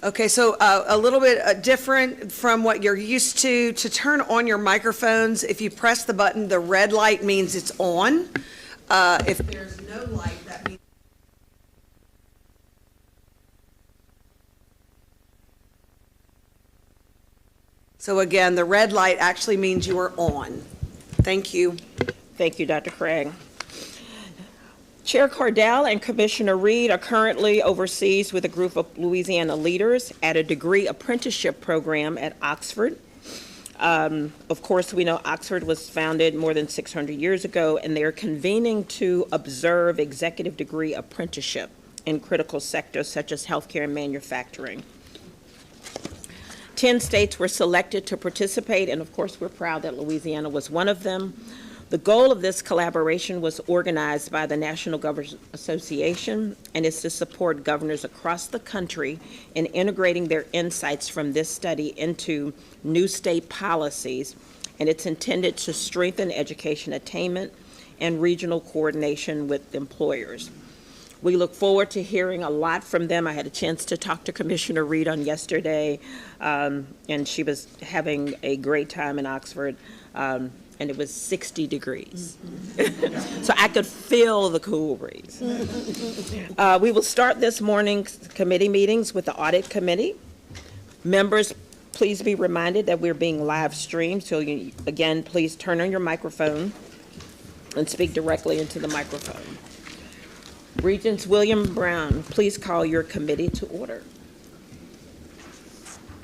Okay, so a little bit different from what you're used to turn on your microphones, if you press the button, the red light means it's on. If there's no light, that means... So again, the red light actually means you are on. Thank you. Thank you, Dr. Craig. Chair Cardell and Commissioner Reed are currently overseas with a group of Louisiana leaders at a degree apprenticeship program at Oxford. Of course, we know Oxford was founded more than 600 years ago, and they're convening to observe executive degree apprenticeship in critical sectors such as healthcare and manufacturing. 10 states were selected to participate, and of course, we're proud that Louisiana was one of them. The goal of this collaboration was organized by the National Governors Association and is to support governors across the country in integrating their insights from this study into new state policies, and it's intended to strengthen education attainment and regional coordination with employers. We look forward to hearing a lot from them. I had a chance to talk to Commissioner Reed on yesterday, and she was having a great time in Oxford. And it was 60 degrees. So I could feel the cool breeze. We will start this morning's committee meetings with the Audit Committee. Members, please be reminded that we're being live streamed, so again, please turn on your microphone and speak directly into the microphone. Regents William Brown, please call your committee to order.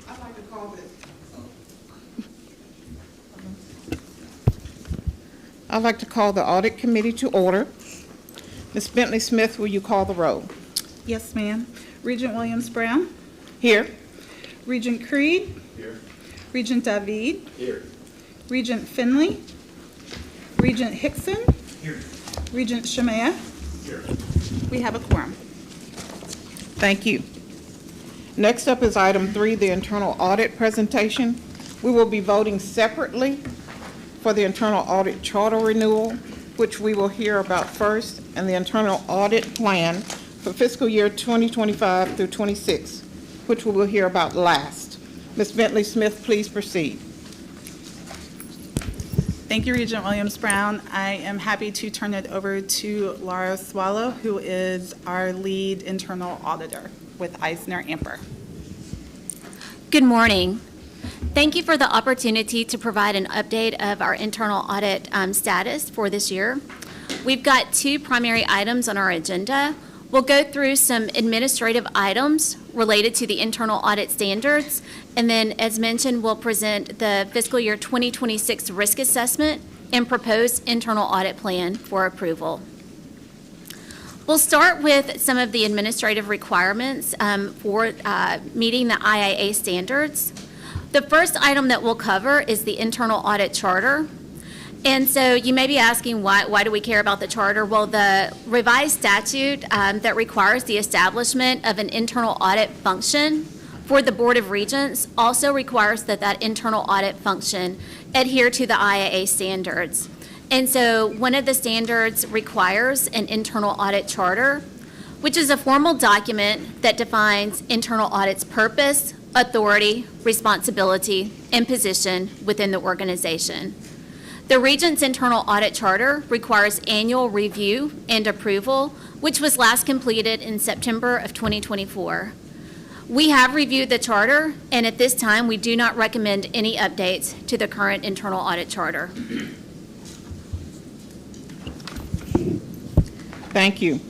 I'd like to call this. I'd like to call the Audit Committee to order. Ms. Bentley Smith, will you call the roll? Yes, ma'am. Regent Williams Brown. Here. Regent Creed. Here. Regent David. Here. Regent Finley. Regent Hickson. Here. Regent Shamea. Here. We have a quorum. Thank you. Next up is item 3, the internal audit presentation. We will be voting separately for the internal audit charter renewal, which we will hear about first, and the internal audit plan for fiscal year 2025 through 26, which we will hear about last. Ms. Bentley Smith, please proceed. Thank you, Regent Williams Brown. I am happy to turn it over to Laura Swallow, who is our lead internal auditor with Eisner Amper. Good morning. Thank you for the opportunity to provide an update of our internal audit status for this year. We've got 2 primary items on our agenda. We'll go through some administrative items related to the internal audit standards, and then, as mentioned, we'll present the fiscal year 2026 risk assessment and proposed internal audit plan for approval. We'll start with some of the administrative requirements for meeting the IIA standards. The first item that we'll cover is the internal audit charter. And so you may be asking, why do we care about the charter? Well, the revised statute that requires the establishment of an internal audit function for the Board of Regents also requires that internal audit function adhere to the IIA standards. And so one of the standards requires an internal audit charter, which is a formal document that defines internal audit's purpose, authority, responsibility, and position within the organization. The Regents' internal audit charter requires annual review and approval, which was last completed in September of 2024. We have reviewed the charter, and at this time, we do not recommend any updates to the current internal audit charter. Thank you.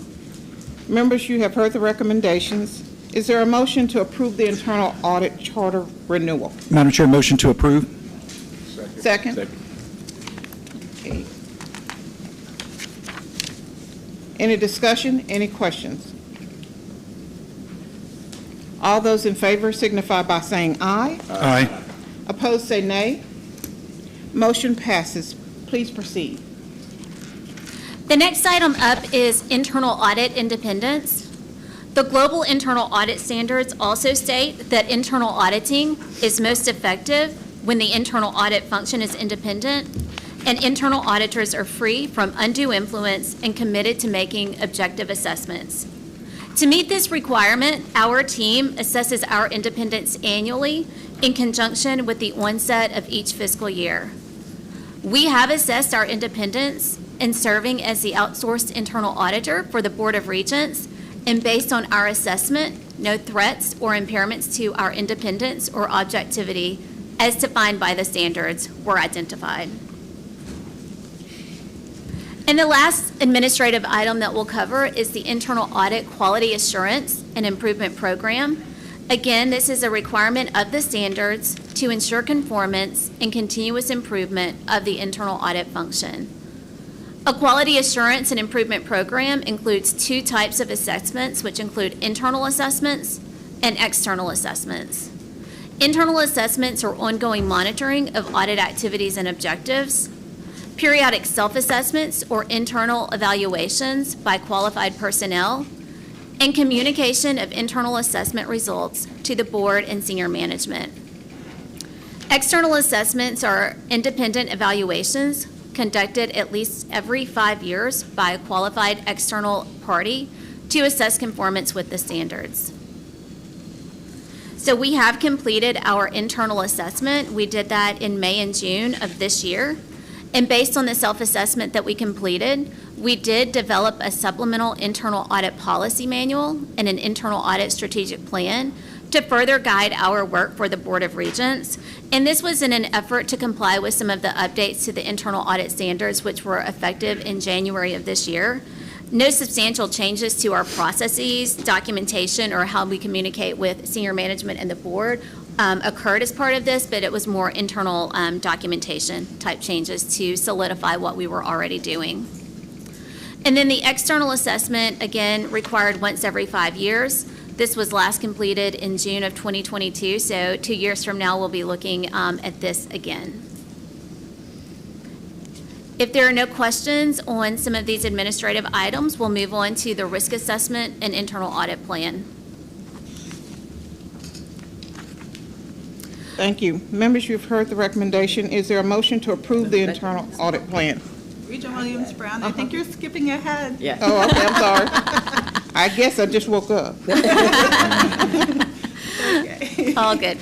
Members, you have heard the recommendations. Is there a motion to approve the internal audit charter renewal? Madam Chair, motion to approve. Second. Okay. Any discussion? Any questions? All those in favor signify by saying aye. Aye. Opposed, say nay. Motion passes. Please proceed. The next item up is internal audit independence. The global internal audit standards also state that internal auditing is most effective when the internal audit function is independent and internal auditors are free from undue influence and committed to making objective assessments. To meet this requirement, our team assesses our independence annually in conjunction with the onset of each fiscal year. We have assessed our independence in serving as the outsourced internal auditor for the Board of Regents, and based on our assessment, no threats or impairments to our independence or objectivity as defined by the standards were identified. And the last administrative item that we'll cover is the Internal Audit Quality Assurance and Improvement Program. Again, this is a requirement of the standards to ensure conformance and continuous improvement of the internal audit function. A quality assurance and improvement program includes two types of assessments, which include internal assessments and external assessments. Internal assessments are ongoing monitoring of audit activities and objectives. Periodic self-assessments or internal evaluations by qualified personnel, and communication of internal assessment results to the board and senior management. External assessments are independent evaluations conducted at least every 5 years by a qualified external party to assess conformance with the standards. So we have completed our internal assessment. We did that in May and June of this year. And based on the self-assessment that we completed, we did develop a supplemental internal audit policy manual and an internal audit strategic plan to further guide our work for the Board of Regents. And this was in an effort to comply with some of the updates to the internal audit standards, which were effective in January of this year. No substantial changes to our processes, documentation, or how we communicate with senior management and the board occurred as part of this, but it was more internal documentation type changes to solidify what we were already doing. And then the external assessment, again, required once every 5 years. This was last completed in June of 2022, so 2 years from now we'll be looking at this again. If there are no questions on some of these administrative items, we'll move on to the risk assessment and internal audit plan. Thank you. Members, you've heard the recommendation. Is there a motion to approve the internal audit plan? Regent Williams-Brown, I think you're skipping ahead. Yeah. Oh, okay, I'm sorry. I guess I just woke up. All good.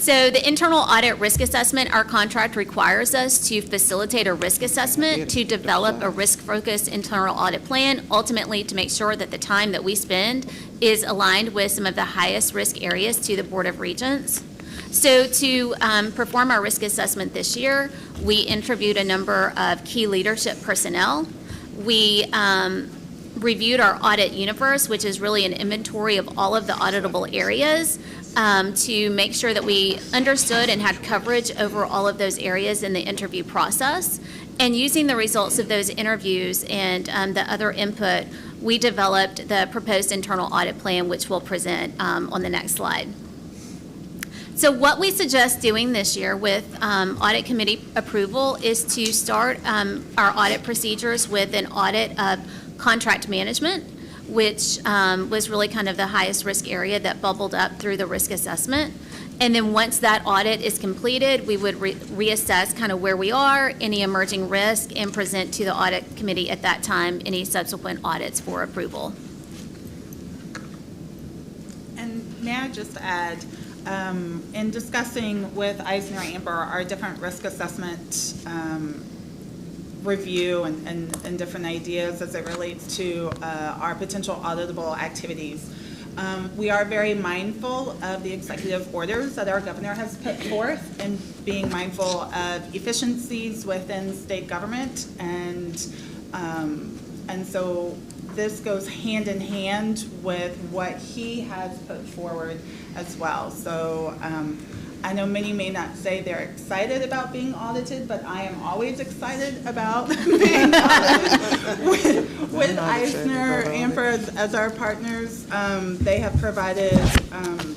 So the internal audit risk assessment, our contract requires us to facilitate a risk assessment to develop a risk-focused internal audit plan, ultimately to make sure that the time that we spend is aligned with some of the highest risk areas to the Board of Regents. So to perform our risk assessment this year, we interviewed a number of key leadership personnel. We reviewed our audit universe, which is really an inventory of all of the auditable areas, to make sure that we understood and had coverage over all of those areas in the interview process. And using the results of those interviews and the other input, we developed the proposed internal audit plan, which we'll present on the next slide. So what we suggest doing this year with audit committee approval is to start our audit procedures with an audit of contract management, which was really kind of the highest risk area that bubbled up through the risk assessment. And then once that audit is completed, we would reassess kind of where we are, any emerging risk, and present to the audit committee at that time any subsequent audits for approval. And may I just add, in discussing with Eisner-Amper our different risk assessment review and different ideas as it relates to our potential auditable activities, we are very mindful of the executive orders that our governor has put forth and being mindful of efficiencies within state government, and so this goes hand in hand with what he has put forward as well. So I know many may not say they're excited about being audited, but I am always excited about being audited with Eisner-Amper as our partners. They have provided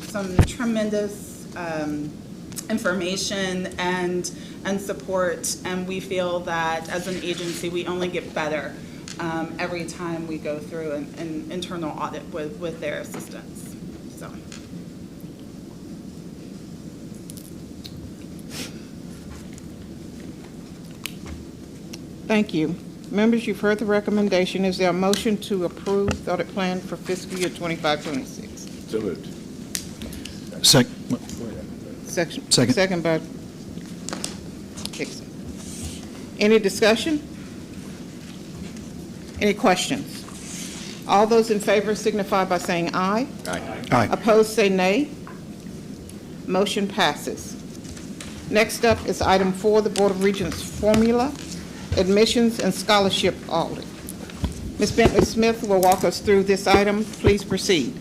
some tremendous information and support, and we feel that as an agency we only get better every time we go through an internal audit with their assistance. So. Thank you. Members, you've heard the recommendation. Is there a motion to approve the audit plan for fiscal year 25-26? So moved. Second. Second by Hickson. Any discussion? Any questions? All those in favor signify by saying aye. Aye. Opposed, say nay. Motion passes. Next up is item 4, the Board of Regents formula, admissions and scholarship audit. Ms. Bentley Smith will walk us through this item. Please proceed.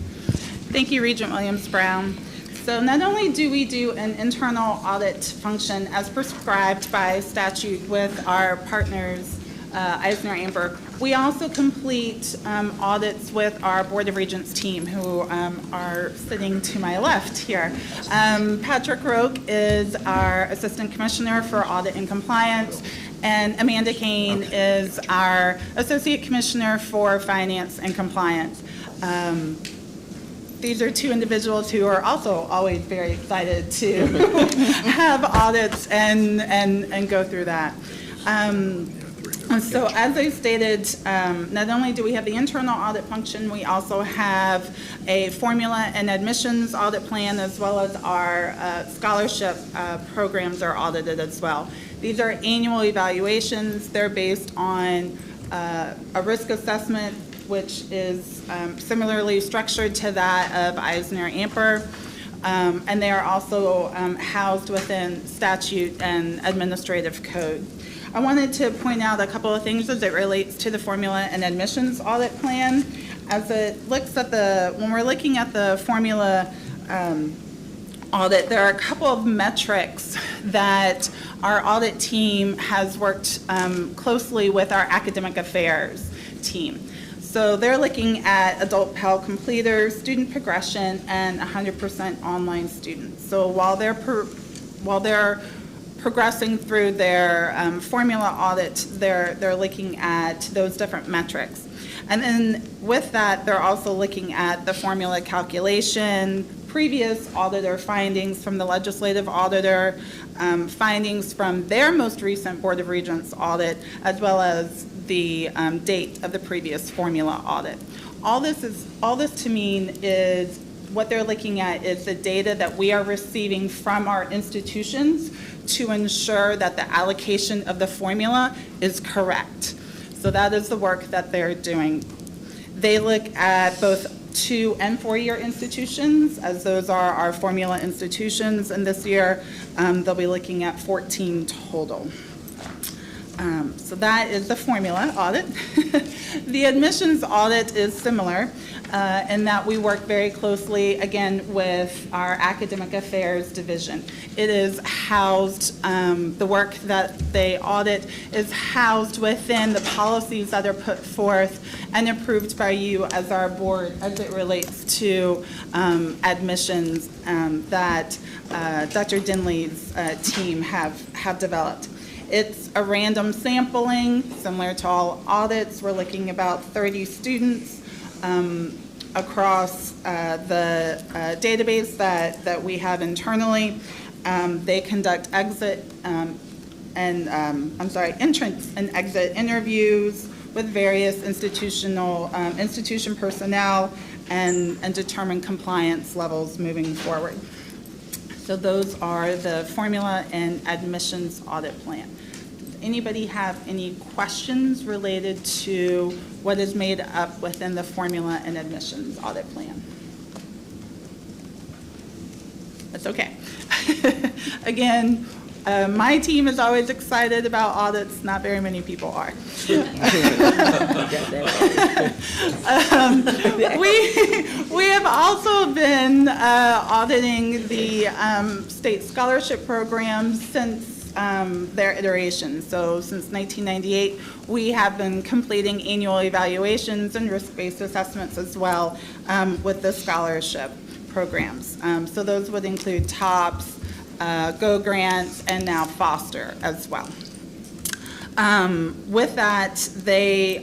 Thank you, Regent Williams-Brown. So not only do we do an internal audit function as prescribed by statute with our partners, Eisner-Amper, we also complete audits with our Board of Regents team, who are sitting to my left here. Patrick Roque is our Assistant Commissioner for Audit and Compliance, and Amanda Kane is our Associate Commissioner for Finance and Compliance. These are two individuals who are also always very excited to have audits and go through that. So as I stated, not only do we have the internal audit function, we also have a formula and admissions audit plan, as well as our scholarship programs are audited as well. These are annual evaluations. They're based on a risk assessment, which is similarly structured to that of Eisner-Amper. And they are also housed within statute and administrative code. I wanted to point out a couple of things as it relates to the formula and admissions audit plan. As it looks at when we're looking at the formula audit, there are a couple of metrics that our audit team has worked closely with our academic affairs team. So they're looking at adult Pell completers, student progression, and 100% online students. So while they're progressing through their formula audit, they're looking at those different metrics. And then with that, they're also looking at the formula calculation, previous auditor findings from the legislative auditor, findings from their most recent Board of Regents audit, as well as the date of the previous formula audit. All this to mean is what they're looking at is the data that we are receiving from our institutions to ensure that the allocation of the formula is correct. So that is the work that they're doing. They look at both 2- and 4-year institutions, as those are our formula institutions, and this year they'll be looking at 14 total. So that is the formula audit. The admissions audit is similar in that we work very closely, again, with our academic affairs division. It is housed, the work that they audit is housed within the policies that are put forth and approved by you as our board as it relates to admissions that Dr. Dinley's team have developed. It's a random sampling, similar to all audits. We're looking about 30 students across the database that we have internally. They conduct entrance and exit interviews with various institution personnel and determine compliance levels moving forward. So those are the formula and admissions audit plan. Anybody have any questions related to what is made up within the formula and admissions audit plan? That's okay. Again, my team is always excited about audits. Not very many people are. We have also been auditing the state scholarship programs since their iteration. So since 1998, we have been completing annual evaluations and risk-based assessments as well with the scholarship programs. So those would include TOPS, GO grants, and now Foster as well. With that, the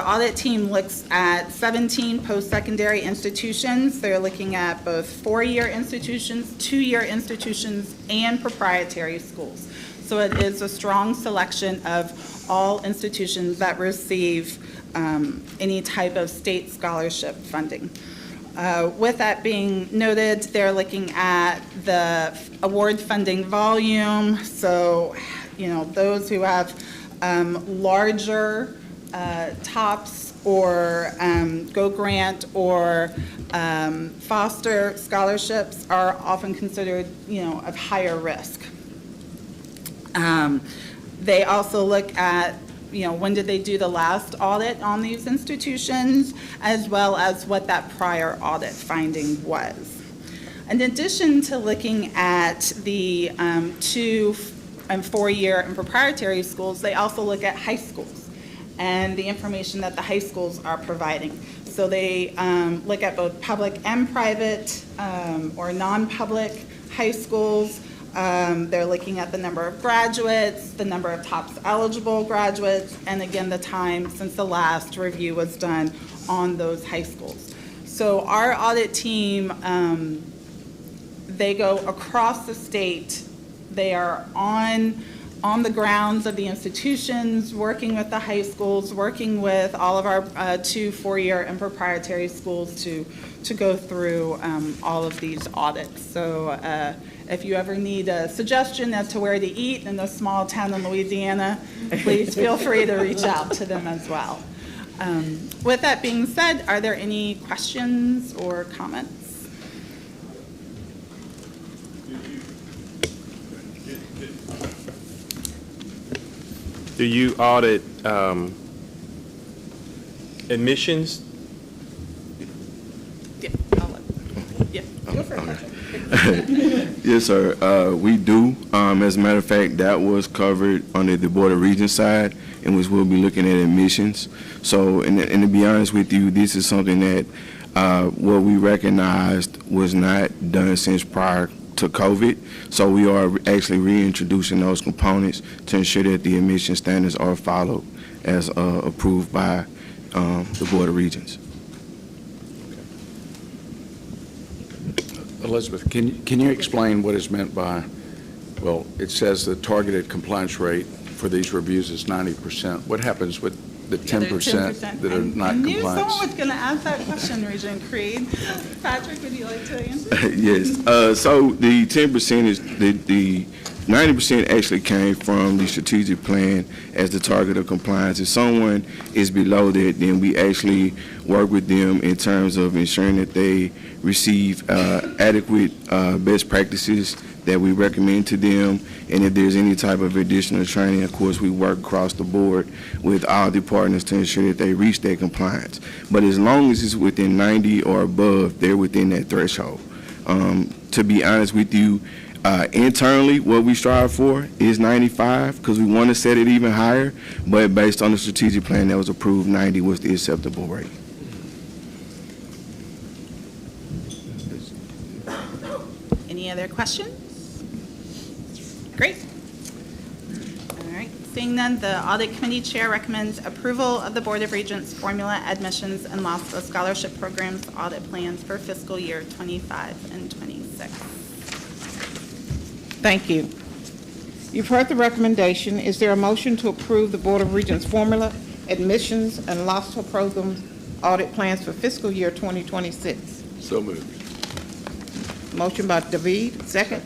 audit team looks at 17 post-secondary institutions. They're looking at both 4-year institutions, 2-year institutions, and proprietary schools. So it is a strong selection of all institutions that receive any type of state scholarship funding. With that being noted, they're looking at the award funding volume. So, those who have larger TOPS or Go Grant or foster scholarships are often considered, of higher risk. They also look at, when did they do the last audit on these institutions, as well as what that prior audit finding was. In addition to looking at the 2- and 4-year and proprietary schools, they also look at high schools and the information that the high schools are providing. So they look at both public and private or non-public high schools. They're looking at the number of graduates, the number of TOPS eligible graduates, and again, the time since the last review was done on those high schools. So our audit team, they go across the state. They are on the grounds of the institutions, working with the high schools, working with all of our 2-, 4-year and proprietary schools to go through all of these audits. So if you ever need a suggestion as to where to eat in a small town in Louisiana, please feel free to reach out to them as well. With that being said, are there any questions or comments? Do you audit admissions? Yeah, go for it. Yes, sir. We do. As a matter of fact, that was covered under the Board of Regents side, in which we'll be looking at admissions. So, and to be honest with you, this is something that what we recognized was not done since prior to COVID. So we are actually reintroducing those components to ensure that the admission standards are followed as approved by the Board of Regents. Elizabeth, can you explain what is meant by, well, it says the targeted compliance rate for these reviews is 90%. What happens with the 10% that are not I knew compliant? someone was going to ask that question, Regent Creed. Patrick, would you like to answer? Yes. So the 10% is the 90% actually came from the strategic plan as the target of compliance. If someone is below that, then we actually work with them in terms of ensuring that they receive adequate best practices that we recommend to them. And if there's any type of additional training, of course, we work across the board with all the partners to ensure that they reach their compliance. But as long as it's within 90 or above, they're within that threshold. To be honest with you, internally, what we strive for is 95 because we want to set it even higher. But based on the strategic plan that was approved, 90 was the acceptable rate. Any other questions? Great. All right. Seeing none, the Audit Committee Chair recommends approval of the Board of Regents formula admissions and loss of scholarship programs audit plans for fiscal year 25 and 26. Thank you. You've heard the recommendation. Is there a motion to approve the Board of Regents formula admissions and LASTO program audit plans for fiscal year 2026? So moved. Motion by David, second.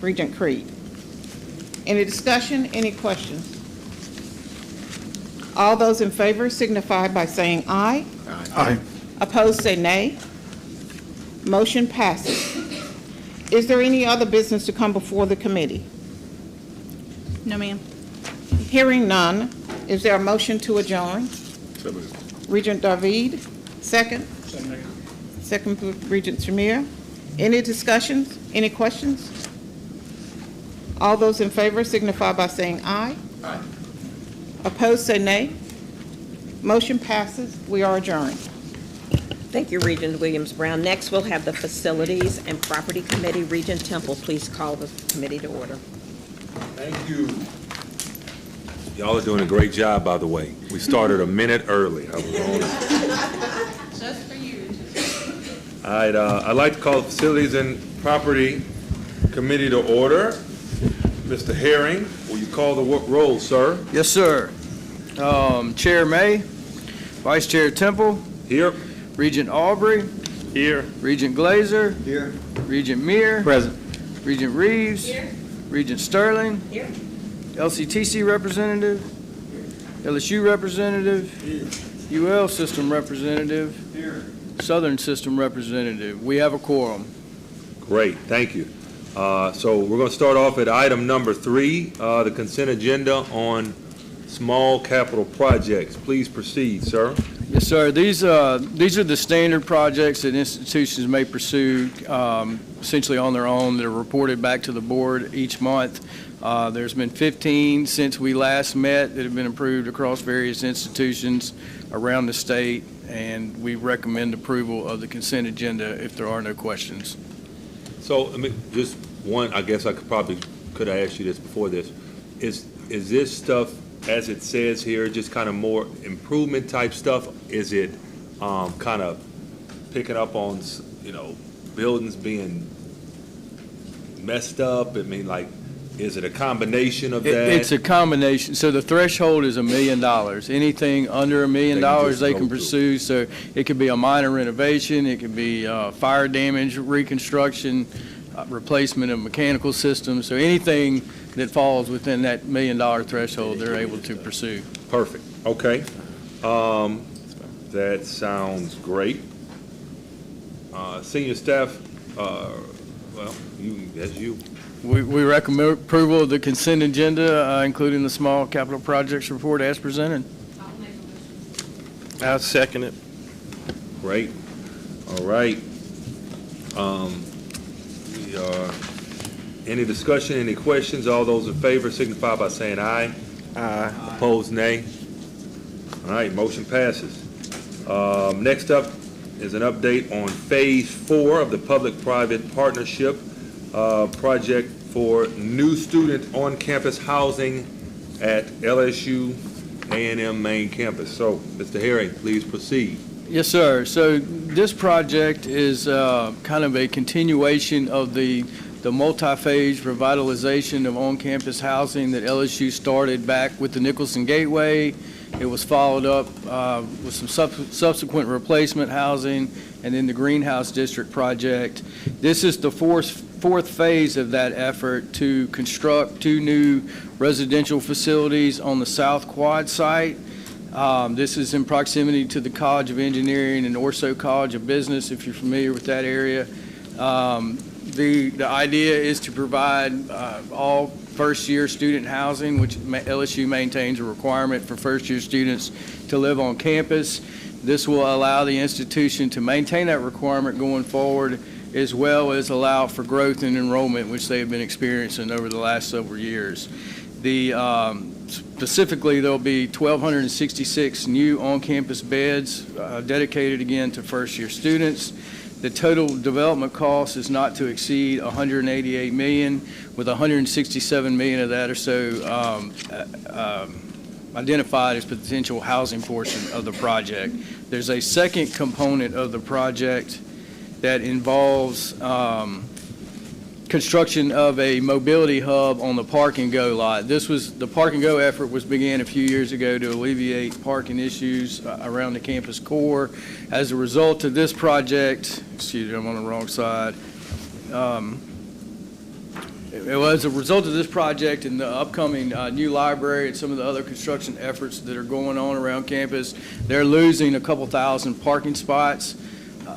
Regent Creed. Any discussion, any questions? All those in favor signify by saying aye. Aye. Opposed, say nay. Motion passes. Is there any other business to come before the committee? No, ma'am. Hearing none, is there a motion to adjourn? So moved. Regent David, second. Second, Regent Shamir. Any discussions, any questions? All those in favor signify by saying aye. Aye. Opposed, say nay. Motion passes. We are adjourned. Thank you, Regent Williams-Brown. Next, we'll have the Facilities and Property Committee. Regent Temple, please call the committee to order. Thank you. Y'all are doing a great job, by the way. We started a minute early. I was on it. Just for you. All right, I'd like to call the Facilities and Property Committee to order. Mr. Herring, Will you call the roll, sir? Yes, sir. Chair May, Vice Chair Temple, Here. Regent Aubrey, Here. Regent Glazer, Here. Regent Meir, Present. Regent Reeves, Regent Sterling, Here. LCTC representative, LSU representative, UL system representative, Southern system representative. We have a quorum. Great, thank you. So we're going to start off at item number 3, the consent agenda on small capital projects. Please proceed, sir. Yes, sir. These are the standard projects that institutions may pursue essentially on their own that are reported back to the board each month. There's been 15 since we last met that have been approved across various institutions around the state, and we recommend approval of the consent agenda if there are no questions. So, I mean, just one, I guess I could have asked you this before this. Is this stuff, as it says here, just kind of more improvement type stuff? Is it kind of picking up on, buildings being messed up? I mean, like, is it a combination of that? It's a combination. So the threshold is $1 million. Anything under $1 million they can pursue. So it could be a minor renovation, it could be fire damage, reconstruction, replacement of mechanical systems. So anything that falls within that $1 million threshold, they're able to pursue. Perfect. Okay. That sounds great. Senior staff, that's you. We recommend approval of the consent agenda, including the small capital projects report as presented. I'll second it. Great. All right. Any discussion, any questions? All those in favor signify by saying aye. Aye. Opposed, nay. All right, motion passes. Next up is an update on Phase 4 of the Public-Private Partnership project for new student on-campus housing at LSU A&M main campus. So, Mr. Herring, please proceed. Yes, sir. So this project is kind of a continuation of the multi-phase revitalization of on-campus housing that LSU started back with the Nicholson Gateway. It was followed up with some subsequent replacement housing and then the Greenhouse District project. This is the fourth phase of that effort to construct 2 new residential facilities on the South Quad site. This is in proximity to the College of Engineering and Orso College of Business, if you're familiar with that area. The idea is to provide all first-year student housing, which LSU maintains a requirement for first-year students to live on campus. This will allow the institution to maintain that requirement going forward, as well as allow for growth in enrollment, which they have been experiencing over the last several years. Specifically, there'll be 1,266 new on-campus beds dedicated again to first-year students. The total development cost is not to exceed $188 million, with $167 million of that or so identified as potential housing portion of the project. There's a second component of the project that involves construction of a mobility hub on the Park and Go lot. The Park and Go effort began a few years ago to alleviate parking issues around the campus core. As a result of this project, excuse me, I'm on the wrong side. As a result of this project and the upcoming new library and some of the other construction efforts that are going on around campus, they're losing a couple thousand parking spots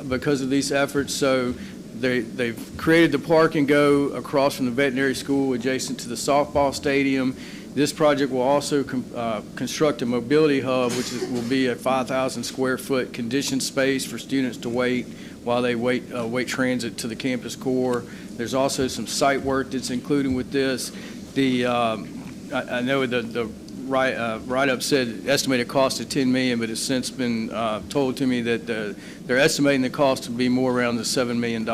because of these efforts. So they've created the Park and Go across from the veterinary school adjacent to the softball stadium. This project will also construct a mobility hub, which will be a 5,000 square foot conditioned space for students to wait while they wait transit to the campus core. There's also some site work that's included with this. I know the write-up said estimated cost of $10 million, but it's since been told to me that they're estimating the cost to be more around the $7 million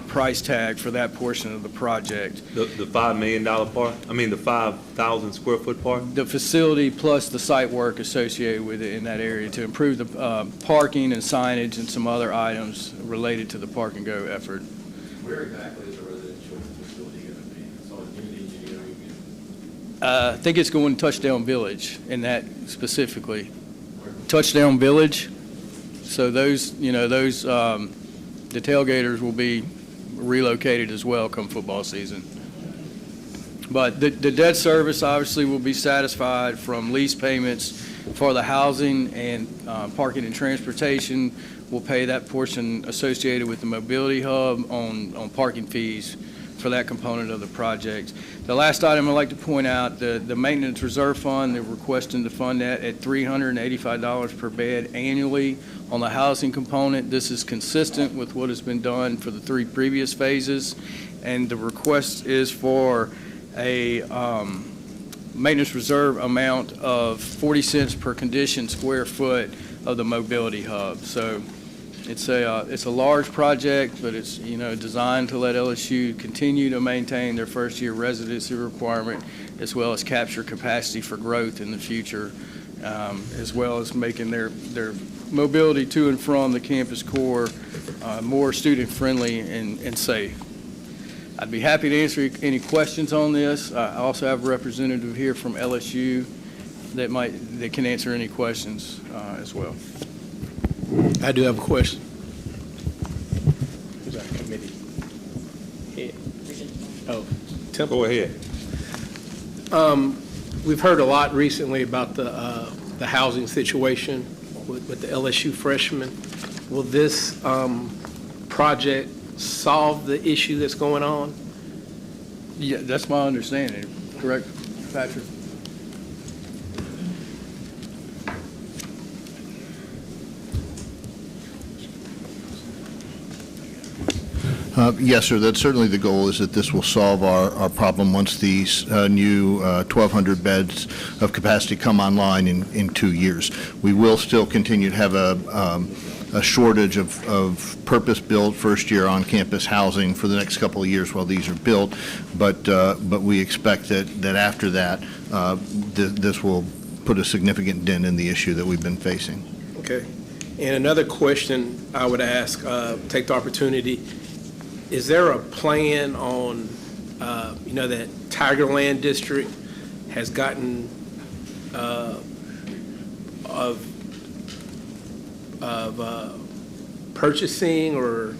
price tag for that portion of the project. The $5 million part? I mean, the 5,000 square foot part? The facility plus the site work associated with it in that area to improve the parking and signage and some other items related to the Park and Go effort. Where exactly is the residential facility going to be? So community engineering I think it's going Touchdown Village in that specifically. Touchdown Village. So those, the tailgaters will be relocated as well come football season. But the debt service obviously will be satisfied from lease payments for the housing and parking and transportation. We'll pay that portion associated with the mobility hub on parking fees for that component of the project. The last item I'd like to point out, the maintenance reserve fund, they're requesting to fund that at $385 per bed annually on the housing component. This is consistent with what has been done for the 3 previous phases, and the request is for a maintenance reserve amount of 40 cents per conditioned square foot of the mobility hub. So it's a large project, but it's designed to let LSU continue to maintain their first-year residency requirement, as well as capture capacity for growth in the future, as well as making their mobility to and from the campus core more student-friendly and safe. I'd be happy to answer any questions on this. I also have a representative here from LSU that can answer any questions as well. I do have a question. Who's our committee head? Oh, Temple. Go ahead. We've heard a lot recently about the housing situation with the LSU freshmen. Will this project solve the issue that's going on? Yeah, that's my understanding. Correct, Patrick? Yes, sir. That's certainly the goal, is that this will solve our problem once these new 1,200 beds of capacity come online in 2 years. We will still continue to have a shortage of purpose-built first-year on-campus housing for the next couple of years while these are built, but we expect that after that, this will put a significant dent in the issue that we've been facing. Okay. And another question I would ask, take the opportunity, is there a plan on, that Tigerland District has gotten of purchasing or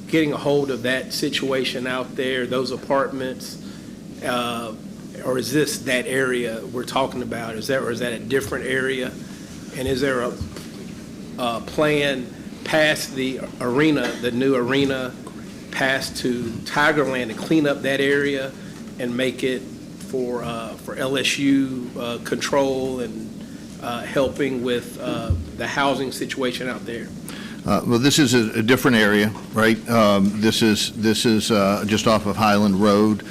getting a hold of that situation out there, those apartments, or is this that area we're talking about? Or is that a different area? And is there a plan past the arena, the new arena, past to Tigerland to clean up that area and make it for LSU control and helping with the housing situation out there? Well, this is a different area, right? This is just off of Highland Road,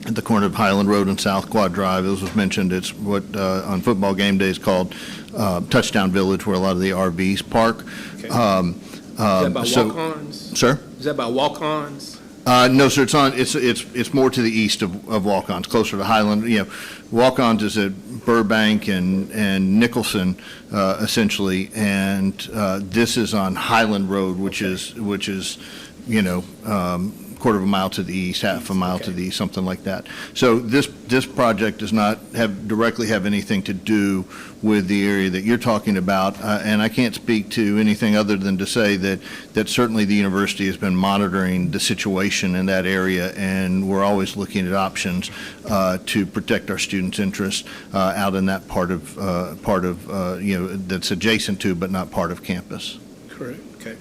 at the corner of Highland Road and South Quad Drive. As was mentioned, it's what on football game day is called Touchdown Village, where a lot of the RVs park. Okay. Is that by walk-ons? Sir? Is that by walk-ons? No, sir. It's more to the east of Walk-Ons, closer to Highland. Walk-Ons is at Burbank and Nicholson, essentially, and this is on Highland Road, which is quarter of a mile to the east, half a mile to the east, something like that. So this project does not directly have anything to do with the area that you're talking about, and I can't speak to anything other than to say that certainly the university has been monitoring the situation in that area, and we're always looking at options to protect our students' interests out in that part of that's adjacent to but not part of campus. Correct. Okay.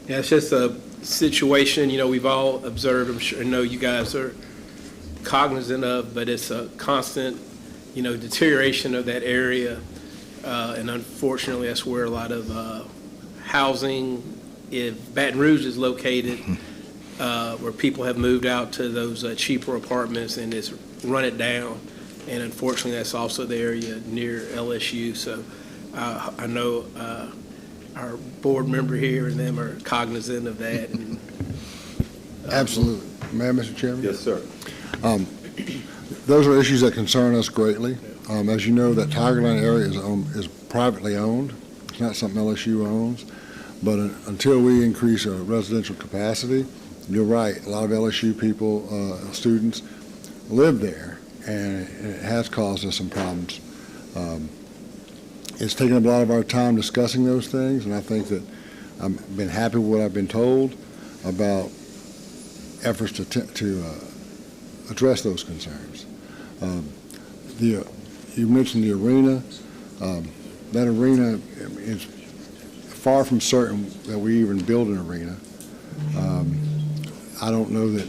Yeah, it's just a situation, we've all observed, I'm sure, I know you guys are cognizant of, but it's a constant, deterioration of that area. And unfortunately, that's where a lot of housing, if Baton Rouge is located, where people have moved out to those cheaper apartments and it's run it down. And unfortunately, that's also the area near LSU. So I know our board member here and them are cognizant of that. And, absolutely. May I, Mr. Chairman? Yes, sir. Those are issues that concern us greatly. As you know, that Tigerland area is privately owned. It's not something LSU owns. But until we increase our residential capacity, you're right, a lot of LSU people, students, live there, and it has caused us some problems. It's taken up a lot of our time discussing those things, and I think that I've been happy with what I've been told about efforts to address those concerns. You mentioned the arena. That arena is far from certain that we even build an arena. I don't know that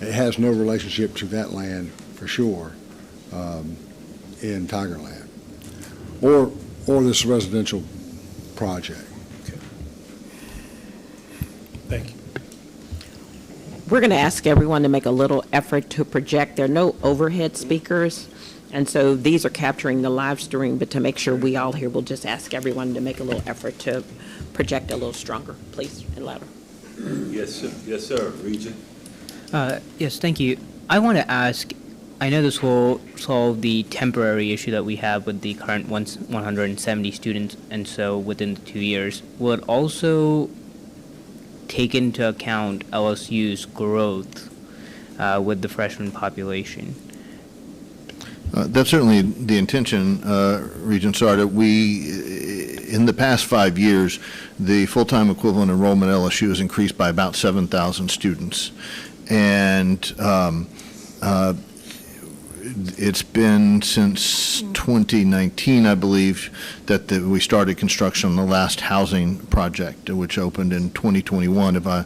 it has no relationship to that land for sure in Tigerland or this residential project. Thank you. We're going to ask everyone to make a little effort to project. There are no overhead speakers, and so these are capturing the live stream, but to make sure we all hear, we'll just ask everyone to make a little effort to project a little stronger, please, and louder. Yes, sir. Yes, sir. Regent? Yes, thank you. I want to ask, I know this will solve the temporary issue that we have with the current 170 students, and so within the 2 years, will it also take into account LSU's growth with the freshman population? That's certainly the intention, Regent Sarda. In the past 5 years, the full-time equivalent enrollment at LSU has increased by about 7,000 students. And it's been since 2019, I believe, that we started construction on the last housing project, which opened in 2021, if I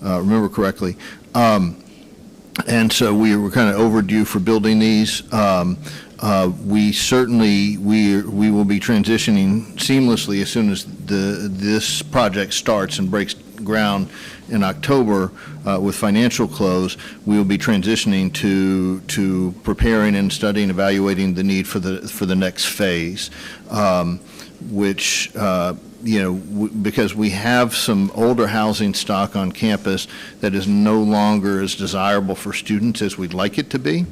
remember correctly. And so we were kind of overdue for building these. We certainly, we will be transitioning seamlessly as soon as this project starts and breaks ground in October with financial close. We will be transitioning to preparing and studying, evaluating the need for the next phase, which because we have some older housing stock on campus that is no longer as desirable for students as we'd like it to be,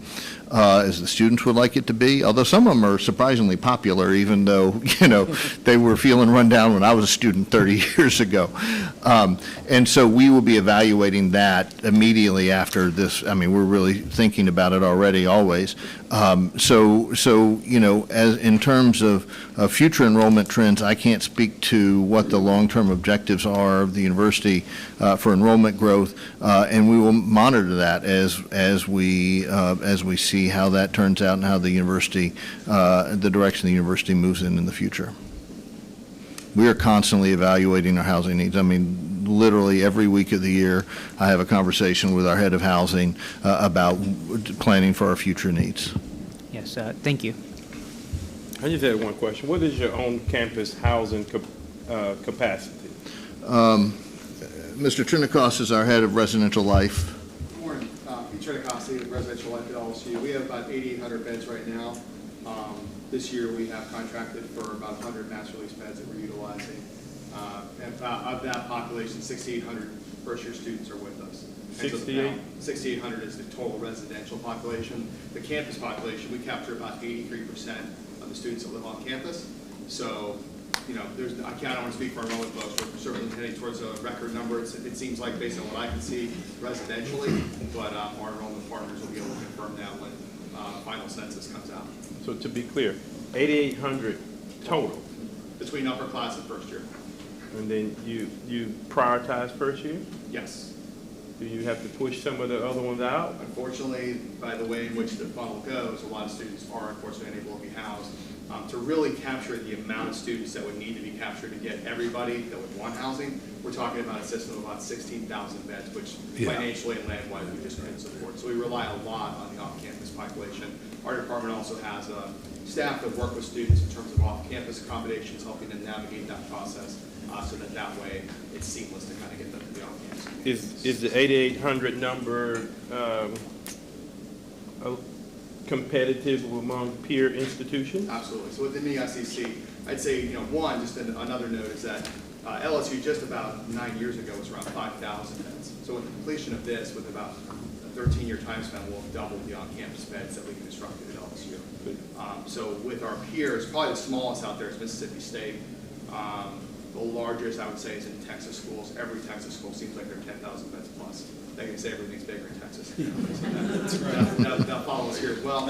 as the students would like it to be, although some of them are surprisingly popular, even though, they were feeling run down when I was a student 30 years ago. And so we will be evaluating that immediately after this. I mean, we're really thinking about it already, always. So as in terms of future enrollment trends, I can't speak to what the long-term objectives are of the university for enrollment growth, and we will monitor that as we see how that turns out and how the university, the direction the university moves in the future. We are constantly evaluating our housing needs. I mean, literally every week of the year, I have a conversation with our head of housing about planning for our future needs. Yes, thank you. I just had one question. What is your on-campus housing capacity? Mr. Trinikos is our head of residential life. Good morning. Pete Trinikos, residential life at LSU. We have about 8,800 beds right now. This year we have contracted for about 100 master lease beds that we're utilizing. And of that population, 6,800 first-year students are with us. 6,800 is the total residential population. The campus population, we capture about 83% of the students that live on campus. So, I don't want to speak for enrollment folks, but we're certainly heading towards a record number. It seems like, based on what I can see residentially, but our enrollment partners will be able to confirm that when final census comes out. So to be clear, 8,800 total? Between upper class and first year. And then you prioritize first year? Yes. Do you have to push some of the other ones out? Unfortunately, by the way in which the funnel goes, a lot of students are, unfortunately, unable to be housed. To really capture the amount of students that would need to be captured to get everybody that would want housing, we're talking about a system of about 16,000 beds, which financially and land-wise we just couldn't support. So we rely a lot on the off-campus population. Our department also has staff that work with students in terms of off-campus accommodations, helping them navigate that process so that way it's seamless to kind of get them to the off-campus. Is the 8,800 number competitive among peer institutions? Absolutely. So within the SEC, I'd say, one, just another note is that LSU just about 9 years ago was around 5,000 beds. So with the completion of this, with about a 13-year time span, we'll have doubled the on-campus beds that we constructed at LSU. So with our peers, probably the smallest out there is Mississippi State. The largest, I would say, is in Texas schools. Every Texas school seems like they're 10,000 beds plus. They can say everything's bigger in Texas. So that'll follow us here as well.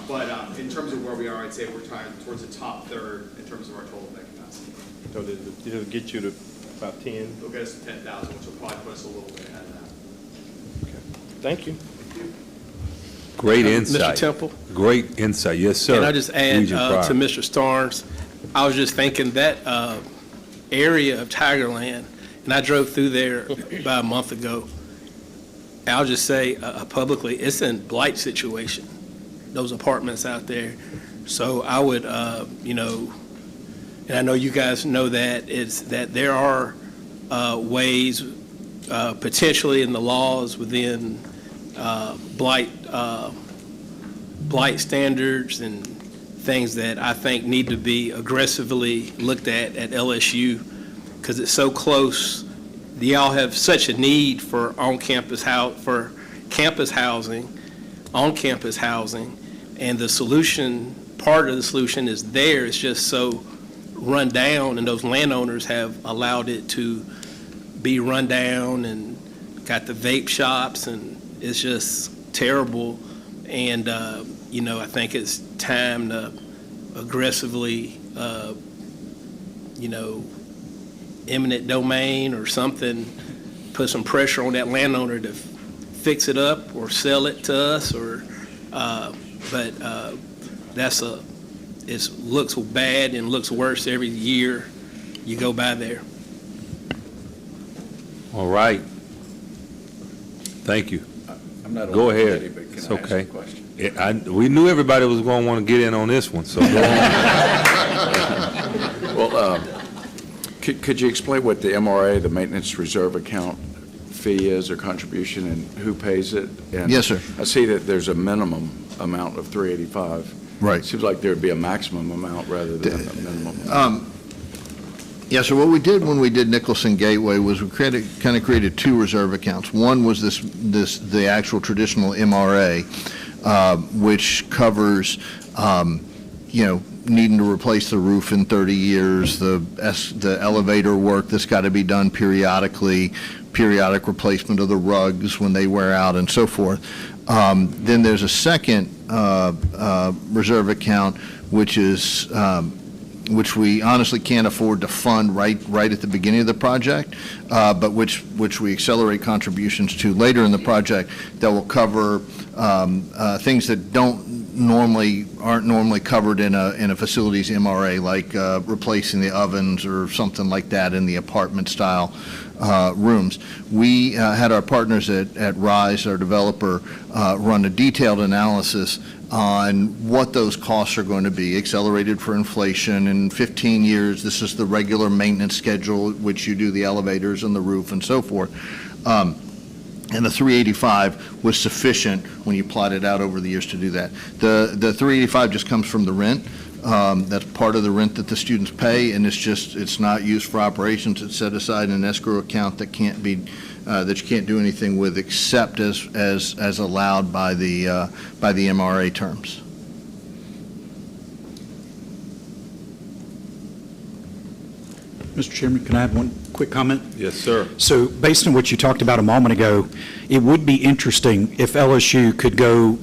But in terms of where we are, I'd say we're trying towards the top third in terms of our total bed capacity. So it'll get you to about 10? It'll get us to 10,000, which will probably put us a little bit ahead of that. Okay. Thank you. Great insight. Mr. Temple? Great insight, yes, sir. Can I just add Regent Pryor. to Mr. Starnes? I was just thinking that area of Tigerland, and I drove through there about a month ago. I'll just say publicly, it's in blight situation, those apartments out there. So I would, and I know you guys know that, is that there are ways potentially in the laws within blight standards and things that I think need to be aggressively looked at LSU, because it's so close. Y'all have such a need for on-campus campus housing, on-campus housing, and the solution, part of the solution is there. It's just so run down, and those landowners have allowed it to be run down and got the vape shops, and it's just terrible. And, I think it's time to aggressively, eminent domain or something, put some pressure on that landowner to fix it up or sell it to us, or, it looks bad and looks worse every year you go by there. All right. Thank you. I'm not on Go the ahead. committee, but It's can I ask okay. a question? We knew everybody was going to want to get in on this one, so go on. Well, could you explain what the MRA, the Maintenance Reserve Account fee is or contribution, and who pays it? And Yes, sir. I see that there's a minimum amount of $385. Right. It seems like there'd be a maximum amount rather than a minimum. Yeah, so what we did when we did Nicholson Gateway was we created two reserve accounts. One was the actual traditional MRA, which covers, needing to replace the roof in 30 years, the elevator work that's got to be done periodically, periodic replacement of the rugs when they wear out, and so forth. Then there's a second reserve account, which is which we honestly can't afford to fund right at the beginning of the project, but which we accelerate contributions to later in the project that will cover things that aren't normally covered in a facility's MRA, like replacing the ovens or something like that in the apartment style rooms. We had our partners at Rise, our developer, run a detailed analysis on what those costs are going to be, accelerated for inflation. In 15 years, this is the regular maintenance schedule, which you do the elevators and the roof and so forth. And the 385 was sufficient when you plot it out over the years to do that. The 385 just comes from the rent. That's part of the rent that the students pay, and it's not used for operations. It's set aside in an escrow account that can't be that you can't do anything with except as allowed by the MRA terms. Mr. Chairman, can I have one quick comment? Yes, sir. So based on what you talked about a moment ago, it would be interesting if LSU could go,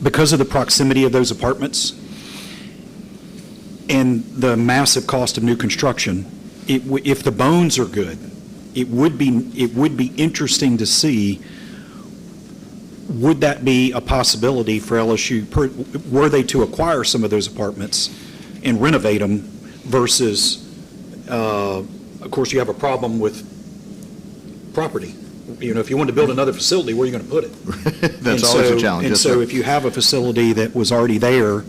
because of the proximity of those apartments and the massive cost of new construction, if the bones are good, it would be interesting to see, would that be a possibility for LSU, were they to acquire some of those apartments and renovate them versus, of course, you have a problem with property. If you want to build another facility, where are you going to put it? That's always a challenge. And so if you have a facility that was already there,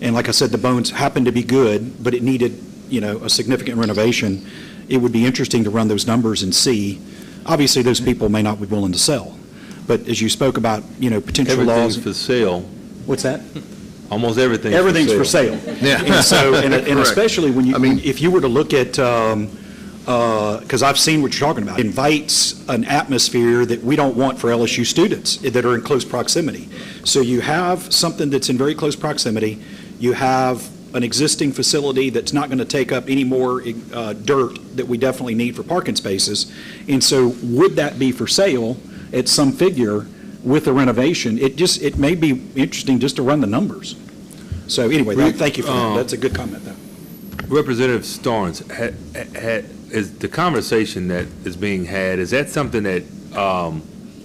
and like I said, the bones happened to be good, but it needed, a significant renovation, it would be interesting to run those numbers and see. Obviously, those people may not be willing to sell. But as you spoke about, potential laws. Everything's for sale. What's that? Almost everything's for sale. Yeah. And so, and especially when if you were to look at, because I've seen what you're talking about, invites an atmosphere that we don't want for LSU students that are in close proximity. So you have something that's in very close proximity. You have an existing facility that's not going to take up any more dirt that we definitely need for parking spaces. And so would that be for sale at some figure with the renovation? It may be interesting just to run the numbers. So anyway, thank you for that. That's a good comment, though. Representative Starnes, is the conversation that is being had, is that something that,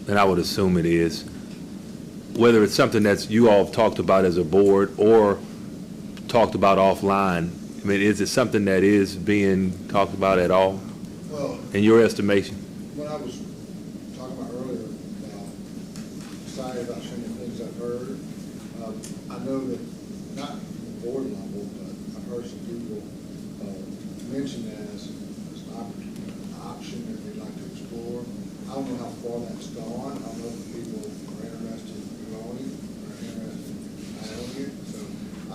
and I would assume it is, whether it's something that's you all have talked about as a board or talked about offline? I mean, is it something that is being talked about at all, in your estimation? What I was talking about earlier, excited about some of the things I've heard. I know that, not at the board level, but I've heard some people mention that as an option that they'd like to explore. I don't know how far that's gone. I don't know if people are interested in owning it or interested in owning it. So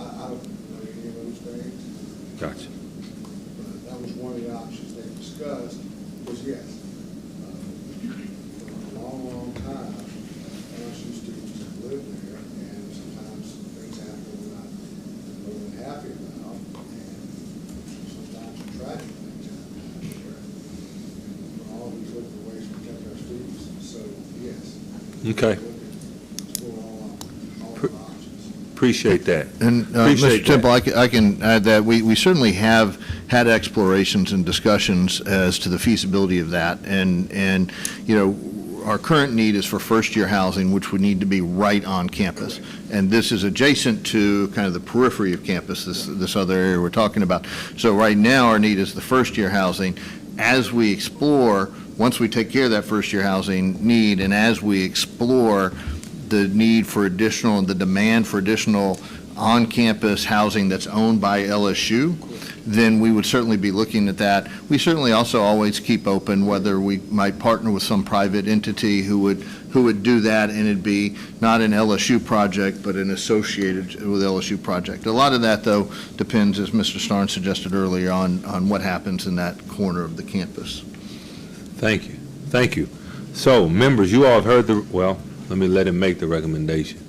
I don't know any of those things. Gotcha. But that was one of the options they discussed, was yes. For a long, long time, LSU students have lived there, and sometimes things happen we're not really happy about, and sometimes tragic things happen there. And all these different ways we protect our students, so yes. Okay. Explore all our options. Appreciate that. And Mr. Temple, I can add that we certainly have had explorations and discussions as to the feasibility of that. And you know, our current need is for first-year housing, which would need to be right on campus. And this is adjacent to kind of the periphery of campus, this other area we're talking about. So right now, our need is the first-year housing. As we explore, once we take care of that first-year housing need, and as we explore the need for additional and the demand for additional on-campus housing that's owned by LSU, then we would certainly be looking at that. We certainly also always keep open whether we might partner with some private entity who would do that, and it'd be not an LSU project, but an associated with LSU project. A lot of that, though, depends, as Mr. Starnes suggested earlier, on what happens in that corner of the campus. Thank you. Thank you. So, members, you all have heard let me let him make the recommendation.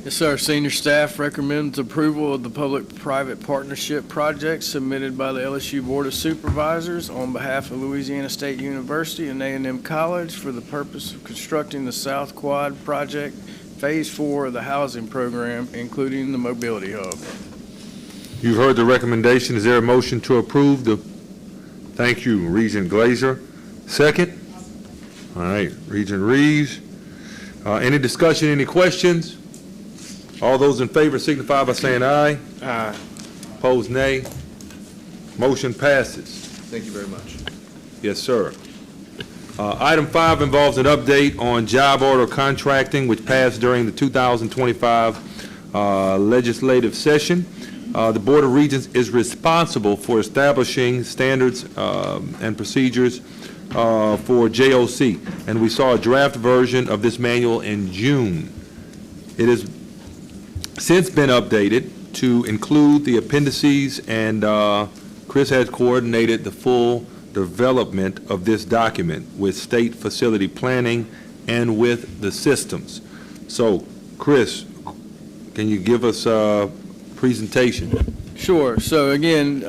Yes, sir. Senior staff recommends approval of the public-private partnership project submitted by the LSU Board of Supervisors on behalf of Louisiana State University and A&M College for the purpose of constructing the South Quad project, Phase 4 of the housing program, including the mobility hub. You've heard the recommendation. Is there a motion to approve the? Thank you, Regent Glazer. Second? All right, Regent Reeves. Any discussion, any questions? All those in favor signify by saying aye. Aye. Opposed, nay. Motion passes. Thank you very much. Yes, sir. Item 5 involves an update on job order contracting, which passed during the 2025 legislative session. The Board of Regents is responsible for establishing standards and procedures for JOC, and we saw a draft version of this manual in June. It has since been updated to include the appendices, and Chris has coordinated the full development of this document with state facility planning and with the systems. So, Chris, can you give us a presentation? Sure. So again,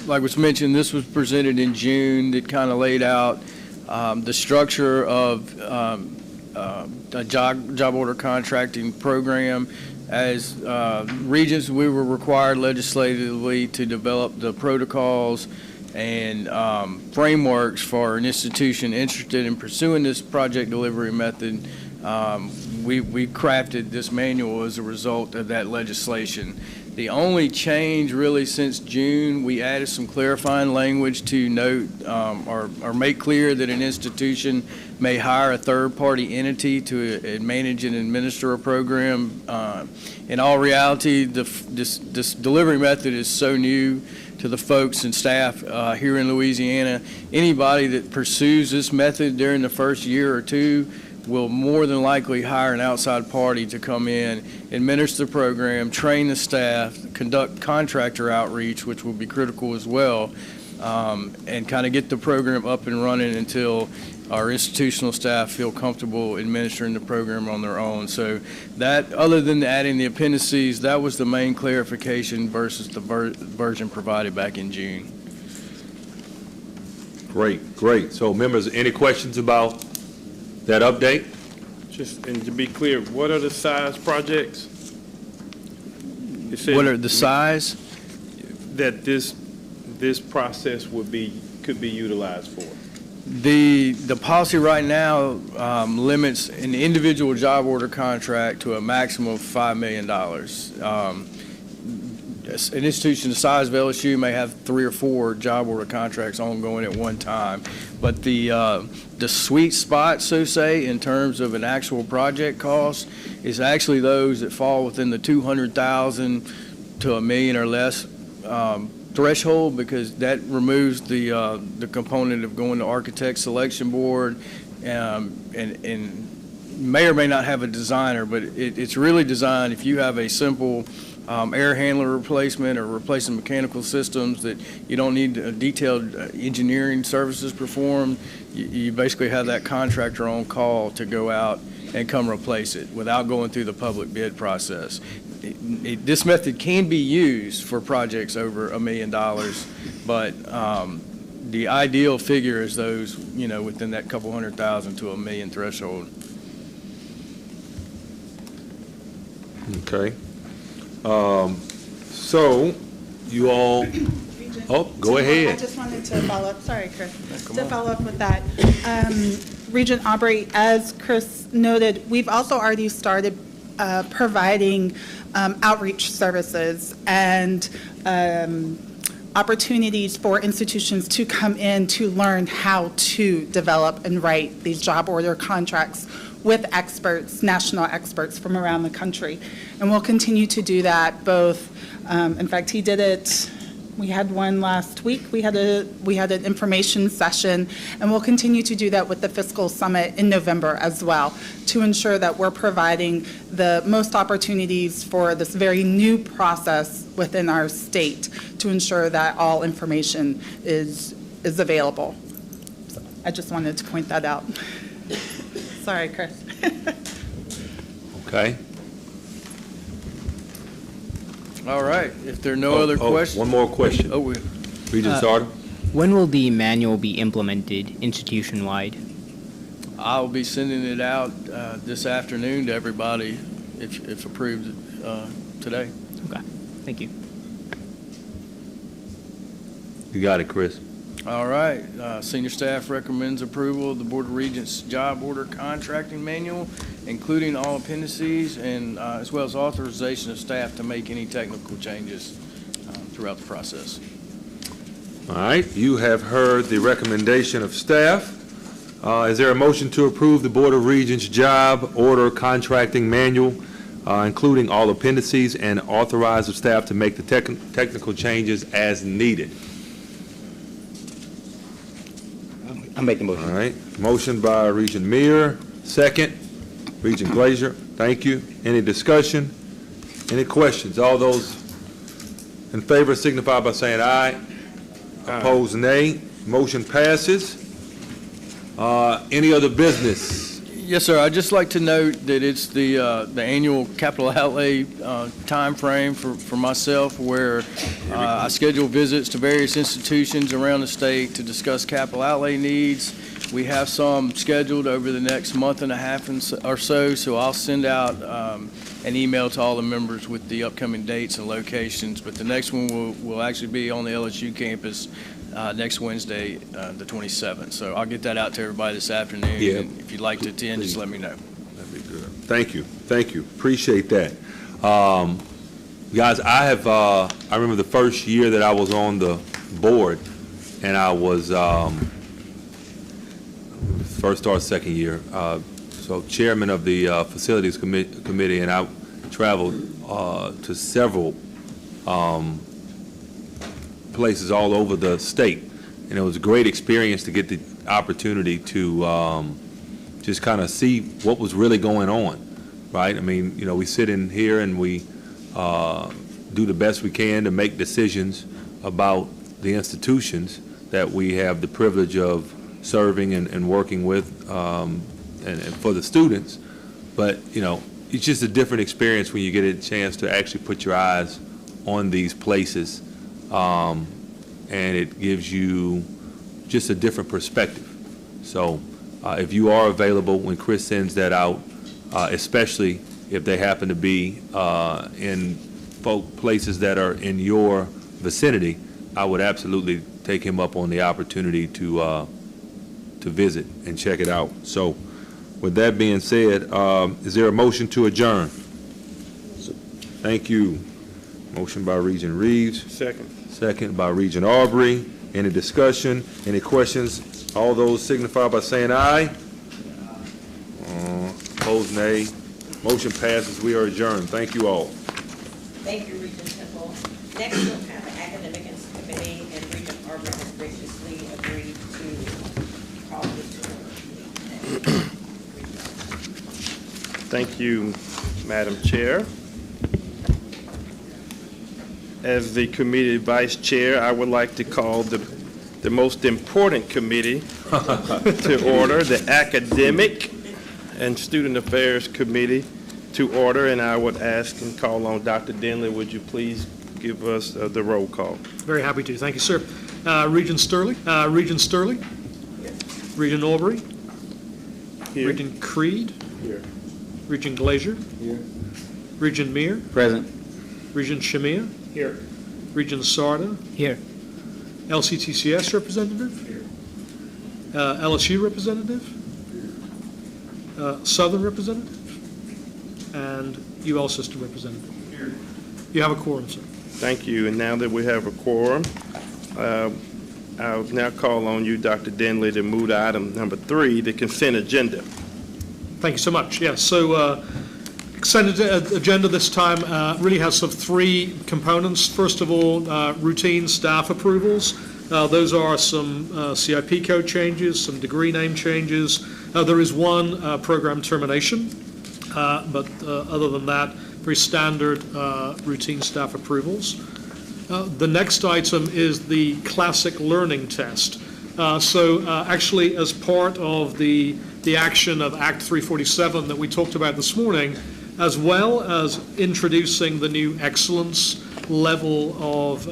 like was mentioned, this was presented in June. That kind of laid out the structure of a job order contracting program. As Regents, we were required legislatively to develop the protocols and frameworks for an institution interested in pursuing this project delivery method. We crafted this manual as a result of that legislation. The only change really since June, we added some clarifying language to note or make clear that an institution may hire a third-party entity to manage and administer a program. In all reality, this delivery method is so new to the folks and staff here in Louisiana. Anybody that pursues this method during the first year or two will more than likely hire an outside party to come in, administer the program, train the staff, conduct contractor outreach, which will be critical as well. and kind of get the program up and running until our institutional staff feel comfortable administering the program on their own. So that, other than adding the appendices, that was the main clarification versus the version provided back in June. Great, great. So members, any questions about that update? Just, and to be clear, what are the size projects? It said What are the size? that this process could be utilized for? The policy right now limits an individual job order contract to a maximum of $5 million. An institution the size of LSU may have 3 or 4 job order contracts ongoing at one time, but the sweet spot, so say, in terms of an actual project cost is actually those that fall within the $200,000 to $1 million or less threshold, because that removes the component of going to architect selection board, and may or may not have a designer, but it's really designed if you have a simple air handler replacement or replacing mechanical systems that you don't need detailed engineering services performed. You basically have that contractor on call to go out and come replace it without going through the public bid process. This method can be used for projects over $1 million, but the ideal figure is those, within that couple $100,000 to $1 million threshold. Okay. So you all, go ahead. I just wanted to follow up, sorry, Chris, to follow up with that. Regent Aubrey, as Chris noted, we've also already started providing outreach services and opportunities for institutions to come in to learn how to develop and write these job order contracts with experts, national experts from around the country. And we'll continue to do that both, in fact, he did it, we had one last week, we had an information session, and we'll continue to do that with the Fiscal Summit in November as well, to ensure that we're providing the most opportunities for this very new process within our state to ensure that all information is available. So I just wanted to point that out. Sorry, Chris. Okay. All right, if there are no other questions. One more question. Regent Sarter. When will the manual be implemented institution-wide? I'll be sending it out this afternoon to everybody if approved today. Okay, thank you. You got it, Chris. All right, senior staff recommends approval of the Board of Regents job order contracting manual, including all appendices, and as well as authorization of staff to make any technical changes throughout the process. All right, you have heard the recommendation of staff. Is there a motion to approve the Board of Regents job order contracting manual, including all appendices, and authorize the staff to make the technical changes as needed? I'm making the motion. All right, motion by Regent Meir, second, Regent Glazier, thank you. Any discussion? Any questions? All those in favor signify by saying aye. Opposed, nay. Motion passes. Any other business? Yes, sir. I'd just like to note that it's the annual capital outlay time frame for myself, where I schedule visits to various institutions around the state to discuss capital outlay needs. We have some scheduled over the next month and a half or so I'll send out an email to all the members with the upcoming dates and locations. But the next one will actually be on the LSU campus next Wednesday, the 27th. So I'll get that out to everybody this afternoon. Yeah. And if you'd like to attend, just let me know. That'd be good. Thank you. Thank you. Appreciate that. Guys, I remember the first year that I was on the board, and I was first or second year, so chairman of the facilities committee, and I traveled to several places all over the state, and it was a great experience to get the opportunity to just kind of see what was really going on, right? I mean, we sit in here and we do the best we can to make decisions about the institutions, that we have the privilege of serving and working with, and for the students. But, it's just a different experience when you get a chance to actually put your eyes on these places, and it gives you just a different perspective. So if you are available when Chris sends that out, especially if they happen to be in places that are in your vicinity, I would absolutely take him up on the opportunity to visit and check it out. So with that being said, is there a motion to adjourn? Thank you. Motion by Regent Reeves. Second. Second by Regent Aubrey. Any discussion? Any questions? All those signify by saying aye. Opposed, nay. Motion passes. We are adjourned. Thank you all. Thank you, Regent Temple. Next, we'll have the Academics Committee, and Regent Aubrey has graciously agreed to call this to order. Thank you, Madam Chair. As the committee vice chair, I would like to call the most important committee to order, the Academic and Student Affairs Committee to order, and I would ask and call on Dr. Denley, would you please give us the roll call? Very happy to. Thank you, sir. Regent Sterling. Regent Sterling. Regent Aubrey. Here. Regent Creed. Here. Regent Glazier. Here. Regent Meir. Present. Regent Shamia. Here. Regent Sarda. Here. LCTCS representative. Here. LSU representative. Southern representative. And UL system representative. Here. You have a quorum, sir. Thank you. And now that we have a quorum, I'll now call on you, Dr. Denley, to move to item number 3, the consent agenda. Thank you so much. Yes, so consent agenda this time really has sort of 3 components. First of all, routine staff approvals. Those are some CIP code changes, some degree name changes. There is one program termination, but other than that, very standard routine staff approvals. The next item is the classic learning test. Actually, as part of the action of Act 347 that we talked about this morning, as well as introducing the new excellence level of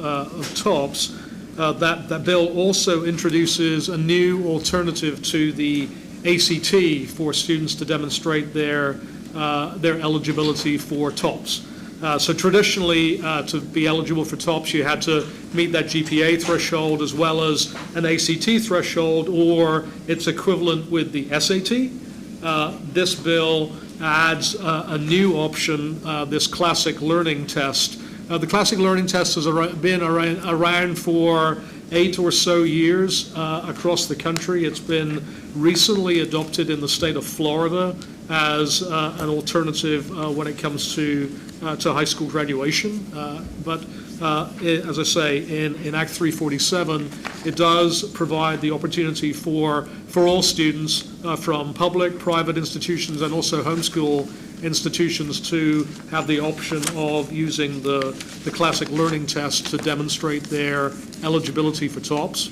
TOPS, that bill also introduces a new alternative to the ACT for students to demonstrate their eligibility for TOPS. So traditionally, to be eligible for TOPS, you had to meet that GPA threshold as well as an ACT threshold or its equivalent with the SAT. This bill adds a new option, this classic learning test. The classic learning test has been around for 8 or so years across the country. It's been recently adopted in the state of Florida as an alternative when it comes to high school graduation. But as I say, in Act 347, it does provide the opportunity for all students from public, private institutions, and also homeschool institutions to have the option of using the classic learning test to demonstrate their eligibility for TOPS.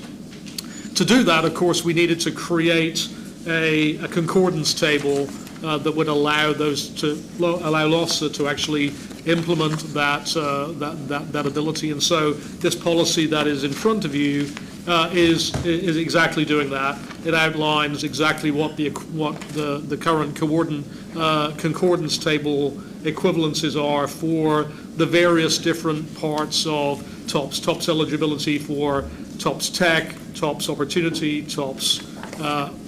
To do that, of course, we needed to create a concordance table that would allow LOSA to actually implement that ability. And so this policy that is in front of you is exactly doing that. It outlines exactly what the current concordance table equivalences are for the various different parts of TOPS. TOPS eligibility for TOPS Tech, TOPS Opportunity, TOPS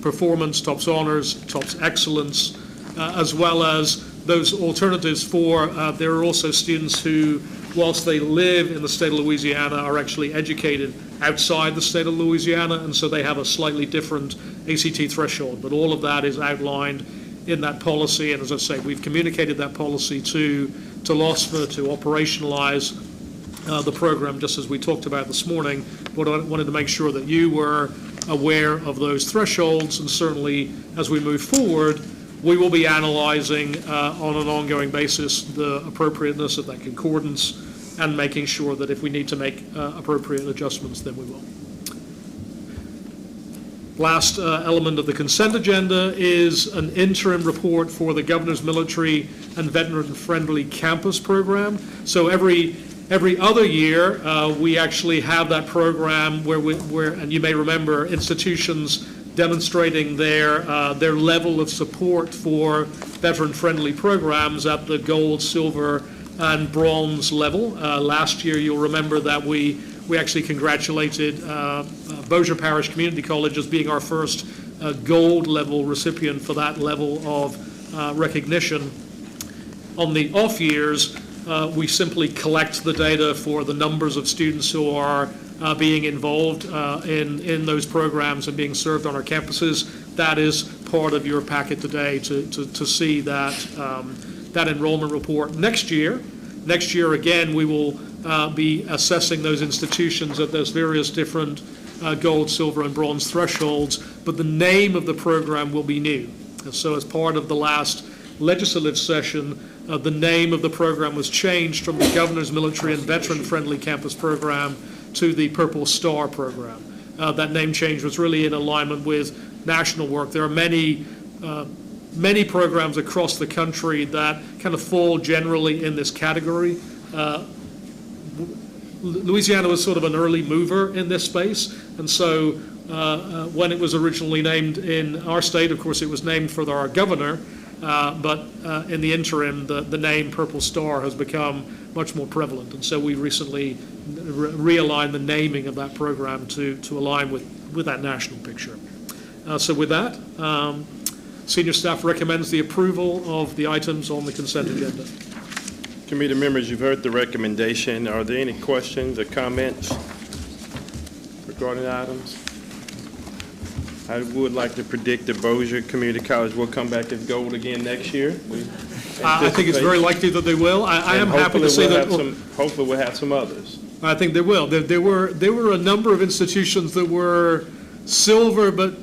Performance, TOPS Honors, TOPS Excellence, as well as those alternatives for, there are also students who, whilst they live in the state of Louisiana, are actually educated outside the state of Louisiana, and so they have a slightly different ACT threshold. But all of that is outlined in that policy, and as I say, we've communicated that policy to LOSFA to operationalize the program, just as we talked about this morning. But I wanted to make sure that you were aware of those thresholds, and certainly as we move forward, we will be analyzing on an ongoing basis the appropriateness of that concordance and making sure that if we need to make appropriate adjustments, then we will. Last element of the consent agenda is an interim report for the Governor's Military and Veteran-Friendly Campus Program. So every other year, we actually have that program where, and you may remember, institutions demonstrating their level of support for veteran-friendly programs at the gold, silver, and bronze level. Last year, you'll remember that we actually congratulated Bossier Parish Community College as being our first gold level recipient for that level of recognition. On the off years, we simply collect the data for the numbers of students who are being involved in those programs and being served on our campuses. That is part of your packet today to see that that enrollment report. Next year again, we will be assessing those institutions at those various different gold, silver, and bronze thresholds, but the name of the program will be new. And so as part of the last legislative session, the name of the program was changed from the Governor's Military and Veteran-Friendly Campus Program to the Purple Star Program. That name change was really in alignment with national work. There are many programs across the country that kind of fall generally in this category. Louisiana was sort of an early mover in this space, and so when it was originally named in our state, of course, it was named for our governor, but in the interim, the name Purple Star has become much more prevalent, and so we recently realigned the naming of that program to align with that national picture. So with that, senior staff recommends the approval of the items on the consent agenda. Committee members, you've heard the recommendation. Are there any questions or comments regarding the items? I would like to predict that Bossier Community College will come back as gold again next year. I think it's very likely that they will. I am happy to say that. Hopefully we'll have some others. I think they will. There were a number of institutions that were silver, but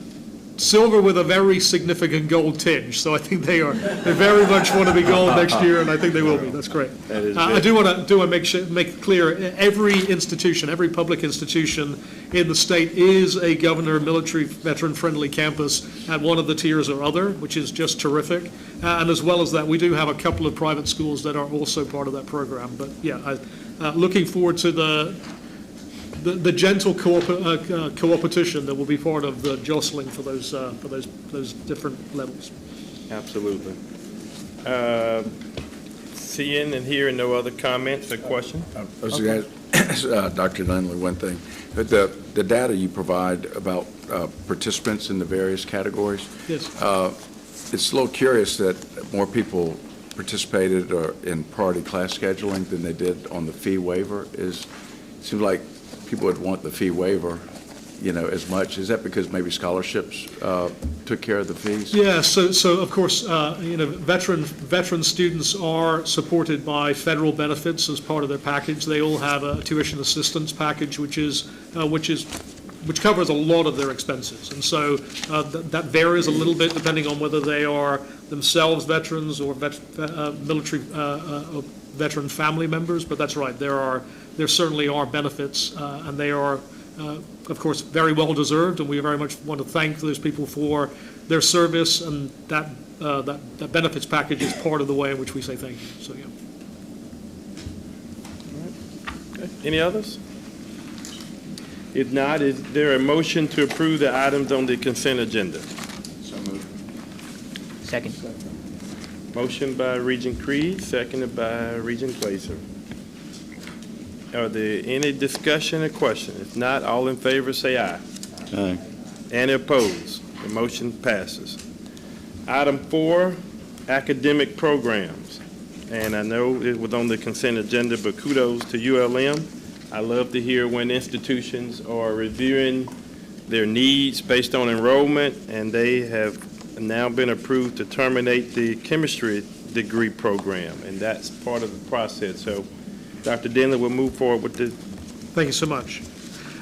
silver with a very significant gold tinge. So I think they very much want to be gold next year, and I think they will be. That's great. That is I do want to make it clear, every institution, every public institution in the state is a Governor Military Veteran-Friendly campus at one of the tiers or other, which is just terrific. And as well as that, we do have a couple of private schools that are also part of that program. But yeah, looking forward to the gentle co-opetition that will be part of the jostling for those different levels. Absolutely. Seeing and hearing no other comments or questions? I was going to ask Dr. Dunley one thing. The data you provide about participants in the various categories, yes. It's a little curious that more people participated in priority class scheduling than they did on the fee waiver. It seems like people would want the fee waiver, as much. Is that because maybe scholarships took care of the fees? Yeah, so of course, veteran students are supported by federal benefits as part of their package. They all have a tuition assistance package, which covers a lot of their expenses. And so that varies a little bit depending on whether they are themselves veterans or military veteran family members. But that's right, there certainly are benefits, and they are, of course, very well deserved. And we very much want to thank those people for their service, and that benefits package is part of the way in which we say thank you. So yeah. All right. Okay. Any others? If not, is there a motion to approve the items on the consent agenda? So moved. Second. Motion by Regent Creed, seconded by Regent Glazer. Are there any discussion or question? If not, all in favor say aye. Aye. Any opposed? The motion passes. Item 4, academic programs. And I know it was on the consent agenda, but kudos to ULM. I love to hear when institutions are reviewing their needs based on enrollment, and they have now been approved to terminate the chemistry degree program, and that's part of the process. So Dr. Denley will move forward with this. Thank you so much.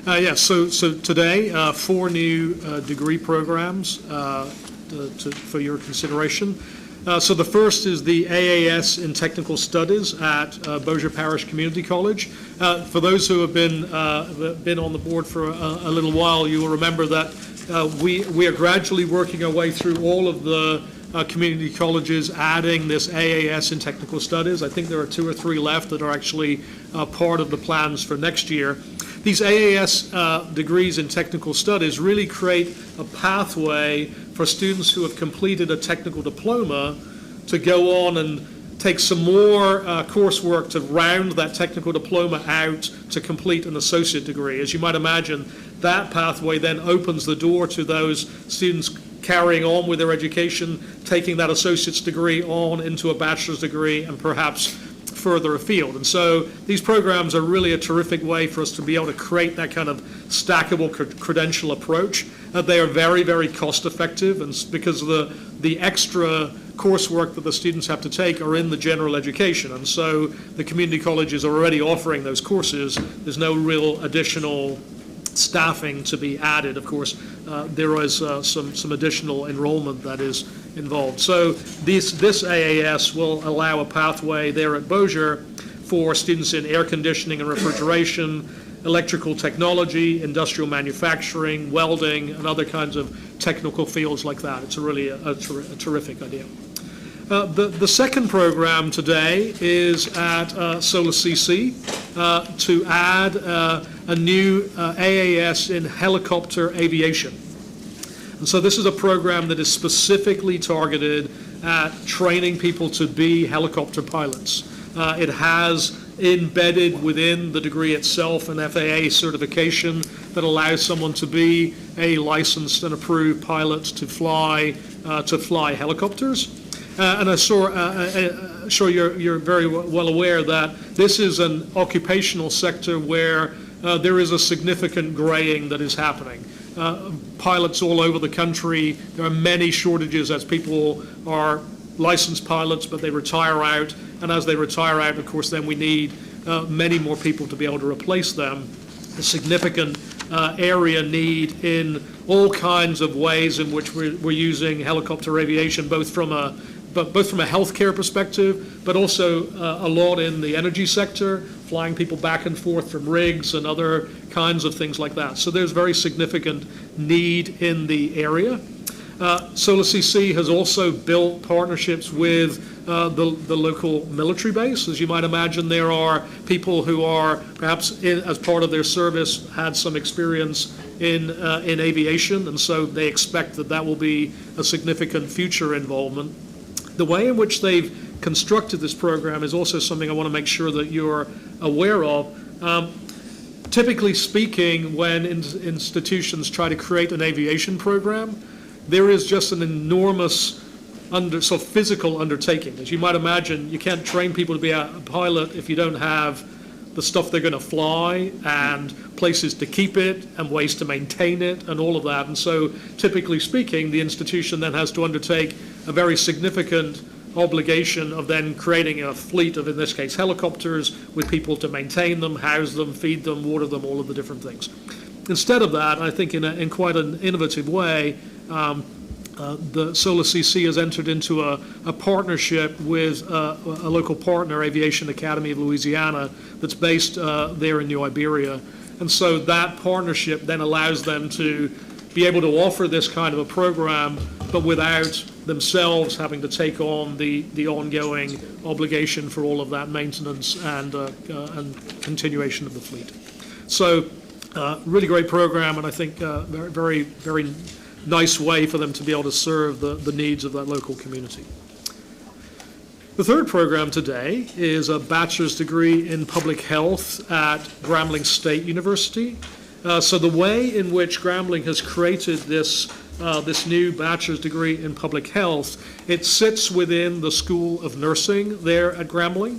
Yes, so today, 4 new degree programs for your consideration. So the first is the AAS in Technical Studies at Bossier Parish Community College. For those who have been on the board for a little while, you will remember that We are gradually working our way through all of the community colleges adding this AAS in technical studies. I think there are 2 or 3 left that are actually part of the plans for next year. These AAS degrees in technical studies really create a pathway for students who have completed a technical diploma to go on and take some more coursework to round that technical diploma out to complete an associate degree. As you might imagine, that pathway then opens the door to those students carrying on with their education, taking that associate's degree on into a bachelor's degree and perhaps further afield. And so these programs are really a terrific way for us to be able to create that kind of stackable credential approach. They are very, very cost effective, and because of the extra coursework that the students have to take are in the general education. And so the community colleges are already offering those courses. There's no real additional staffing to be added. Of course, there is some additional enrollment that is involved. So this AAS will allow a pathway there at Bossier for students in air conditioning and refrigeration, electrical technology, industrial manufacturing, welding, and other kinds of technical fields like that. It's really a terrific idea. The second program today is at Solar CC to add a new AAS in helicopter aviation. And so this is a program that is specifically targeted at training people to be helicopter pilots. It has embedded within the degree itself an FAA certification that allows someone to be a licensed and approved pilot to fly helicopters. And I'm sure you're very well aware that this is an occupational sector where there is a significant graying that is happening. Pilots all over the country, there are many shortages as people are licensed pilots, but they retire out. And as they retire out, of course, then we need many more people to be able to replace them. A significant area need in all kinds of ways in which we're using helicopter aviation, both from a healthcare perspective, but also a lot in the energy sector, flying people back and forth from rigs and other kinds of things like that. So there's very significant need in the area. Solar CC has also built partnerships with the local military base. As you might imagine, there are people who are perhaps as part of their service had some experience in aviation, and so they expect that will be a significant future involvement. The way in which they've constructed this program is also something I want to make sure that you're aware of. Typically speaking, when institutions try to create an aviation program, there is just an enormous physical undertaking. As you might imagine, you can't train people to be a pilot if you don't have the stuff they're going to fly and places to keep it and ways to maintain it and all of that. And so typically speaking, the institution then has to undertake a very significant obligation of then creating a fleet of, in this case, helicopters with people to maintain them, house them, feed them, water them, all of the different things. Instead of that, I think in quite an innovative way, the Solar CC has entered into a partnership with a local partner, Aviation Academy of Louisiana, that's based there in New Iberia. And so that partnership then allows them to be able to offer this kind of a program, but without themselves having to take on the ongoing obligation for all of that maintenance and continuation of the fleet. So really great program, and I think very, very nice way for them to be able to serve the needs of that local community. The third program today is a bachelor's degree in public health at Grambling State University. So the way in which Grambling has created this new bachelor's degree in public health, it sits within the School of Nursing there at Grambling,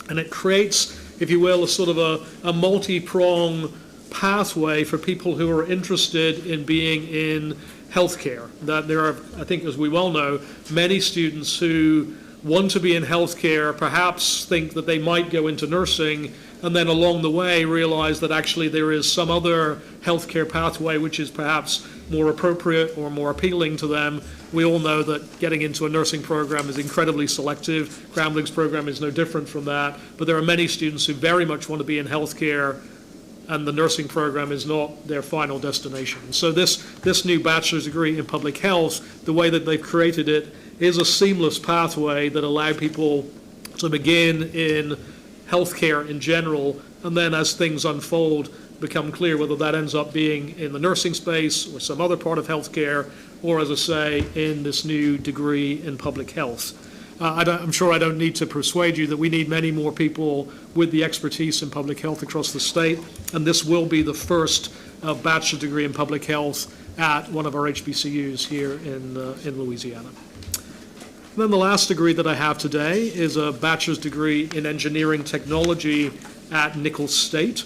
and it creates, if you will, a sort of a multi-pronged pathway for people who are interested in being in healthcare. That there are, I think, as we well know, many students who want to be in healthcare, perhaps think that they might go into nursing, and then along the way realize that actually there is some other healthcare pathway which is perhaps more appropriate or more appealing to them. We all know that getting into a nursing program is incredibly selective. Grambling's program is no different from that, but there are many students who very much want to be in healthcare and the nursing program is not their final destination. So this new bachelor's degree in public health, the way that they've created it, is a seamless pathway that allows people to begin in healthcare in general, and then as things unfold, become clear whether that ends up being in the nursing space or some other part of healthcare, or, as I say, in this new degree in public health. I'm sure I don't need to persuade you that we need many more people with the expertise in public health across the state, and this will be the first bachelor's degree in public health at one of our HBCUs here in Louisiana. And then the last degree that I have today is a bachelor's degree in engineering technology at Nicholls State.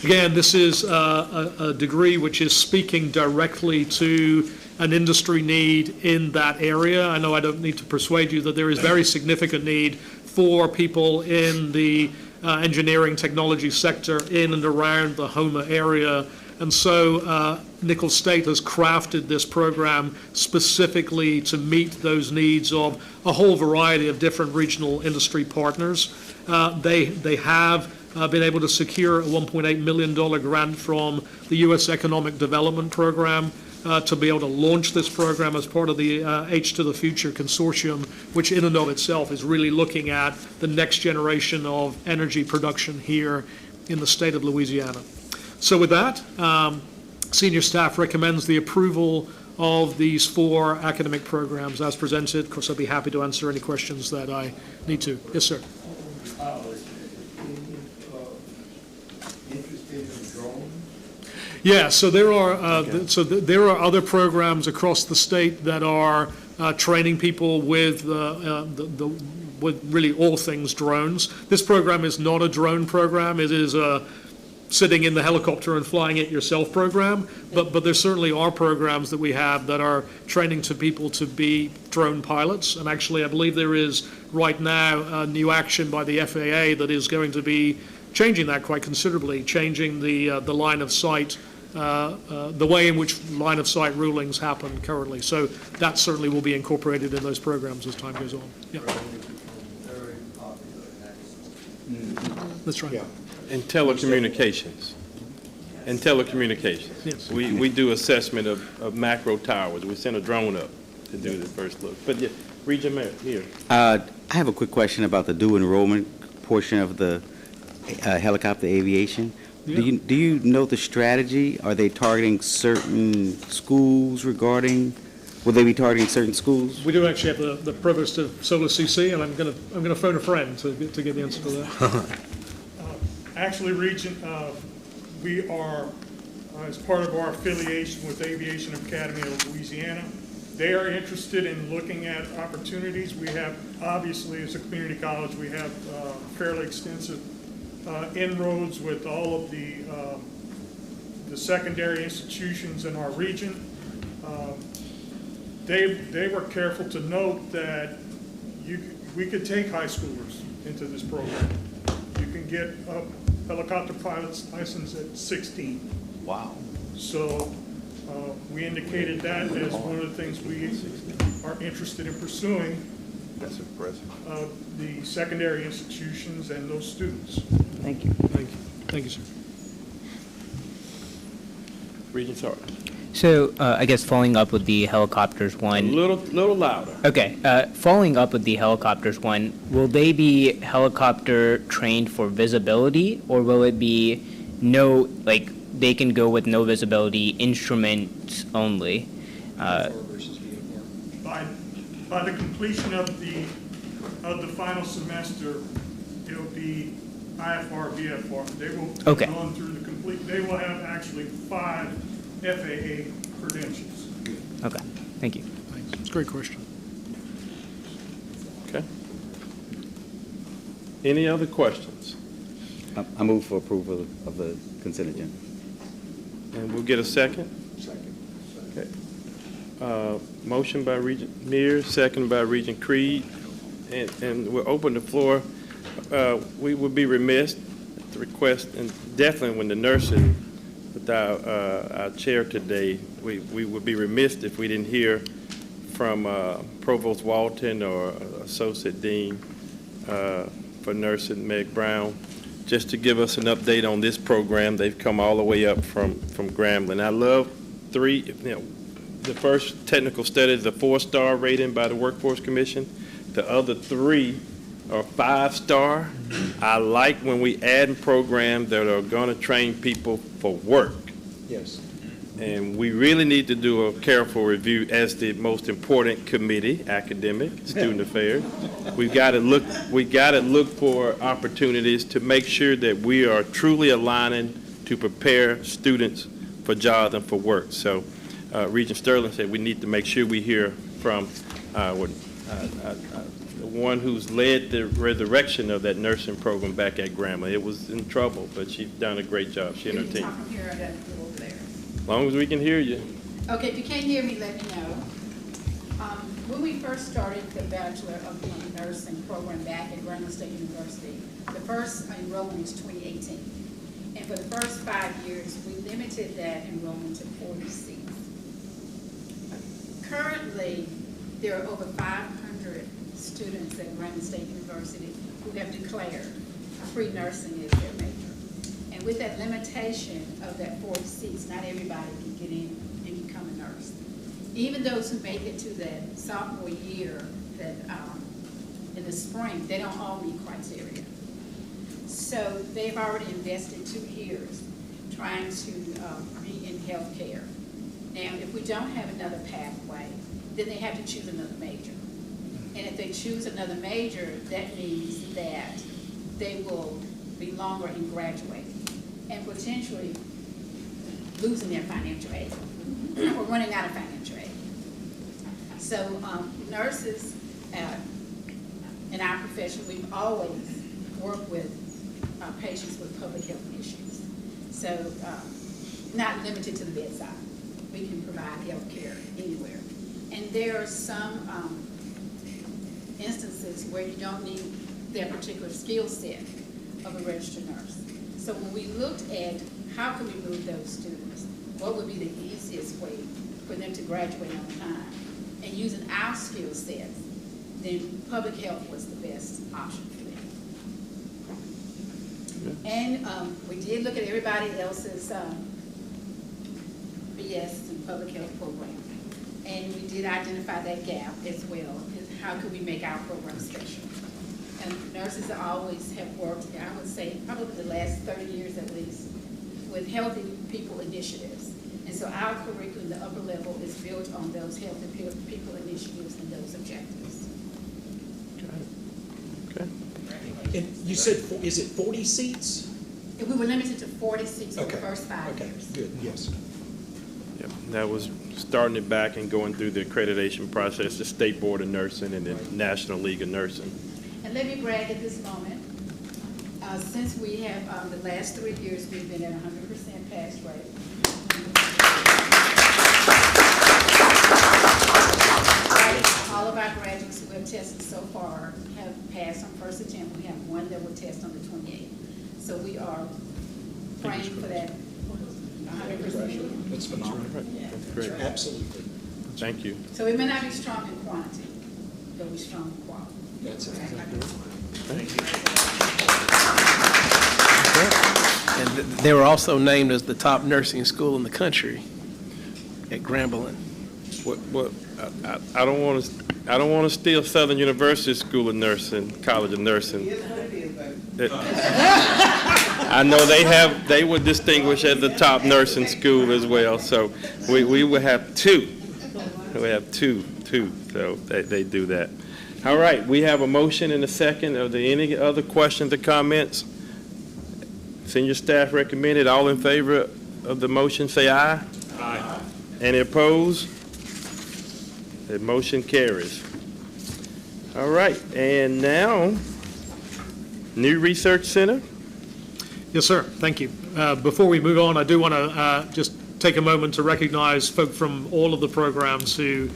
Again, this is a degree which is speaking directly to an industry need in that area. I know I don't need to persuade you that there is very significant need for people in the engineering technology sector in and around the Houma area. And so Nicholls State has crafted this program specifically to meet those needs of a whole variety of different regional industry partners. They have been able to secure a $1.8 million grant from the U.S. Economic Development Program to be able to launch this program as part of the H to the Future Consortium, which in and of itself is really looking at the next generation of energy production here in the state of Louisiana. So with that, senior staff recommends the approval of these 4 academic programs as presented. Of course, I'd be happy to answer any questions that I need to. Yes, sir. Yeah, so there are there are other programs across the state that are training people with with really all things drones. This program is not a drone program. It is a sitting in the helicopter and flying it yourself program. But there certainly are programs that we have that are training to people to be drone pilots. And actually, I believe there is right now a new action by the FAA that is going to be changing that quite considerably, changing the line of sight. The way in which line of sight rulings happen currently. So that certainly will be incorporated in those programs as time goes on. Yeah. That's right. Yeah. And telecommunications. And telecommunications. Yes. We do assessment of macro towers. We send a drone up to do the first look. But yeah, Regent Mayor, here. I have a quick question about the due enrollment portion of the helicopter aviation. Yeah. Do you know the strategy? Are they targeting certain schools will they be targeting certain schools? We do actually have the provost of Solar CC, and I'm going to phone a friend to get the answer to that. Actually, Regent, we are, as part of our affiliation with Aviation Academy of Louisiana, they are interested in looking at opportunities. We have, obviously, as a community college, we have fairly extensive inroads with all of the secondary institutions in our region. They were careful to note that we could take high schoolers into this program. You can get a helicopter pilot's license at 16. Wow. So we indicated that as one of the things we are interested in pursuing. That's impressive. The secondary institutions and those students. Thank you. Thank you. Thank you, sir. Regent Sark. So I guess following up with the helicopters one. A little louder. Okay. Following up with the helicopters one, will they be helicopter trained for visibility, or will it be they can go with no visibility instruments only? By the completion of the final semester, it'll be IFR, VFR. They will Okay. go on through the complete. They will have actually 5 FAA credentials. Okay. Thank you. Thanks. It's a great question. Okay. Any other questions? I move for approval of the consent agenda. And we'll get a second? Second. Okay. Motion by Regent Mears, second by Regent Creed, and we'll open the floor. We would be remiss to request, and definitely when the nursing, with our chair today, we would be remiss if we didn't hear from Provost Walton or Associate Dean for Nursing, Meg Brown, just to give us an update on this program. They've come all the way up from Grambling. I love the first technical study is a 4-star rating by the Workforce Commission. The other 3 are 5-star. I like when we add programs that are going to train people for work. Yes. And we really need to do a careful review as the most important committee, academic, student affairs. We've got to look for opportunities to make sure that we are truly aligning to prepare students for jobs and for work. So Regent Sterling said we need to make sure we hear from the one who's led the resurrection of that nursing program back at Grambling. It was in trouble, but she's done a great job. She and her team. As long as we can hear you. Okay, if you can't hear me, let me know. When we first started the Bachelor of Nursing program back at Grambling State University, the first enrollment was 2018. And for the first 5 years, we limited that enrollment to 40 seats. Currently, there are over 500 students at Grambling State University who have declared pre-nursing as their major. And with that limitation of that 40 seats, not everybody can get in and become a nurse. Even those who make it to that sophomore year, that in the spring, they don't all meet criteria. So they've already invested 2 years trying to be in healthcare. Now, if we don't have another pathway, then they have to choose another major. And if they choose another major, that means that they will be longer in graduating and potentially losing their financial aid or running out of financial aid. So nurses in our profession, we've always worked with patients with public health issues. So not limited to the bedside. We can provide health care anywhere. And there are some instances where you don't need that particular skill set of a registered nurse. So when we looked at how can we move those students, what would be the easiest way for them to graduate on time, and using our skill sets, then public health was the best option for them. And we did look at everybody else's BS and public health program, and we did identify that gap as well. Is how can we make our program special? And nurses always have worked, I would say, probably the last 30 years at least, with healthy people initiatives. And so our curriculum, the upper level, is built on those healthy people initiatives and those objectives. Okay. And you said, is it 40 seats? And we were limited to 40 seats for the first 5 Okay, years. good, yes. Yep. That was starting it back and going through the accreditation process, the State Board of Nursing and the National League of Nursing. And let me brag at this moment. Since we have the last 3 years, we've been at 100% pass rate. All of our graduates who have tested so far have passed on first attempt. We have one that will test on the 28th. So we are praying for that 100%. That's phenomenal. That's great. Absolutely. Thank you. So we may not be strong in quantity, but we're strong in quality. That's it. Thank And they were also named as the top nursing school in the country at Grambling. I don't want to steal Southern University School of Nursing, College of Nursing. I know they were distinguished as the top nursing school as well. So we will have 2. We have two. So they do that. All right, we have a motion and a second. Are there any other questions or comments? Senior staff recommended. All in favor of the motion, say aye. Aye. Any opposed? The motion carries. All right, and now, New Research Center. Yes, sir. Thank you. Before we move on, I do want to just take a moment to recognize folk from all of the programs who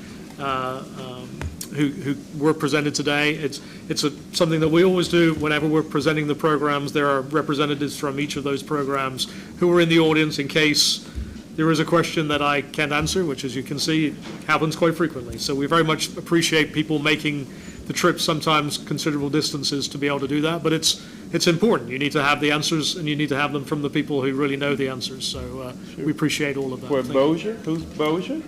were presented today. It's something that we always do whenever we're presenting the programs. There are representatives from each of those programs who are in the audience in case there is a question that I can't answer, which, as you can see, happens quite frequently. So we very much appreciate people making the trip sometimes considerable distances to be able to do that, but it's important. You need to have the answers, and you need to have them from the people who really know the answers, so we appreciate all of that. For Thank you. Bossier, who's Bossier?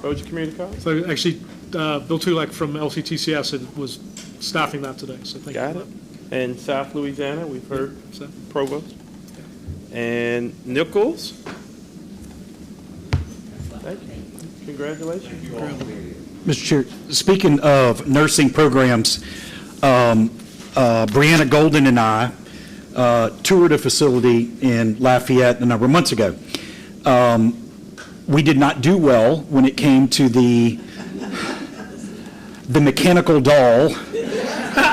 Bossier Community College? So actually, Bill Tulak from LCTCS was staffing that today, so thank you. Got it. And South Louisiana, we've heard Provost. And Nichols? Thank you. Congratulations. Mr. Chair, speaking of nursing programs, Brianna Golden and I toured a facility in Lafayette a number of months ago. We did not do well when it came to the mechanical doll.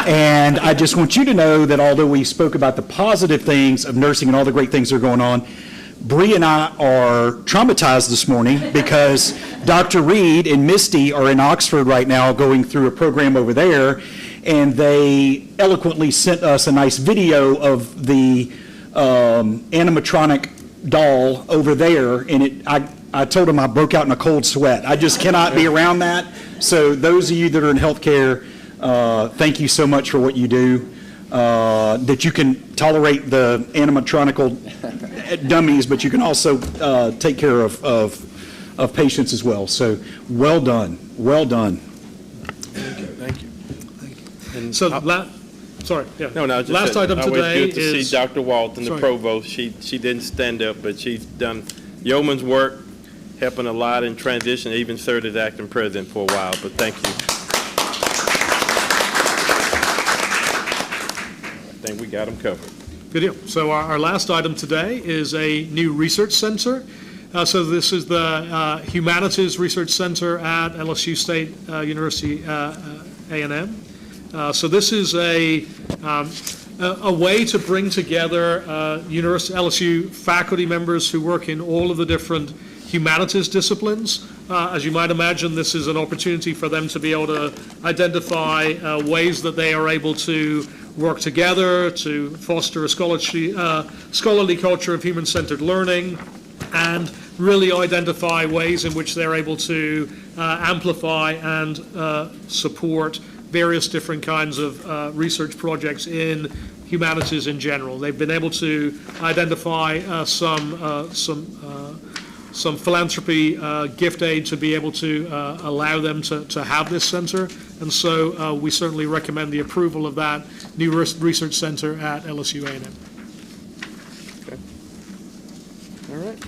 And I just want you to know that although we spoke about the positive things of nursing and all the great things that are going on, Bree and I are traumatized this morning because Dr. Reed and Misty are in Oxford right now going through a program over there, and they eloquently sent us a nice video of the animatronic doll over there, and I told them I broke out in a cold sweat. I just cannot be around that. So those of you that are in healthcare, thank you so much for what you do. That you can tolerate the animatronical dummies, but you can also take care of patients as well. So well done, well done. Thank you. And So, sorry, yeah. No, just last item always today good to is... see Dr. Walton, the Sorry. provost. She didn't stand up, but she's done yeoman's work, helping a lot in transition, even served as acting president for a while, but thank you. I think we got them covered. Good deal. So our last item today is a new research center. So this is the Humanities Research Center at LSU State University A&M. So this is a way to bring together LSU faculty members who work in all of the different humanities disciplines. As you might imagine, this is an opportunity for them to be able to identify ways that they are able to work together to foster a scholarly culture of human-centered learning, and really identify ways in which they're able to amplify and support various different kinds of research projects in humanities in general. They've been able to identify some philanthropy gift aid to be able to allow them to have this center. And so we certainly recommend the approval of that new research center at LSU A&M. Okay. All right.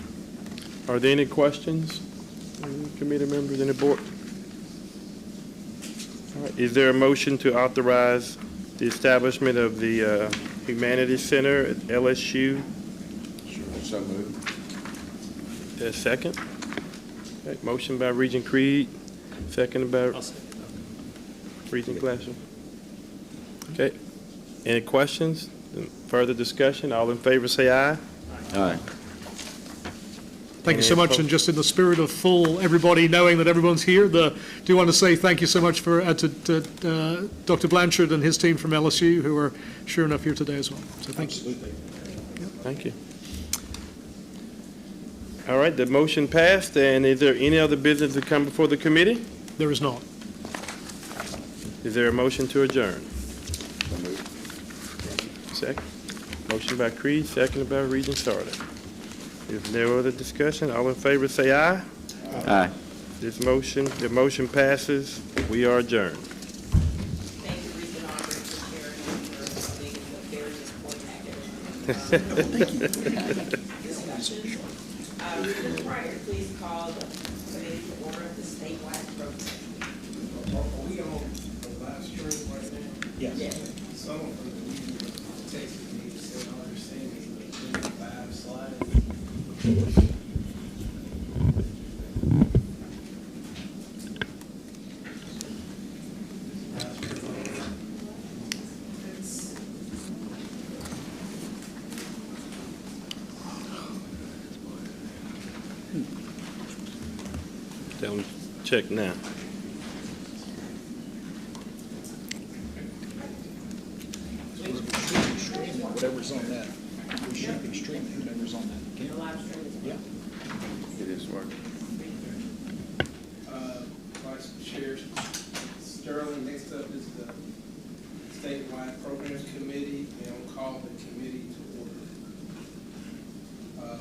Are there any questions, any committee members, any board? All right. Is there a motion to authorize the establishment of the Humanities Center at LSU? Sure, so moved. A second? Okay. Motion by Regent Creed, second by Regent Glasser. Okay. Any questions? Further discussion? All in favor say aye. Aye. Thank you so much, and just in the spirit of everybody knowing that everyone's here, do want to say thank you so much to Dr. Blanchard and his team from LSU, who are sure enough here today as well. So thank you. Thank you. All right, the motion passed, and is there any other business to come before the committee? There is not. Is there a motion to adjourn? Second. Motion by Creed, seconded by Regent Sarda. If no other discussion, all in favor say aye. Aye. The motion passes. We are adjourned. Thank you, Regent Aubrey, for sharing the various important activities. Regent Pryor, please call the committee to order of the statewide program. Are we on the live stream right now? Yes. Someone from the meeting texted me and said, I understand it's 5 slides. Tell them check now. Whatever's on that, we should be streaming whatever's on that. Yeah. It is working. Vice Chair Sterling, next Next up is the statewide programs committee, and I'll call the committee to order.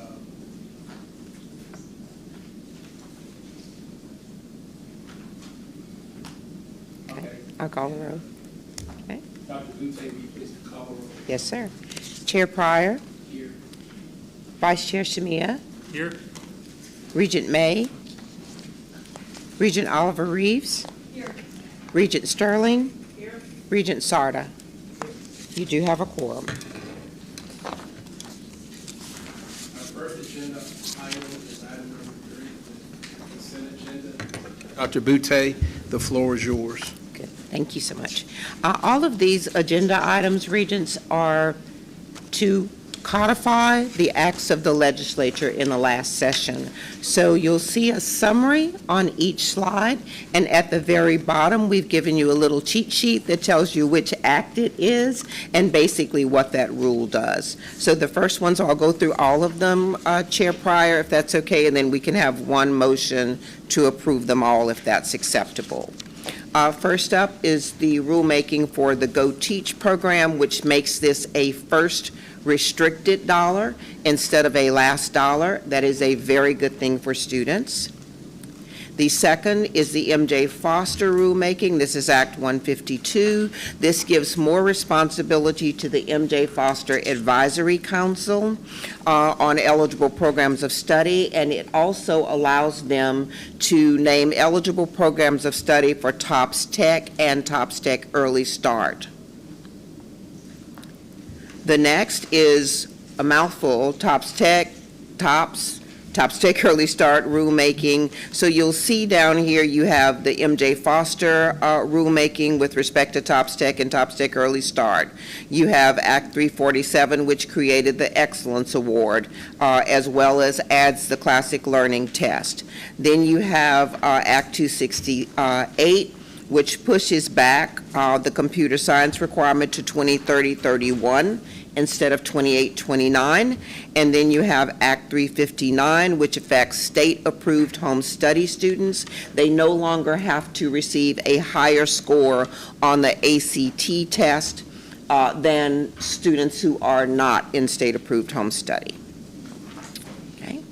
Okay. I'll call the roll. Okay. Dr. Butte, will you please call the roll? Yes, sir. Chair Pryor. Here. Vice Chair Shamia. Here. Regent May. Regent Oliver Reeves. Here. Regent Sterling. Here. Regent Sarda. You do have a quorum. Our first agenda item is item number 3, the consent agenda. Dr. Butte, the floor is yours. Good. Thank you so much. All of these agenda items, Regents, are to codify the acts of the legislature in the last session. So you'll see a summary on each slide, and at the very bottom, we've given you a little cheat sheet that tells you which act it is and basically what that rule does. So the first ones, I'll go through all of them, Chair Pryor, if that's okay, and then we can have one motion to approve them all if that's acceptable. First up is the rulemaking for the Go Teach program, which makes this a first restricted dollar instead of a last dollar. That is a very good thing for students. The second is the MJ Foster rulemaking. This is Act 152. This gives more responsibility to the MJ Foster Advisory Council on eligible programs of study, and it also allows them to name eligible programs of study for TOPS Tech and TOPS Tech Early Start. The next is a mouthful, TOPS Tech Early Start rulemaking. So you'll see down here you have the MJ Foster rulemaking with respect to TOPS Tech and TOPS Tech Early Start. You have Act 347, which created the Excellence Award, as well as adds the Classic Learning Test. Then you have Act 268, which pushes back the computer science requirement to 2030-31 instead of 28-29. And then you have Act 359, which affects state-approved home study students. They no longer have to receive a higher score on the ACT test than students who are not in state-approved home study. Okay.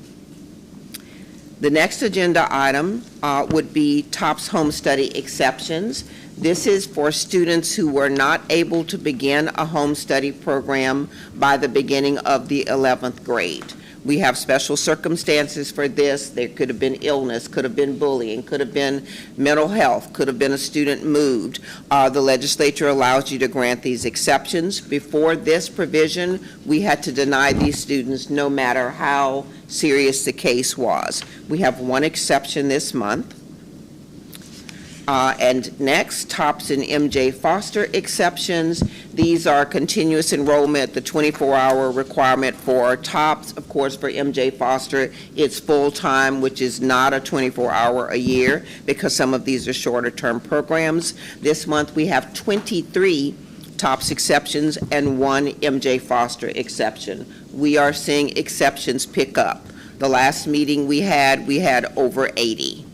The next agenda item would be TOPS home study exceptions. This is for students who were not able to begin a home study program by the beginning of the 11th grade. We have special circumstances for this. There could have been illness, could have been bullying, could have been mental health, could have been a student moved. The legislature allows you to grant these exceptions. Before this provision, we had to deny these students no matter how serious the case was. We have one exception this month. And next, TOPS and MJ Foster exceptions. These are continuous enrollment, the 24-hour requirement for TOPS. Of course, for MJ Foster, it's full-time, which is not a 24-hour a year because some of these are shorter-term programs. This month, we have 23 TOPS exceptions and one MJ Foster exception. We are seeing exceptions pick up. The last meeting we had over 80.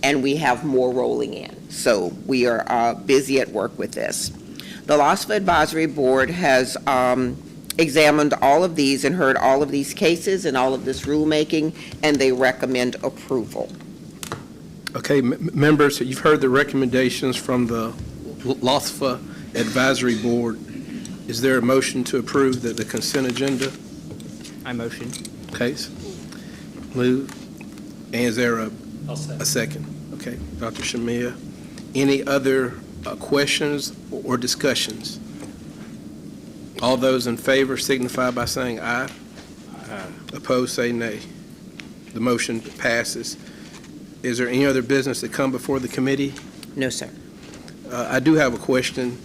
And we have more rolling in. So we are busy at work with this. The LOSFA Advisory Board has examined all of these and heard all of these cases and all of this rulemaking, and they recommend approval. Okay, members, you've heard the recommendations from the LOSFA Advisory Board. Is there a motion to approve the consent agenda? I motion. Okay. Move. And is there a second? Okay, Dr. Shamia. Any other questions or discussions? All those in favor signify by saying aye. Aye. Opposed, say nay. The motion passes. Is there any other business that come before the committee? No, sir. I do have a question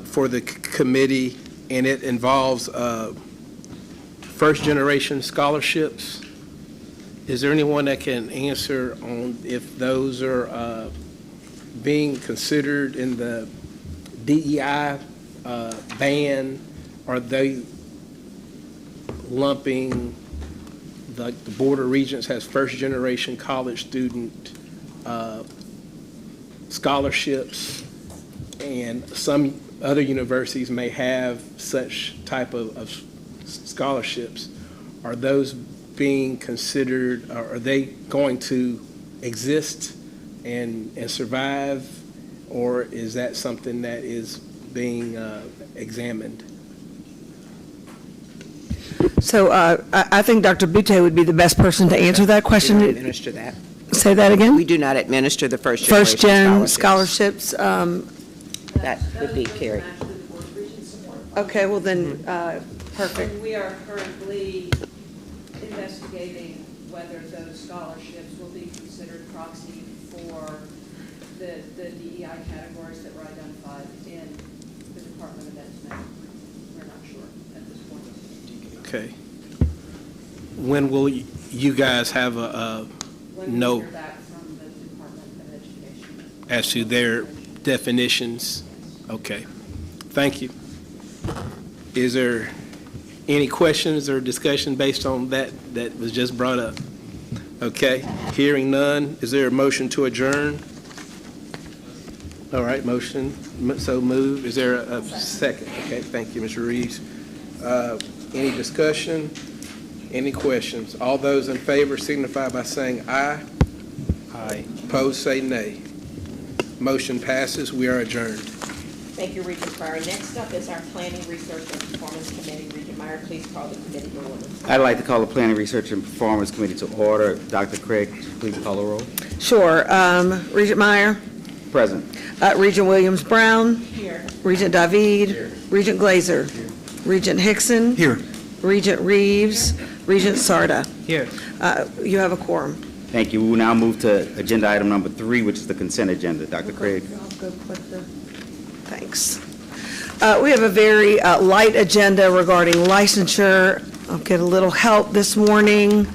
for the committee, and it involves first-generation scholarships. Is there anyone that can answer on if those are being considered in the DEI ban? Are they lumping, the Board of Regents has first-generation college student scholarships and some other universities may have such type of scholarships. Are those being considered, are they going to exist and survive, or is that something that is being examined? So I think Dr. Butte would be the best person to answer that question. We don't administer that. Say that again? We do not administer the first Gen scholarships. scholarships. That would be Carrie. Okay, well then, perfect. And we are currently investigating whether those scholarships will be considered proxy for the DEI categories that were identified in the Department of Ed's map. We're not sure at this point. Okay. When will you guys have a When we hear back from the Department of Education. as to their definitions? Okay. Thank you. Is there any questions or discussion based on that was just brought up? Okay. Hearing none, is there a motion to adjourn? All right, motion, so moved. Is there a second? Okay, thank you, Mr. Reeves. Any discussion? Any questions? All those in favor signify by saying aye. Aye. Opposed, say nay. Motion passes. We are adjourned. Thank you, Regent Pryor. Next up is our Planning, Research, and Performance Committee. Regent Meyer, please call the committee to order. I'd like to call the Planning, Research, and Performance Committee to order. Dr. Craig, please call the roll. Sure. Regent Meyer? Present. Regent Williams-Brown? Here. Regent David? Here. Regent Glazer? Here. Regent Hickson? Here. Regent Reeves? Regent Sarda? Here. You have a quorum. Thank you. We will now move to agenda item number 3, which is the consent agenda. Dr. Craig. I'll go click the, thanks. We have a very light agenda regarding licensure. I'll get a little help this morning.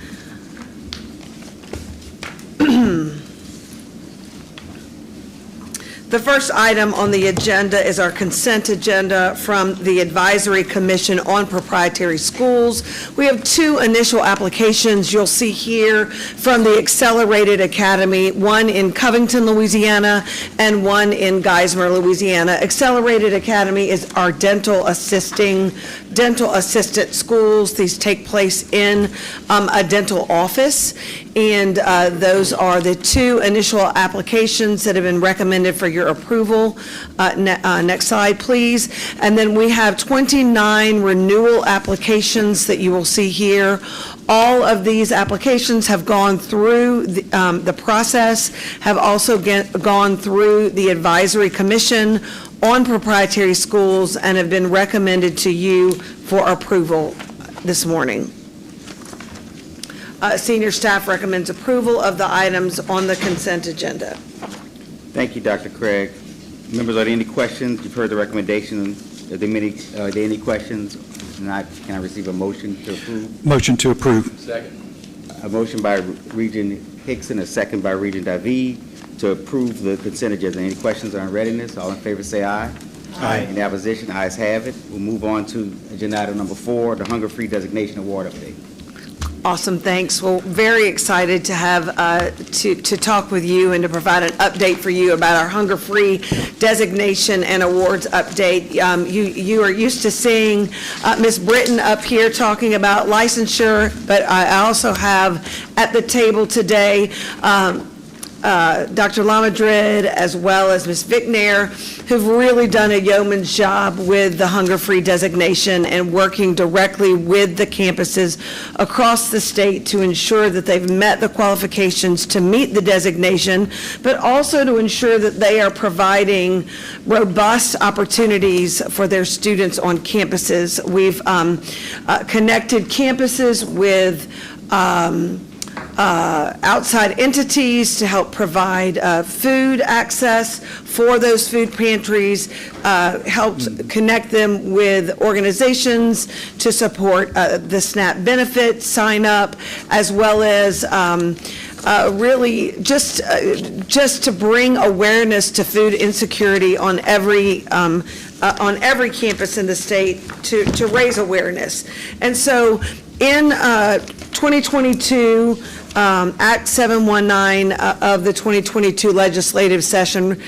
The first item on the agenda is our consent agenda from the Advisory Commission on Proprietary Schools. We have 2 initial applications you'll see here from the Accelerated Academy, one in Covington, Louisiana, and one in Geismar, Louisiana. Accelerated Academy is our dental assistant schools. These take place in a dental office, and those are the 2 initial applications that have been recommended for your approval. Next slide, please. And then we have 29 renewal applications that you will see here. All of these applications have gone through the process, have also gone through the Advisory Commission on Proprietary Schools, and have been recommended to you for approval this morning. Senior staff recommends approval of the items on the consent agenda. Thank you, Dr. Craig. Members, are there any questions? You've heard the recommendation. Are there any questions? If not, can I receive a motion to approve? Motion to approve. Second. A motion by Regent Hickson, a second by Regent David to approve the consent agenda. Any questions on readiness? All in favor say aye. Aye. Any opposition? Ayes have it. We'll move on to agenda item number 4, the Hunger Free Designation Award update. Awesome, thanks. Well, very excited to have, to talk with you and to provide an update for you about our hunger-free designation and awards update. You are used to seeing Ms. Britton up here talking about licensure, but I also have at the table today Dr. Lamadrid, as well as Ms. Vicknair, who've really done a yeoman's job with the hunger-free designation and working directly with the campuses across the state to ensure that they've met the qualifications to meet the designation, but also to ensure that they are providing robust opportunities for their students on campuses. We've connected campuses with outside entities to help provide food access for those food pantries, helped connect them with organizations to support the SNAP benefit sign up, as well as really just to bring awareness to food insecurity on every campus in the state to raise awareness. And so in 2022, Act 719 of the 2022 legislative session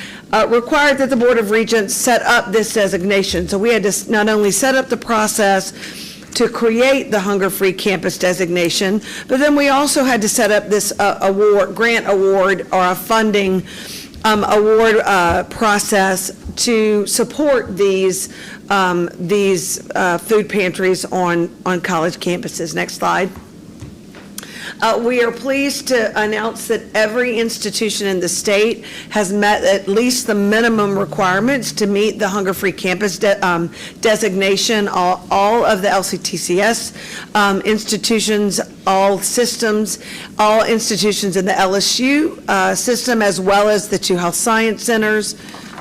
required that the Board of Regents set up this designation. So we had to not only set up the process to create the Hunger-Free Campus designation, but then we also had to set up this grant award or a funding award process to support these food pantries on college campuses. Next slide. We are pleased to announce that every institution in the state has met at least the minimum requirements to meet the Hunger-Free Campus designation. All of the LCTCS institutions, all systems, all institutions in the LSU system, as well as the two health science centers.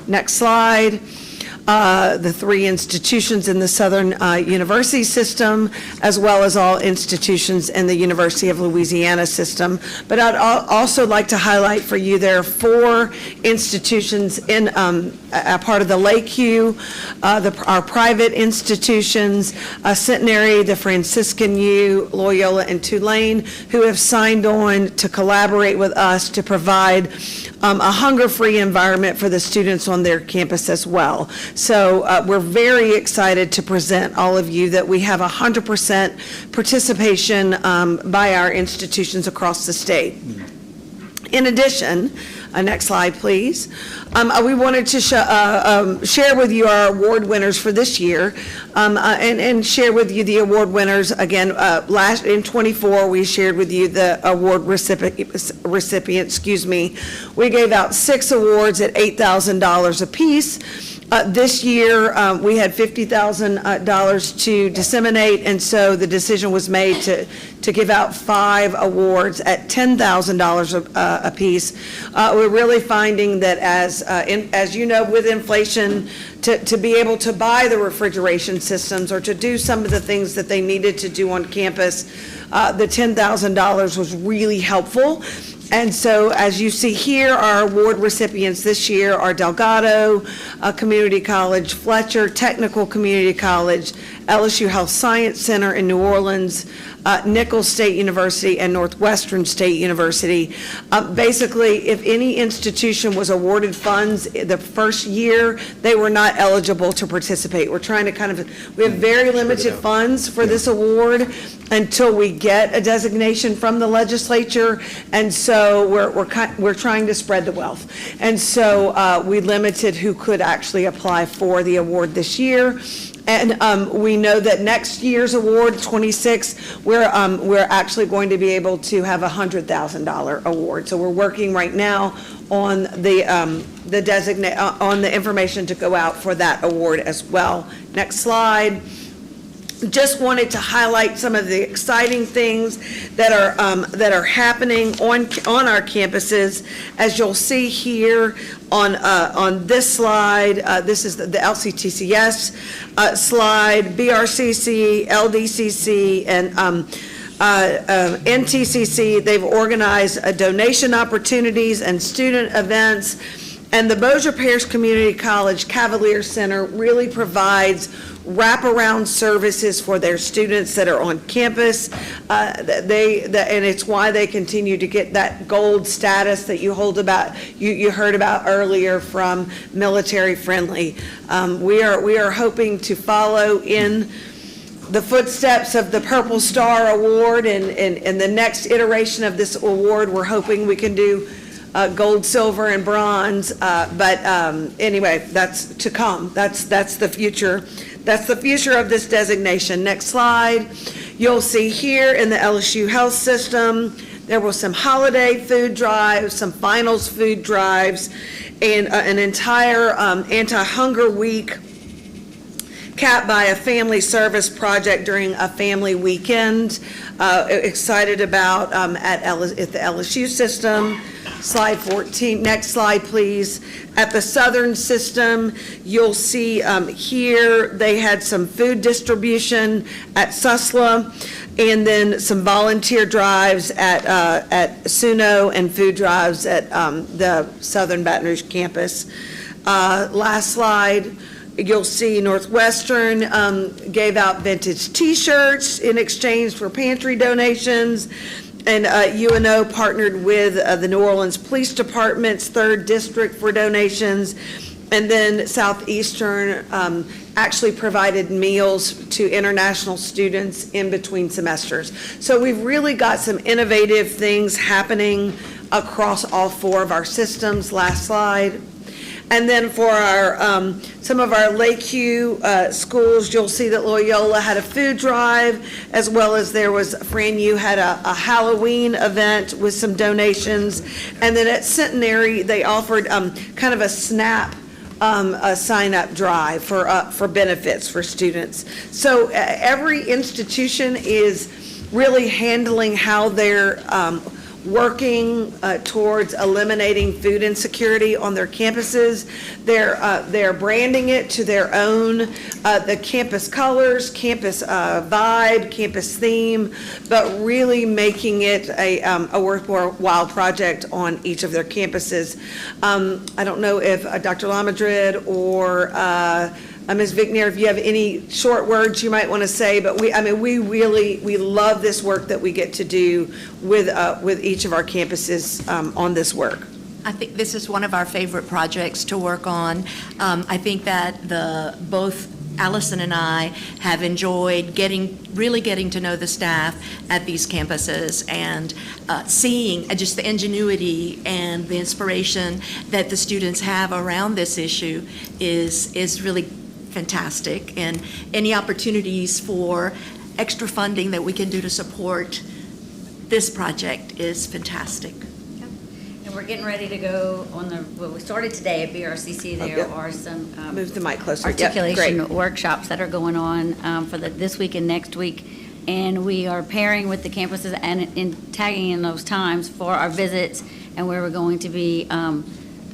Next slide. The three institutions in the Southern University system, as well as all institutions in the University of Louisiana system. But I'd also like to highlight for you, there are 4 institutions in a part of the Lakeview, our private institutions, Centenary, the Franciscan U, Loyola, and Tulane, who have signed on to collaborate with us to provide a hunger-free environment for the students on their campus as well. So we're very excited to present all of you that we have 100% participation by our institutions across the state. In addition, next slide, please. We wanted to share with you our award winners for this year, and share with you the award winners. Again, in 24, we shared with you the award recipient. We gave out 6 awards at $8,000 apiece. This year, we had $50,000 to disseminate, and so the decision was made to give out 5 awards at $10,000 apiece. We're really finding that as you know, with inflation, to be able to buy the refrigeration systems or to do some of the things that they needed to do on campus, the $10,000 was really helpful. And so, as you see here, our award recipients this year are Delgado Community College, Fletcher Technical Community College, LSU Health Science Center in New Orleans, Nichols State University, and Northwestern State University. Basically, if any institution was awarded funds the first year, they were not eligible to participate. We're trying to we have very limited funds for this award until we get a designation from the legislature, and so we're trying to spread the wealth. And so we limited who could actually apply for the award this year. And we know that next year's award, 26, we're actually going to be able to have a $100,000 award. So we're working right now on the information to go out for that award as well. Next slide. Just wanted to highlight some of the exciting things that are happening on our campuses. As you'll see here on this slide, this is the LCTCS slide, BRCC, LDCC, and NTCC. They've organized donation opportunities and student events. And the Bossier Parish Community College Cavalier Center really provides wraparound services for their students that are on campus. And it's why they continue to get that gold status that you heard about earlier from Military Friendly. We are hoping to follow in the footsteps of the Purple Star Award, and the next iteration of this award, we're hoping we can do gold, silver, and bronze. But anyway, that's to come. That's the future. That's the future of this designation. Next slide. You'll see here in the LSU Health System, there were some holiday food drives, some finals food drives, and an entire anti-hunger week capped by a family service project during a family weekend. Excited about at the LSU system. Slide 14, next slide, please. At the Southern system, you'll see here they had some food distribution at Susla, and then some volunteer drives at Suno and food drives at the Southern Baton Rouge campus. Last slide. You'll see Northwestern gave out vintage T-shirts in exchange for pantry donations. And UNO partnered with the New Orleans Police Department's 3rd District for donations. And then Southeastern actually provided meals to international students in between semesters. So we've really got some innovative things happening across all 4 of our systems. Last slide. And then for our some of our Lakeview schools, you'll see that Loyola had a food drive, as well as there was, Fran, you had a Halloween event with some donations. And then at Centenary, they offered kind of a SNAP a sign-up drive for benefits for students. So every institution is really handling how they're working towards eliminating food insecurity on their campuses. They're branding it to their own, the campus colors, campus vibe, campus theme, but really making it a worthwhile project on each of their campuses. I don't know if Dr. Lamadrid or Ms. Vignier, if you have any short words you might want to say, but we love this work that we get to do with each of our campuses on this work. I think this is one of our favorite projects to work on. I think that both Allison and I have enjoyed really getting to know the staff at these campuses and seeing just the ingenuity and the inspiration that the students have around this issue is really fantastic, and any opportunities for extra funding that we can do to support this project is fantastic. And we're getting ready to go on we started today at BRCC. There are some move the mic closer. Yep, articulation great. workshops that are going on for this week and next week, and we are pairing with the campuses and in tagging in those times for our visits, and where we're going to be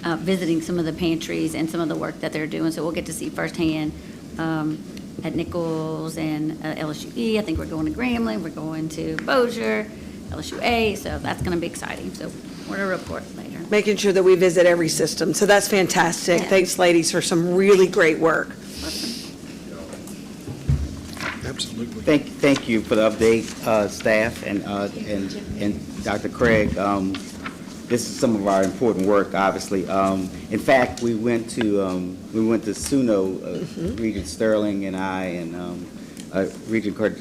visiting some of the pantries and some of the work that they're doing. So we'll get to see firsthand at Nichols and LSUE. I think we're going to Grambling. We're going to Bossier, LSUA. So that's going to be exciting. So we're going to report later. Making sure that we visit every system. So that's fantastic. Yeah. Thanks, ladies, for some really great work. Absolutely. Thank you for the update, staff and Dr. Craig. This is some of our important work, obviously. In fact, we went to SUNO, Regent Sterling and I, and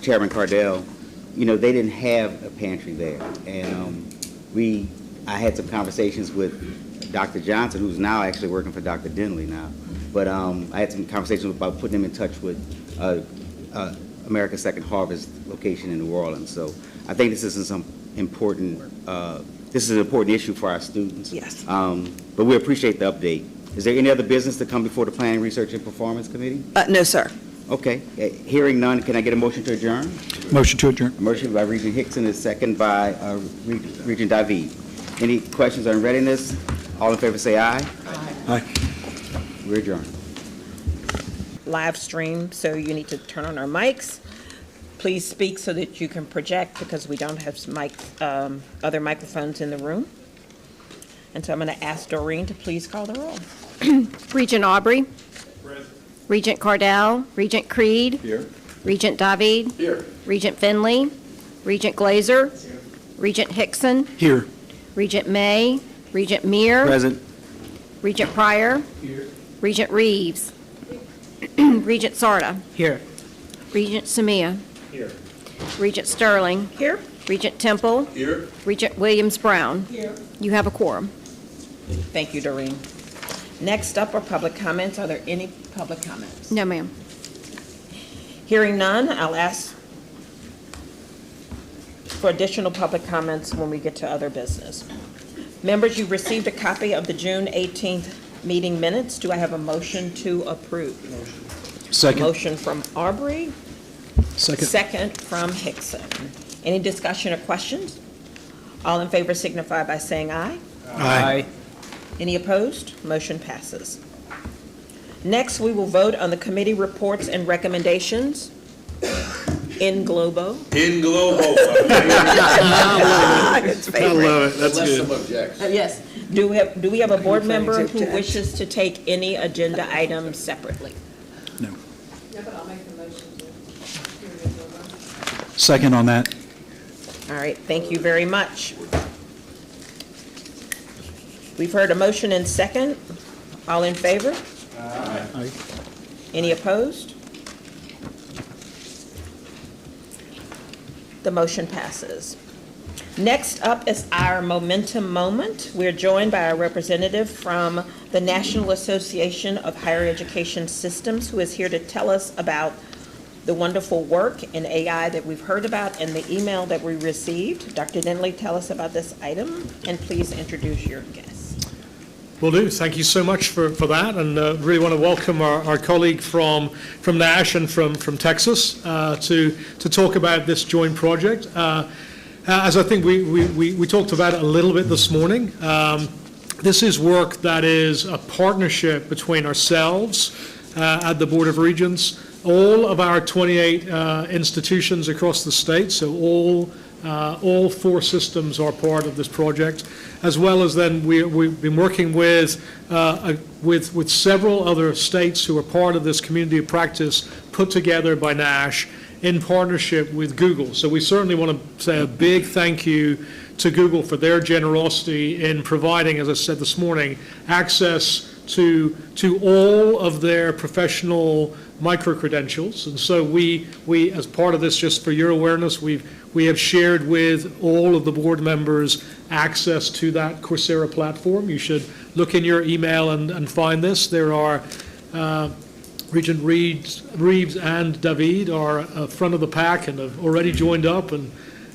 Chairman Cardell. You know, they didn't have a pantry there, and I had some conversations with Dr. Johnson, who's now actually working for Dr. Denley now. But I had some conversations about putting him in touch with America's Second Harvest location in New Orleans. So I think this is some important. This is an important issue for our students. Yes. But we appreciate the update. Is there any other business to come before the Planning, Research, and Performance Committee? No, sir. Okay. Hearing none, can I get a motion to adjourn? Motion to adjourn. A motion by Regent Hickson is second by Regent David. Any questions on readiness? All in favor say aye. Aye. We're adjourned. Live stream, so you need to turn on our mics. Please speak so that you can project, because we don't have other microphones in the room. And so I'm going to ask Doreen to please call the roll. Regent Aubrey. Present. Regent Cardell. Regent Creed. Here. Regent David. Here. Regent Finley. Regent Glazer. Here. Regent Hickson. Here. Regent May. Regent Meir. Present. Regent Pryor. Here. Regent Reeves. Regent Sarda. Here. Regent Samia. Here. Regent Sterling. Here. Regent Temple. Here. Regent Williams Brown. Here. You have a quorum. Thank you, Doreen. Next up are public comments. Are there any public comments? No, ma'am. Hearing none, I'll ask for additional public comments when we get to other business. Members, you received a copy of the June 18th meeting minutes. Do I have a motion to approve? Second. Motion from Aubrey. Second. Second from Hickson. Any discussion or questions? All in favor signify by saying aye. Aye. Any opposed? Motion passes. Next, we will vote on the committee reports and recommendations in globo. In Globo. It's favorite. I love it. That's Unless good. some objects. Yes. Do we have a board member who wishes to take any agenda items separately? No. Yeah, but I'll make the motion to. Second on that. All right, thank you very much. We've heard a motion and second. All in favor? Aye. Any opposed? The motion passes. Next up is our Momentum Moment. We're joined by a representative from the National Association of Higher Education Systems, who is here to tell us about the wonderful work in AI that we've heard about in the email that we received. Dr. Denley, tell us about this item, and please introduce your guest. Will do. Thank you so much for that, and really want to welcome our colleague from NASH and from Texas to talk about this joint project. As I think we talked about it a little bit this morning, this is work that is a partnership between ourselves at the Board of Regents, all of our 28 institutions across the state, so all 4 systems are part of this project, as well as then we've been working with several other states who are part of this community of practice put together by NASH in partnership with Google. So we certainly want to say a big thank you to Google for their generosity in providing, as I said this morning, access to all of their professional microcredentials. And so we as part of this, just for your awareness, we have shared with all of the board members access to that Coursera platform. You should look in your email and find this. There are Regent Reeves and David are front of the pack and have already joined up, and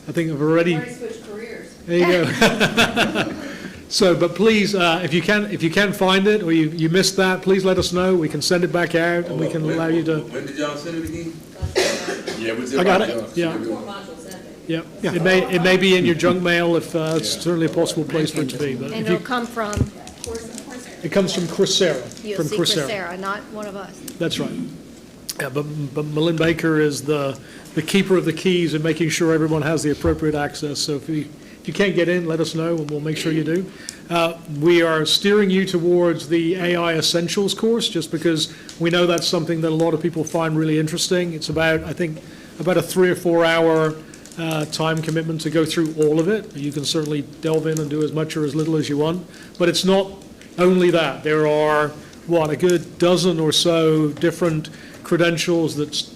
I think have already switched careers. There you go. So, but please, if you can find it or you missed that, please let us know. We can send it back out and we can allow you to. When did y'all send it again? Yeah, I got it. Yeah. Yeah. It may be in your junk mail if it's certainly a possible place for it to be. But And if you, it'll come from, it comes from Coursera. you'll From see Coursera, not one of us. That's right. Yeah, but Malin Baker is the keeper of the keys and making sure everyone has the appropriate access. So if you can't get in, let us know and we'll make sure you do. We are steering you towards the AI Essentials course just because we know that's something that a lot of people find really interesting. It's about, I think, about a 3 or 4 hour time commitment to go through all of it. You can certainly delve in and do as much or as little as you want. But it's not only that. There are, a good dozen or so different credentials that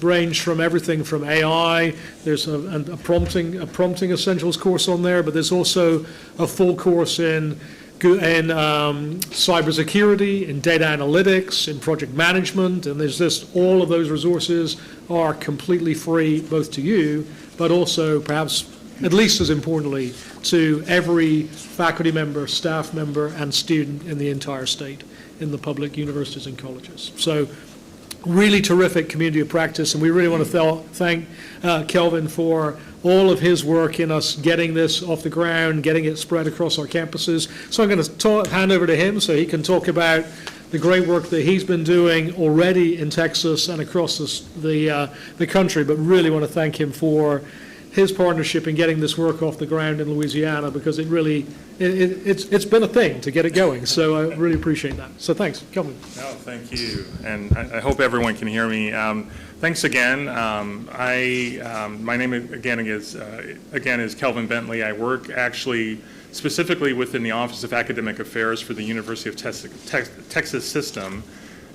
range from everything from AI. There's a prompting essentials course on there, but there's also a full course in cybersecurity, in data analytics, in project management, and there's just all of those resources are completely free, both to you, but also perhaps at least as importantly to every faculty member, staff member, and student in the entire state in the public universities and colleges. So really terrific community of practice, and we really want to thank Kelvin for all of his work in us getting this off the ground, getting it spread across our campuses. So I'm going to hand over to him so he can talk about the great work that he's been doing already in Texas and across the country, but really want to thank him for his partnership in getting this work off the ground in Louisiana, because it's been a thing to get it going. So I really appreciate that. So thanks, Kelvin. No, thank you, and I hope everyone can hear me. Thanks again. My name again is Kelvin Bentley. I work actually specifically within the Office of Academic Affairs for the University of Texas System.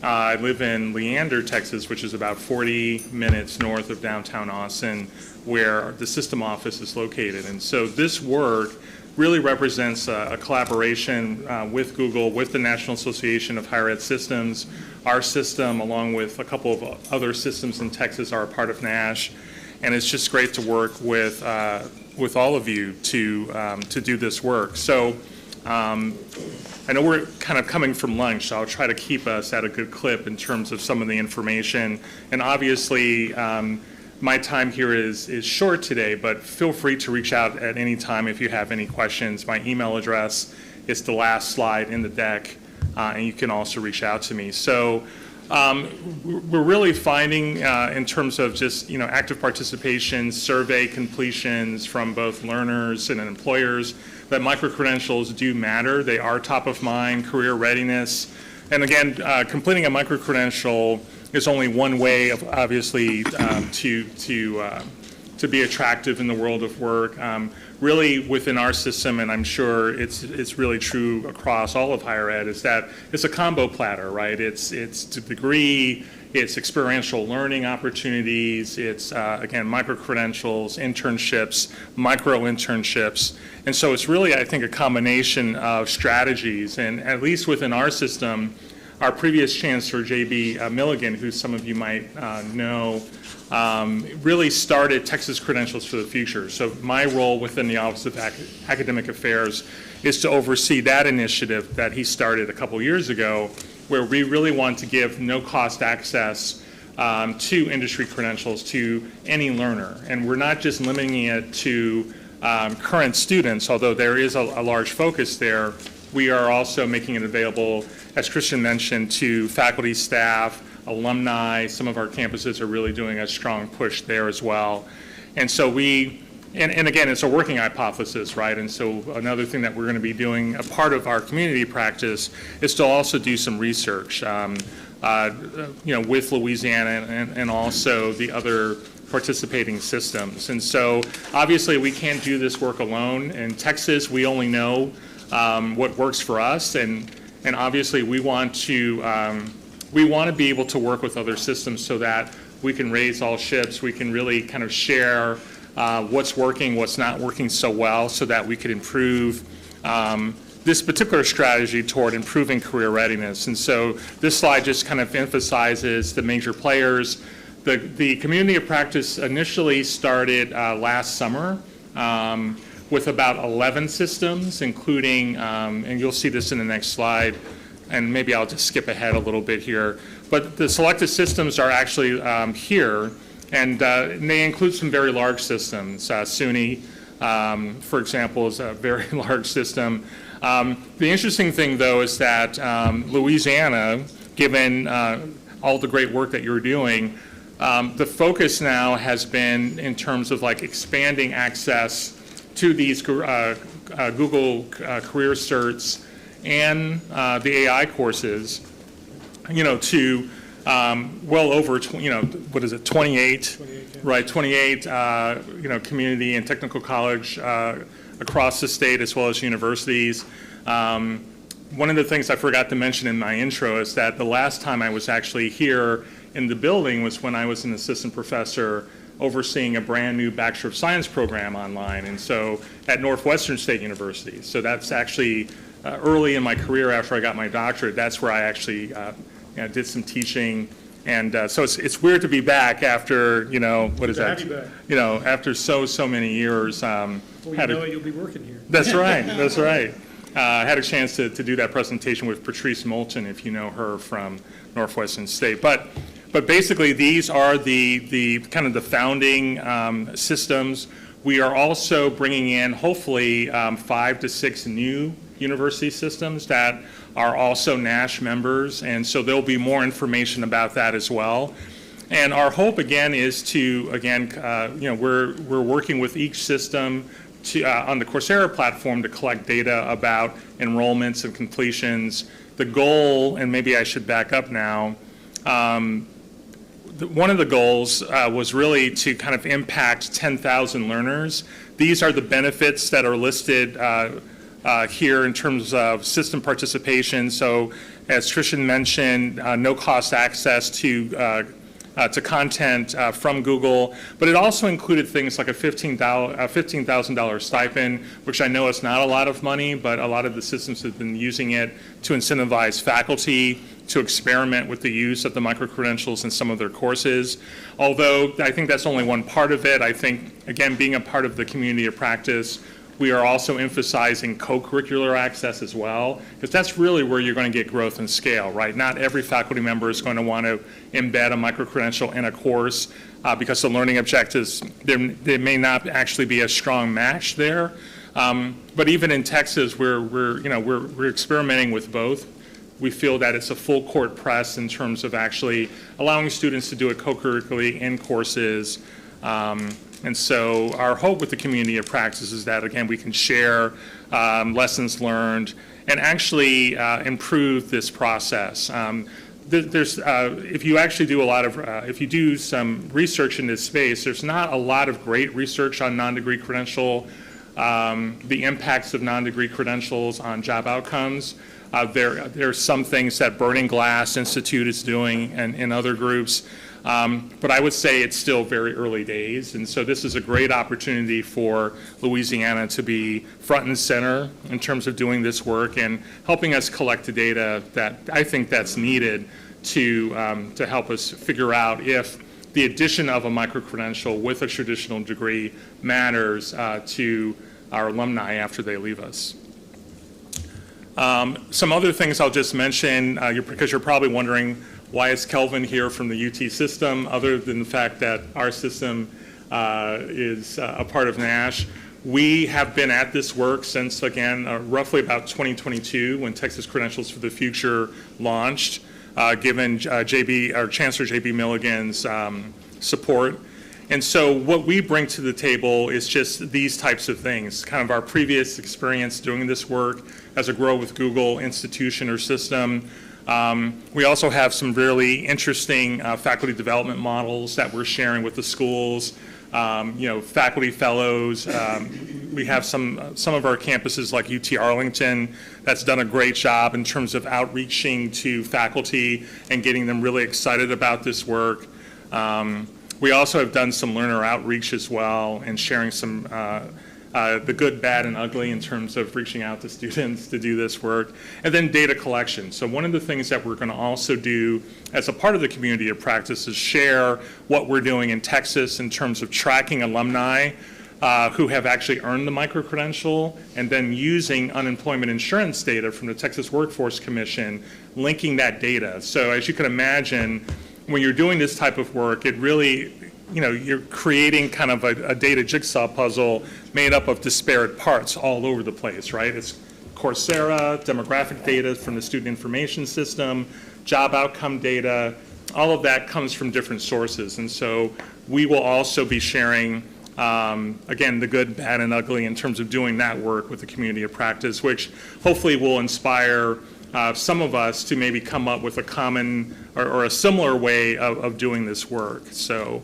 I live in Leander, Texas, which is about 40 minutes north of downtown Austin, where the system office is located. And so this work really represents a collaboration with Google, with the National Association of Higher Ed Systems. Our system, along with a couple of other systems in Texas, are a part of NASH. And it's just great to work with all of you to do this work. So I know we're kind of coming from lunch, so I'll try to keep us at a good clip in terms of some of the information. And obviously, my time here is short today, but feel free to reach out at any time if you have any questions. My email address is the last slide in the deck, and you can also reach out to me. So we're really finding in terms of just active participation, survey completions from both learners and employers, that microcredentials do matter. They are top of mind, career readiness. And again, completing a microcredential is only one way of obviously to to be attractive in the world of work. Really within our system, and I'm sure it's really true across all of higher ed, is that it's a combo platter, right? It's a degree, it's experiential learning opportunities, it's, again, microcredentials, internships, micro-internships. And so it's really, I think, a combination of strategies. And at least within our system, our previous chancellor, J.B. Milligan, who some of you might know, really started Texas Credentials for the Future. So my role within the Office of Academic Affairs is to oversee that initiative that he started a couple years ago, where we really want to give no-cost access to industry credentials to any learner. And we're not just limiting it to current students, although there is a large focus there. We are also making it available, as Christian mentioned, to faculty, staff, alumni. Some of our campuses are really doing a strong push there as well. And so and again, it's a working hypothesis, right? And so another thing that we're going to be doing, a part of our community practice, is to also do some research, with Louisiana and also the other participating systems. And so obviously we can't do this work alone. In Texas, we only know what works for us, and obviously we want to be able to work with other systems so that we can raise all ships. We can really kind of share what's working, what's not working so well, so that we could improve this particular strategy toward improving career readiness. And so this slide just kind of emphasizes the major players. The community of practice initially started last summer with about 11 systems, including, and you'll see this in the next slide, and maybe I'll just skip ahead a little bit here. But the selected systems are actually here, and they include some very large systems. SUNY, for example, is a very large system. The interesting thing, though, is that Louisiana, given all the great work that you're doing, the focus now has been in terms of like expanding access to these Google career certs and the AI courses, to well over, 28, right, 28, community and technical college across the state as well as universities. One of the things I forgot to mention in my intro is that the last time I was actually here in the building was when I was an assistant professor overseeing a brand new Bachelor of Science program online, and so at Northwestern State University. So that's actually early in my career after I got my doctorate. That's where I actually did some teaching, and so it's weird to be back after what is that? After so many years. Well, you'll be working here. That's right. That's right. I had a chance to do that presentation with Patrice Moulton, if you know her from Northwestern State. But basically, these are the kind of the founding systems. We are also bringing in, hopefully, 5 to 6 new university systems that are also NASH members, and so there'll be more information about that as well. And our hope, again, is to, we're working with each system on the Coursera platform to collect data about enrollments and completions. The goal, and maybe I should back up now, one of the goals was really to kind of impact 10,000 learners. These are the benefits that are listed here in terms of system participation. So as Trishan mentioned, no cost access to content from Google, but it also included things like a $15,000 stipend, which I know is not a lot of money, but a lot of the systems have been using it to incentivize faculty to experiment with the use of the microcredentials in some of their courses. Although I think that's only one part of it. I think, again, being a part of the community of practice, we are also emphasizing co-curricular access as well, because that's really where you're going to get growth and scale, right? Not every faculty member is going to want to embed a microcredential in a course because the learning objectives, there may not actually be a strong match there. But even in Texas, we're experimenting with both. We feel that it's a full court press in terms of actually allowing students to do it co-curricularly in courses. And so our hope with the community of practice is that, again, we can share lessons learned and actually improve this process. if you actually do a lot of, if you do some research in this space, there's not a lot of great research on non-degree credential, the impacts of non-degree credentials on job outcomes. There are some things that Burning Glass Institute is doing and in other groups, but I would say it's still very early days, and so this is a great opportunity for Louisiana to be front and center in terms of doing this work and helping us collect the data that I think that's needed to help us figure out if the addition of a microcredential with a traditional degree matters to our alumni after they leave us. Some other things I'll just mention, because you're probably wondering, why is Kelvin here from the UT system, other than the fact that our system is a part of NASH. We have been at this work since, again, roughly about 2022, when Texas Credentials for the Future launched, given Chancellor J.B. Milligan's support. And so what we bring to the table is just these types of things, kind of our previous experience doing this work as a Grow with Google institution or system. We also have some really interesting faculty development models that we're sharing with the schools, faculty fellows. We have some of our campuses like UT Arlington that's done a great job in terms of outreaching to faculty and getting them really excited about this work. We also have done some learner outreach as well and sharing some the good, bad, and ugly in terms of reaching out to students to do this work. And then data collection. So one of the things that we're going to also do as a part of the community of practice is share what we're doing in Texas in terms of tracking alumni who have actually earned the microcredential, and then using unemployment insurance data from the Texas Workforce Commission, linking that data. So as you can imagine, when you're doing this type of work, it really, you're creating kind of a data jigsaw puzzle made up of disparate parts all over the place, right? It's Coursera, demographic data from the student information system, job outcome data, all of that comes from different sources. And so we will also be sharing, again, the good, bad, and ugly in terms of doing that work with the community of practice, which hopefully will inspire some of us to maybe come up with a common or a similar way of doing this work. So,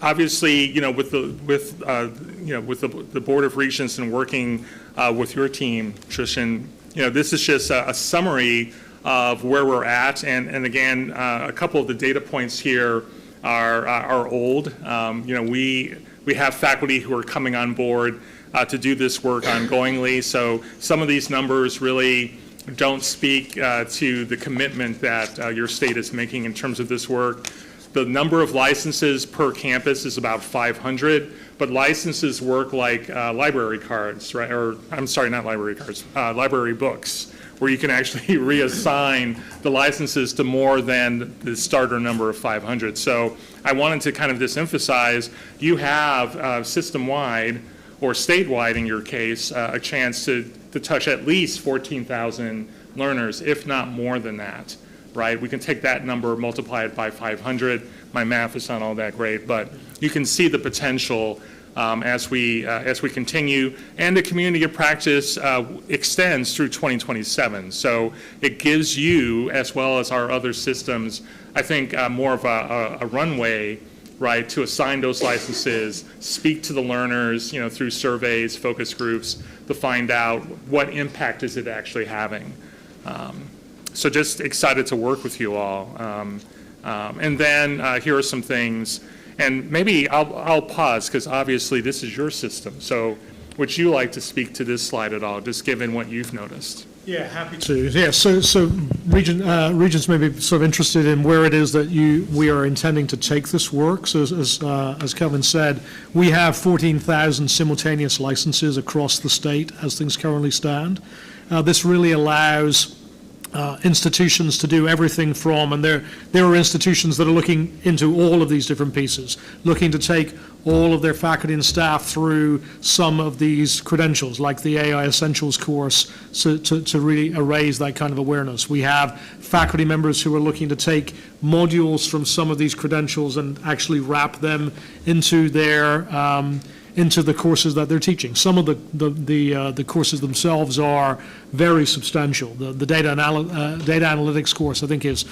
obviously, with the Board of Regents and working with your team, Trishan, this is just a summary of where we're at. And again, a couple of the data points here are old. We have faculty who are coming on board to do this work ongoingly. So some of these numbers really don't speak to the commitment that your state is making in terms of this work. The number of licenses per campus is about 500, but licenses work like library cards, right? Or I'm sorry, not library cards, library books, where you can actually reassign the licenses to more than the starter number of 500. So I wanted to kind of just emphasize, you have system-wide or statewide in your case, a chance to touch at least 14,000 learners, if not more than that, right? We can take that number, multiply it by 500. My math is not all that great, but you can see the potential as we continue, and the community of practice extends through 2027. So it gives you, as well as our other systems, I think more of a runway, right, to assign those licenses, speak to the learners, through surveys, focus groups, to find out what impact is it actually having. So just excited to work with you all. And then here are some things, and maybe I'll pause, because obviously this is your system. So would you like to speak to this slide at all, just given what you've noticed? Yeah, happy to. Yeah, so Regents may be sort of interested in where it is that we are intending to take this work. So as Kelvin said, we have 14,000 simultaneous licenses across the state as things currently stand. This really allows institutions to do everything from, and there are institutions that are looking into all of these different pieces, looking to take all of their faculty and staff through some of these credentials, like the AI Essentials course, to really raise that kind of awareness. We have faculty members who are looking to take modules from some of these credentials and actually wrap them into their into the courses that they're teaching. Some of the courses themselves are very substantial. The data analytics course, I think, is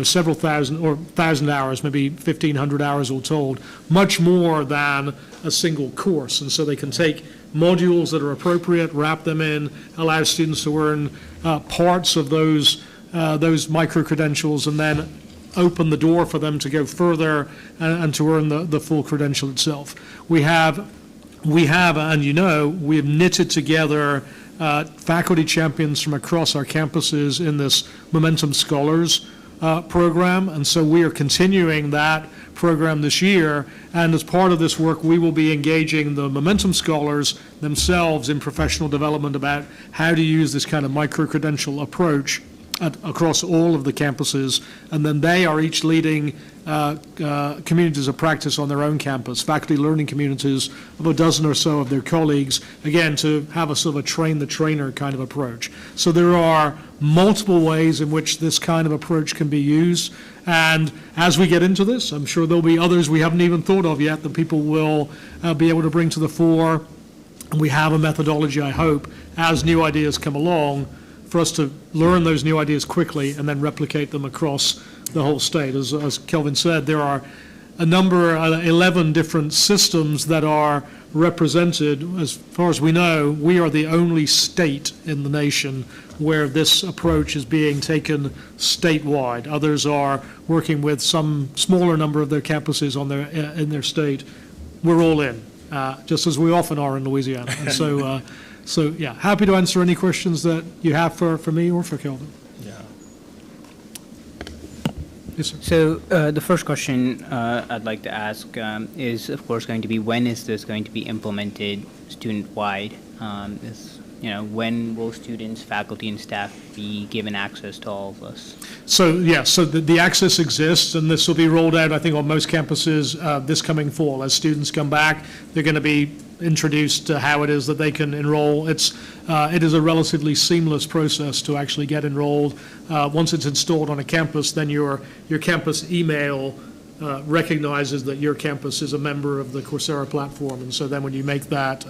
several thousand or 1,000 hours, maybe 1,500 hours all told, much more than a single course. And so they can take modules that are appropriate, wrap them in, allow students to earn parts of those micro-credentials, and then open the door for them to go further and to earn the full credential itself. We have, and we have knitted together faculty champions from across our campuses in this Meauxmentum Scholars program, and so we are continuing that program this year, and as part of this work, we will be engaging the Meauxmentum Scholars themselves in professional development about how to use this kind of micro-credential approach across all of the campuses, and then they are each leading communities of practice on their own campus, faculty learning communities of a dozen or so of their colleagues, again, to have a sort of a train-the-trainer kind of approach. So there are multiple ways in which this kind of approach can be used, and as we get into this, I'm sure there'll be others we haven't even thought of yet that people will be able to bring to the fore. And we have a methodology, I hope, as new ideas come along, for us to learn those new ideas quickly and then replicate them across the whole state. As Kelvin said, there are a number, 11 different systems that are represented. As far as we know, we are the only state in the nation where this approach is being taken statewide. Others are working with some smaller number of their campuses in their state. We're all in, just as we often are in Louisiana. And so, yeah, happy to answer any questions that you have for me or for Kelvin. Yeah. Yes, sir. So the first question I'd like to ask is, of course, going to be, when is this going to be implemented student-wide? When will students, faculty, and staff be given access to all of this? So, yeah, so the access exists, and this will be rolled out, I think, on most campuses this coming fall. As students come back, they're going to be introduced to how it is that they can enroll. It is a relatively seamless process to actually get enrolled. Once it's installed on a campus, then your campus email recognizes that your campus is a member of the Coursera platform, and so then when you make that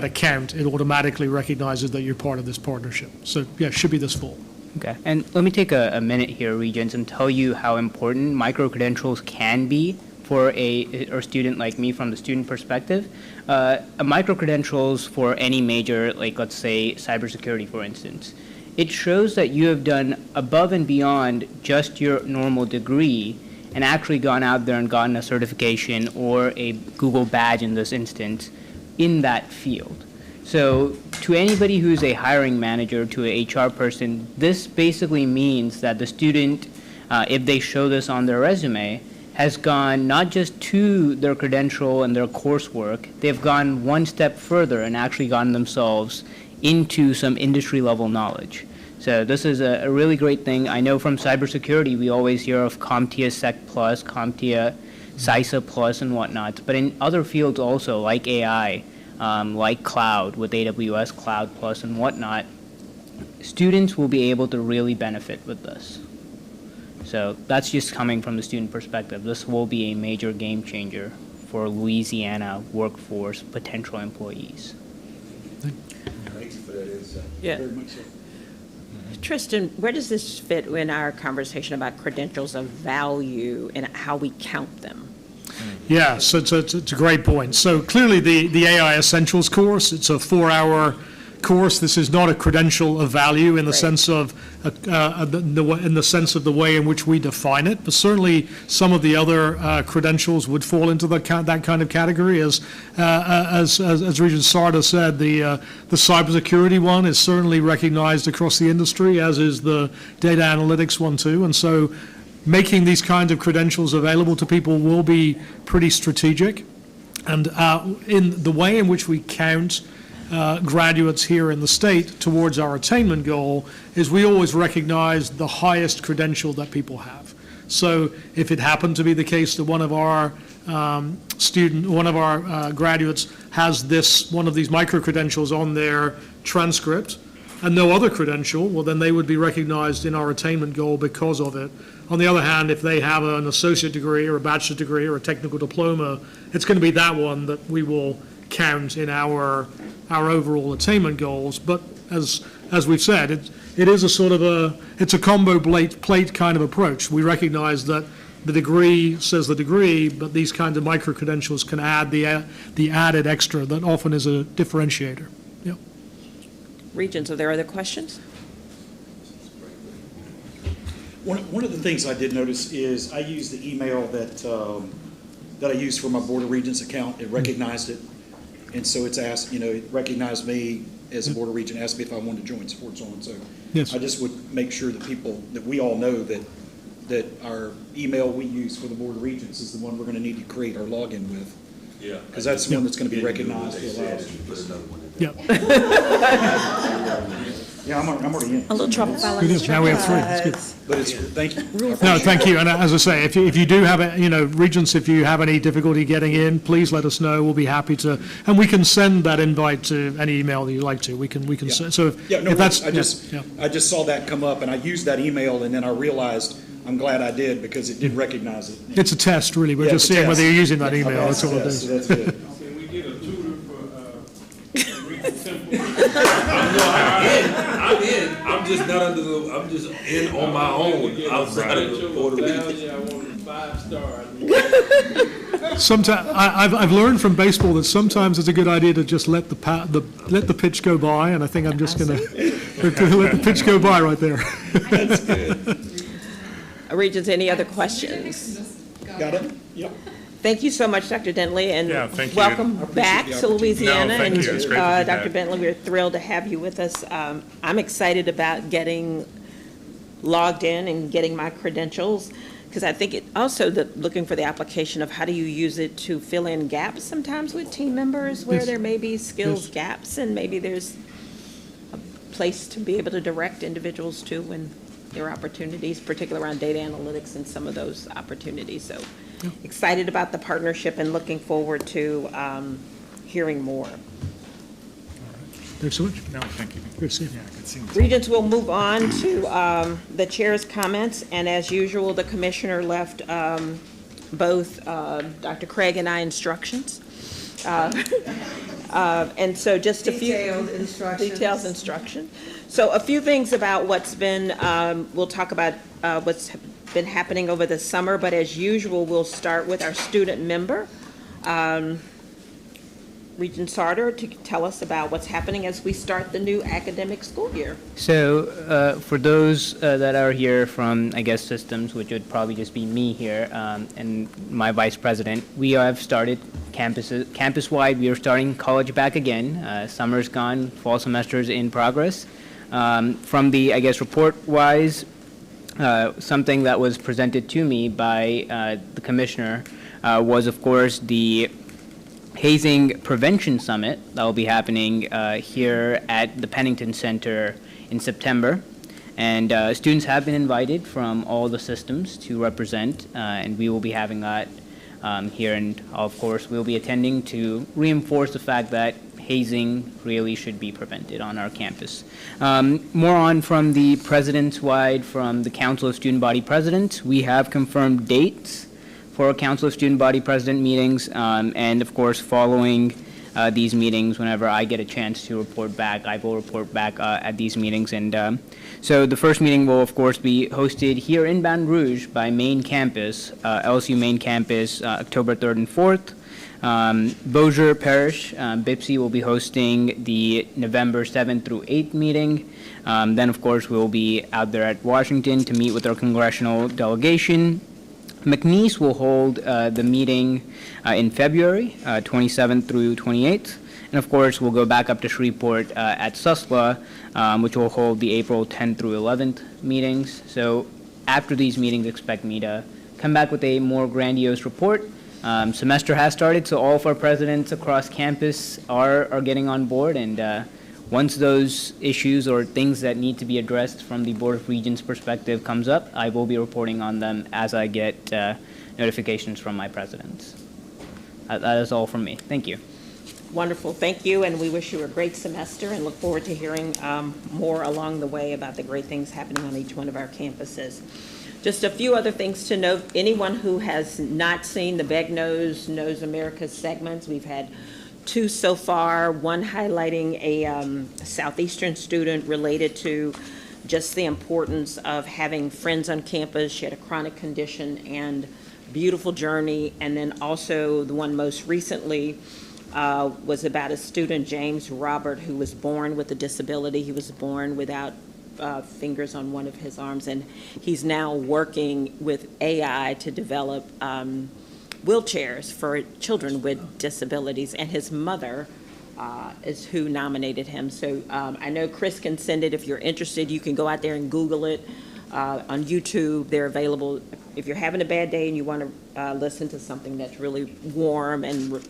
account, it automatically recognizes that you're part of this partnership. So, yeah, it should be this fall. Okay, and let me take a minute here, Regents, and tell you how important micro-credentials can be for a student like me from the student perspective. A micro-credentials for any major, like let's say cybersecurity, for instance, it shows that you have done above and beyond just your normal degree and actually gone out there and gotten a certification or a Google badge in this instance in that field. So to anybody who's a hiring manager, to an HR person, this basically means that the student, if they show this on their resume, has gone not just to their credential and their coursework, they've gone one step further and actually gotten themselves into some industry level knowledge. So this is a really great thing. I know from cybersecurity, we always hear of CompTIA Sec Plus, CompTIA CISA Plus and whatnot, but in other fields also, like AI, like cloud with AWS Cloud Plus and whatnot, students will be able to really benefit with this. So that's just coming from the student perspective. This will be a major game changer for Louisiana workforce potential employees. Thanks for that insight. Yeah. Very much so. Tristan, where does this fit in our conversation about credentials of value and how we count them? Yeah, so it's a great point. So clearly the AI Essentials course, it's a 4-hour course. This is not a credential of value in the sense of the way in which we define it, but certainly some of the other credentials would fall into that kind of category. As Regent Sarda said, the cybersecurity one is certainly recognized across the industry, as is the data analytics one too, and so making these kinds of credentials available to people will be pretty strategic. And in the way in which we count graduates here in the state towards our attainment goal is we always recognize the highest credential that people have. So if it happened to be the case that one of our graduates has one of these micro-credentials on their transcript, and no other credential, well, then they would be recognized in our attainment goal because of it. On the other hand, if they have an associate degree or a bachelor's degree or a technical diploma, it's going to be that one that we will count in our overall attainment goals. But as we've said, it is a sort of it's a combo plate kind of approach. We recognize that the degree says the degree, but these kinds of micro-credentials can add the added extra that often is a differentiator. Yeah. Regents, are there other questions? One of the things I did notice is I used the email that I used for my Board of Regents account. It recognized it, and so it's asked, it recognized me as a Board of Regent, asked me if I wanted to join, support, so on. So Yes. I just would make sure that we all know that our email we use for the Board of Regents is the one we're going to need to create our login with. Yeah. Because that's the one that's going to be recognized to allow us. Yeah. Yeah, I'm already in. A little trouble following We do. Now we have three. That's good. But it's, thank you. No, thank you. And as I say, if you do have, Regents, if you have any difficulty getting in, please let us know. We'll be happy to, and we can send that invite to any email that you like to. We can Yeah. so if that's, I just saw that come up, and I used that email, and then I realized I'm glad I did, because it did recognize it. it's a test, really. We're Yeah, just it's a seeing whether test. you're using that Yeah, email. That's all it yes, is. that's good. Can we get a tutor for, Regent Temple? I'm in. I'm just not under the, I'm just in on my own outside of the Board of Regents. I wanted 5 stars. Sometimes I've learned from baseball that sometimes it's a good idea to just let the pitch go by, and I think I'm just going to let the pitch go by right there. That's good. Regents, any other questions? Got it? Yep. Thank you so much, Dr. Dentley, and Yeah, thank you. welcome I appreciate back the to opportunity. Louisiana. No, thank And you. It's great to be Dr. back. Bentley, we're thrilled to have you with us. I'm excited about getting logged in and getting my credentials, because I think it also looking for the application of how do you use it to fill in gaps sometimes with team members where Yes. there may be skills Yes. gaps, and maybe there's a place to be able to direct individuals to when there are opportunities, particularly around data analytics and some of those opportunities. So excited about the partnership and looking forward to hearing more. Thanks so much. No, thank you. Good to see you. Yeah, good seeing you. Regents, will move on to the chair's comments, and as usual, the commissioner left both Dr. Craig and I instructions. And so just a few. Detailed instructions. Details instruction. So a few things about what's been, we'll talk about what's been happening over the summer, but as usual, we'll start with our student member, Regent Sarter, to tell us about what's happening as we start the new academic school year. So for those that are here from, I guess, systems, which would probably just be me here and my vice president, we have started campus-wide. We are starting college back again. Summer's gone, fall semester's in progress. From the, I guess, report-wise, something that was presented to me by the commissioner was, of course, the Hazing Prevention Summit that will be happening here at the Pennington Center in September. And students have been invited from all the systems to represent, and we will be having that here. And of course, we'll be attending to reinforce the fact that hazing really should be prevented on our campus. More on from the president's wide, from the Council of Student Body Presidents, we have confirmed dates for Council of Student Body President meetings, and of course, following these meetings, whenever I get a chance to report back, I will report back at these meetings. And so the first meeting will, of course, be hosted here in Baton Rouge by Main Campus, LSU Main Campus, October 3rd and 4th. Bossier Parish, BIPSI, will be hosting the November 7th through 8th meeting. Then, of course, we'll be out there at Washington to meet with our congressional delegation. McNeese will hold the meeting in February, 27th through 28th. And of course, we'll go back up to Shreveport at SUSLA, which will hold the April 10th through 11th meetings. So after these meetings, expect me to come back with a more grandiose report. Semester has started, so all of our presidents across campus are getting on board. And once those issues or things that need to be addressed from the Board of Regents perspective comes up, I will be reporting on them as I get notifications from my presidents. That is all from me. Thank you. Wonderful, thank you, and we wish you a great semester and look forward to hearing more along the way about the great things happening on each one of our campuses. Just a few other things to note. Anyone who has not seen the Beg Knows America segments, we've had 2 so far, one highlighting a Southeastern student related to just the importance of having friends on campus. She had a chronic condition and beautiful journey, and then also the one most recently was about a student, James Robert, who was born with a disability. He was born without fingers on one of his arms, and he's now working with AI to develop wheelchairs for children with disabilities, and his mother is who nominated him. So I know Chris can send it. If you're interested, you can go out there and Google it on YouTube. They're available. If you're having a bad day and you want to listen to something that's really warm and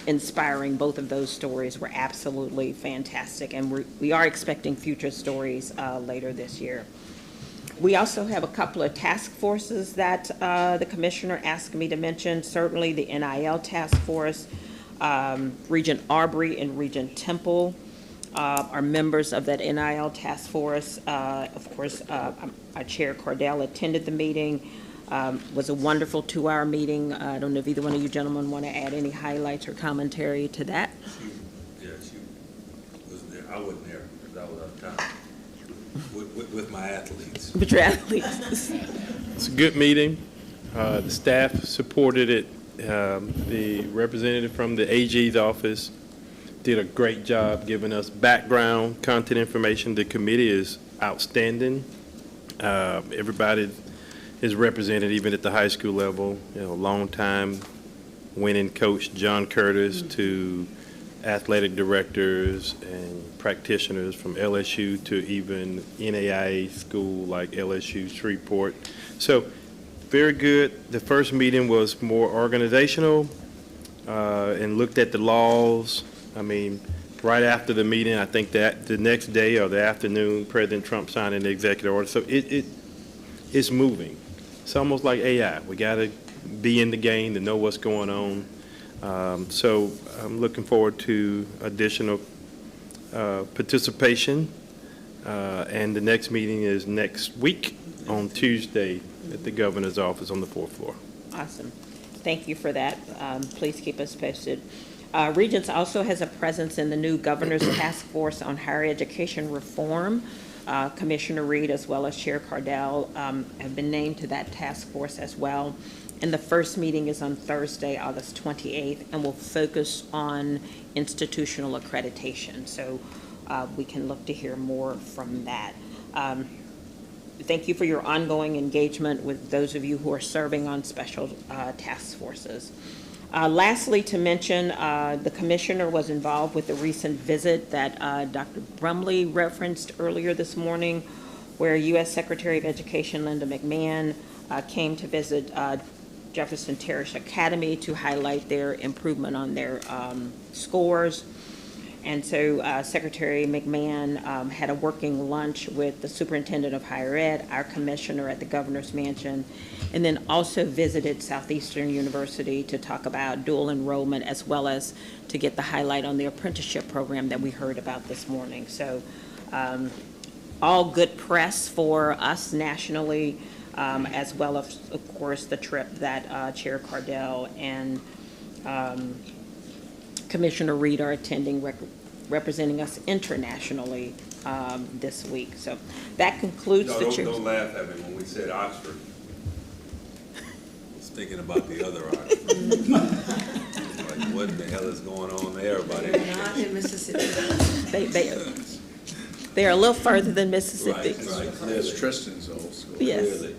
inspiring, both of those stories were absolutely fantastic, and we are expecting future stories later this year. We also have a couple of task forces that the commissioner asked me to mention. Certainly the NIL task force, Regent Arbery and Regent Temple are members of that NIL task force. Of course, our chair Cordell attended the meeting. Was a wonderful 2-hour meeting. I don't know if either one of you gentlemen want to add any highlights or commentary to that. She wasn't there. I wasn't there because I was out of town with my athletes. With your athletes. It's a good meeting. The staff supported it. The representative from the AG's office did a great job giving us background, content information. The committee is outstanding. Everybody is represented, even at the high school level. You know, long-time winning coach John Curtis to athletic directors and practitioners from LSU to even NAIA school like LSU Shreveport. So very good. The first meeting was more organizational and looked at the laws. I mean, right after the meeting, I think that the next day or the afternoon, President Trump signed an executive order. So it's moving. It's almost like AI. We got to be in the game to know what's going on. So I'm looking forward to additional participation. And the next meeting is next week on Tuesday at the governor's office on the 4th floor. Awesome. Thank you for that. Please keep us posted. Regents also has a presence in the new Governor's Task Force on Higher Education Reform. Commissioner Reed, as well as Chair Cardell, have been named to that task force as well. And the first meeting is on Thursday, August 28th, and will focus on institutional accreditation. So we can look to hear more from that. Thank you for your ongoing engagement with those of you who are serving on special task forces. Lastly, to mention, the commissioner was involved with the recent visit that Dr. Brumley referenced earlier this morning, where U.S. Secretary of Education Linda McMahon came to visit Jefferson Terrace Academy to highlight their improvement on their scores. And so Secretary McMahon had a working lunch with the superintendent of higher ed, our commissioner at the governor's mansion, and then also visited Southeastern University to talk about dual enrollment, as well as to get the highlight on the apprenticeship program that we heard about this morning. So all good press for us nationally, as well as, of course, the trip that Chair Cardell and Commissioner Reed are attending, representing us internationally this week. So that concludes the chair. Don't laugh at me when we said Oxford. I was thinking about the other Oxford. Like, what in the hell is going on there, buddy? Not in Mississippi. They are a little further than Mississippi. Right. That's Tristan's old school. Yes. Clearly.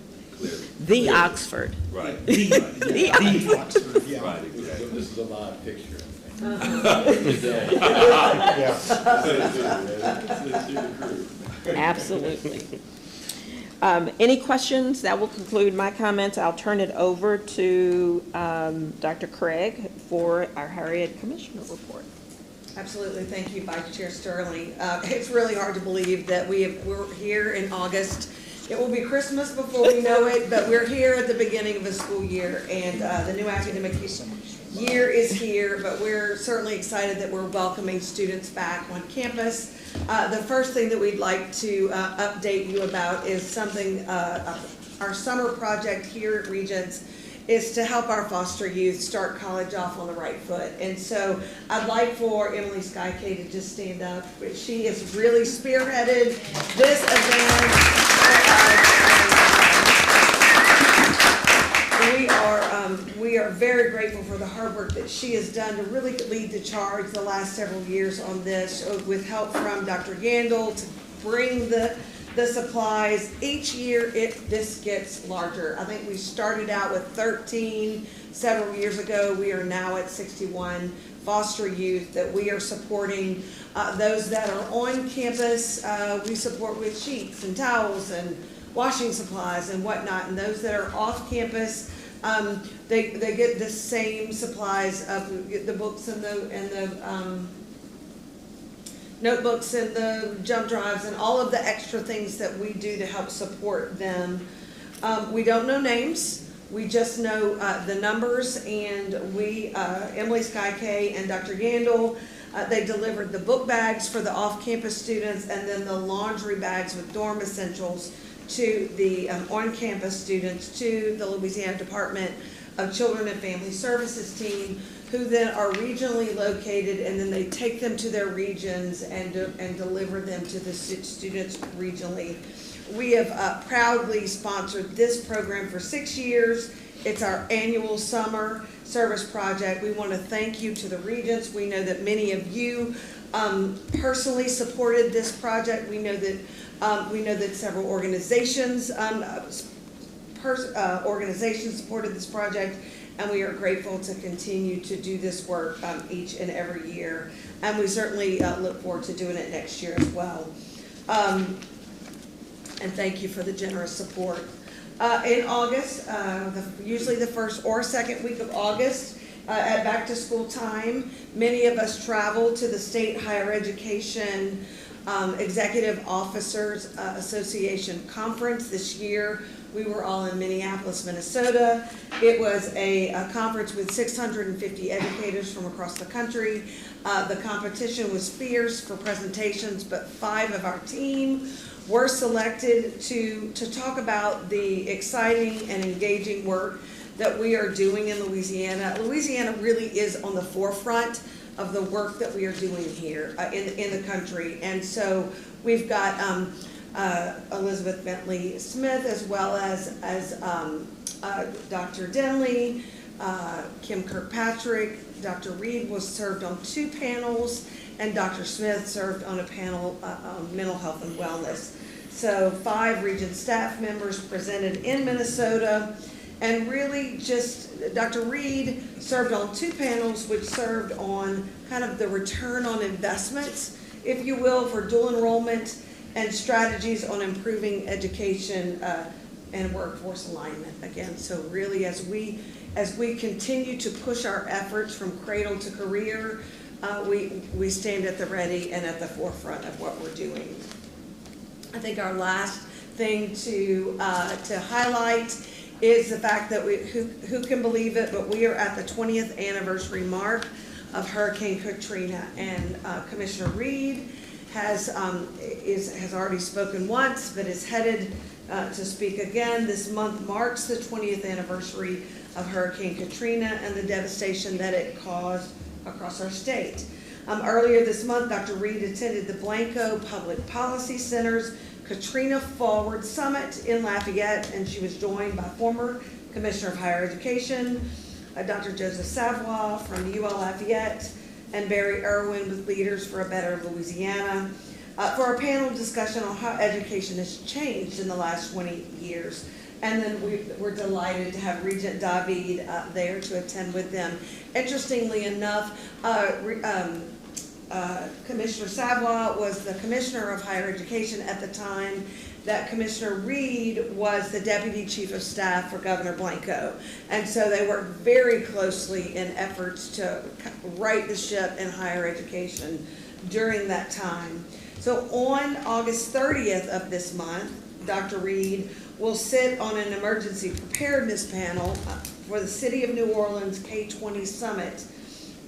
The Oxford. Right. The Oxford, yeah. Right, exactly. This is a live picture. Absolutely. Any questions? That will conclude my comments. I'll turn it over to Dr. Craig for our higher ed commissioner report. Absolutely. Thank you, Vice Chair Sterling. It's really hard to believe that we're here in August. It will be Christmas before we know it, but we're here at the beginning of the school year, and the new academic year. year is here, but we're certainly excited that we're welcoming students back on campus. The first thing that we'd like to update you about is something, our summer project here at Regents is to help our foster youth start college off on the right foot. And so I'd like for Emily Skycay to just stand up. She has really spearheaded this event. We are very grateful for the hard work that she has done to really lead the charge the last several years on this, with help from Dr. Yandel to bring the supplies. Each year, this gets larger. I think we started out with 13 several years ago. We are now at 61 foster youth that we are supporting. Those that are on campus, we support with sheets and towels and washing supplies and whatnot. And those that are off campus, they get the same supplies of the books and the notebooks and the jump drives and all of the extra things that we do to help support them. We don't know names. We just know the numbers, and Emily Skycay and Dr. Yandel, they delivered the book bags for the off-campus students and then the laundry bags with dorm essentials to the on-campus students, to the Louisiana Department of Children and Family Services team, who then are regionally located, and then they take them to their regions and deliver them to the students regionally. We have proudly sponsored this program for 6 years. It's our annual summer service project. We want to thank you to the Regents. We know that many of you personally supported this project. We know that several organizations supported this project, and we are grateful to continue to do this work each and every year. And we certainly look forward to doing it next year as well. And thank you for the generous support. In August, usually the first or second week of August, at back to school time, many of us travel to the State Higher Education Executive Officers Association Conference. This year, we were all in Minneapolis, Minnesota. It was a conference with 650 educators from across the country. The competition was fierce for presentations, but 5 of our team were selected to talk about the exciting and engaging work that we are doing in Louisiana. Louisiana really is on the forefront of the work that we are doing here in the country. And so we've got Elizabeth Bentley Smith, as well as Dr. Denley, Kim Kirkpatrick. Dr. Reed was served on 2 panels, and Dr. Smith served on a panel on mental health and wellness. So 5 Regent staff members presented in Minnesota, and really just Dr. Reed served on 2 panels, which served on kind of the return on investments, if you will, for dual enrollment and strategies on improving education and workforce alignment. Again, so really as we continue to push our efforts from cradle to career, we stand at the ready and at the forefront of what we're doing. I think our last thing to highlight is the fact that who can believe it, but we are at the 20th anniversary mark of Hurricane Katrina, and Commissioner Reed has already spoken once, but is headed to speak again. This month marks the 20th anniversary of Hurricane Katrina and the devastation that it caused across our state. Earlier this month, Dr. Reed attended the Blanco Public Policy Center's Katrina Forward Summit in Lafayette, and she was joined by former Commissioner of Higher Education, Dr. Joseph Savoy from UL Lafayette, and Barry Irwin with Leaders for a Better Louisiana, for a panel discussion on how education has changed in the last 20 years. And then we're delighted to have Regent David there to attend with them. Interestingly enough, Commissioner Savoy was the Commissioner of Higher Education at the time that Commissioner Reed was the Deputy Chief of Staff for Governor Blanco. And so they worked very closely in efforts to right the ship in higher education during that time. So on August 30th of this month, Dr. Reed, will sit on an emergency preparedness panel for the City of New Orleans K-20 Summit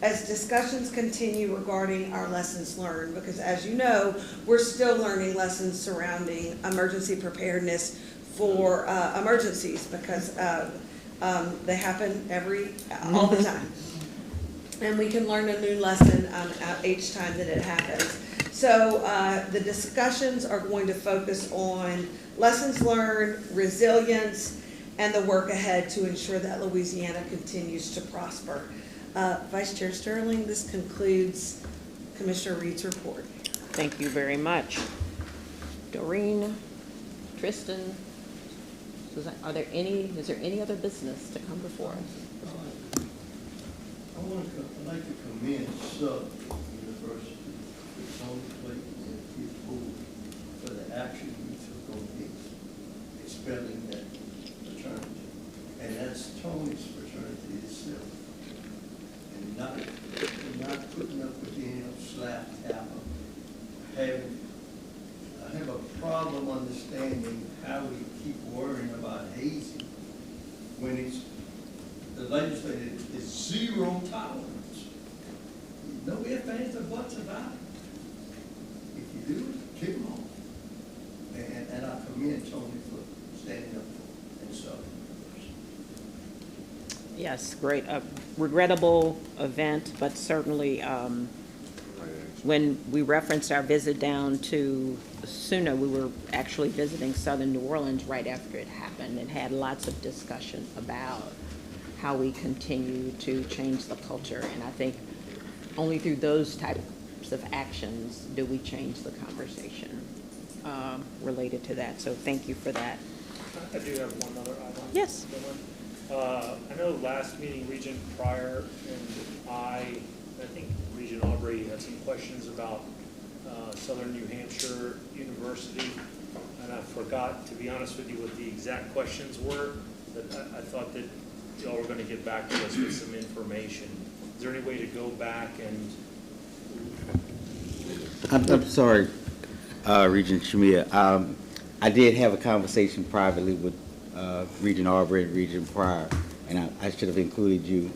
as discussions continue regarding our lessons learned, because as you know, we're still learning lessons surrounding emergency preparedness for emergencies, because they happen all the time. And we can learn a new lesson each time that it happens. So the discussions are going to focus on lessons learned, resilience, and the work ahead to ensure that Louisiana continues to prosper. Vice Chair Sterling, this concludes Commissioner Reed's report. Thank you very much. Doreen, Tristan, Susan, is there any other business to come before us? I'd like to commend Sub University, the Tony Clayton and his board for the action we took on expelling that fraternity. And that's Tony's fraternity itself. And not putting up with any slap tap. I have a problem understanding how we keep worrying about hazing when the legislature is zero tolerance. No ifs, ands, or buts about it. If you do it, kick them off. And I commend Tony for standing up for it and so. Yes, great. A regrettable event, but certainly when we referenced our visit down to SUNA, we were actually visiting Southern New Orleans right after it happened and had lots of discussion about how we continue to change the culture. And I think only through those types of actions do we change the conversation related to that. So thank you for that. I do have one other item. Yes. I know last meeting, Regent Pryor and I think Regent Aubrey had some questions about Southern New Hampshire University, and I forgot, to be honest with you, what the exact questions were, but I thought that y'all were going to get back to us with some information. Is there any way to go back and... I'm sorry, Regent Shamia. I did have a conversation privately with Regent Aubrey and Regent Pryor, and I should have included you.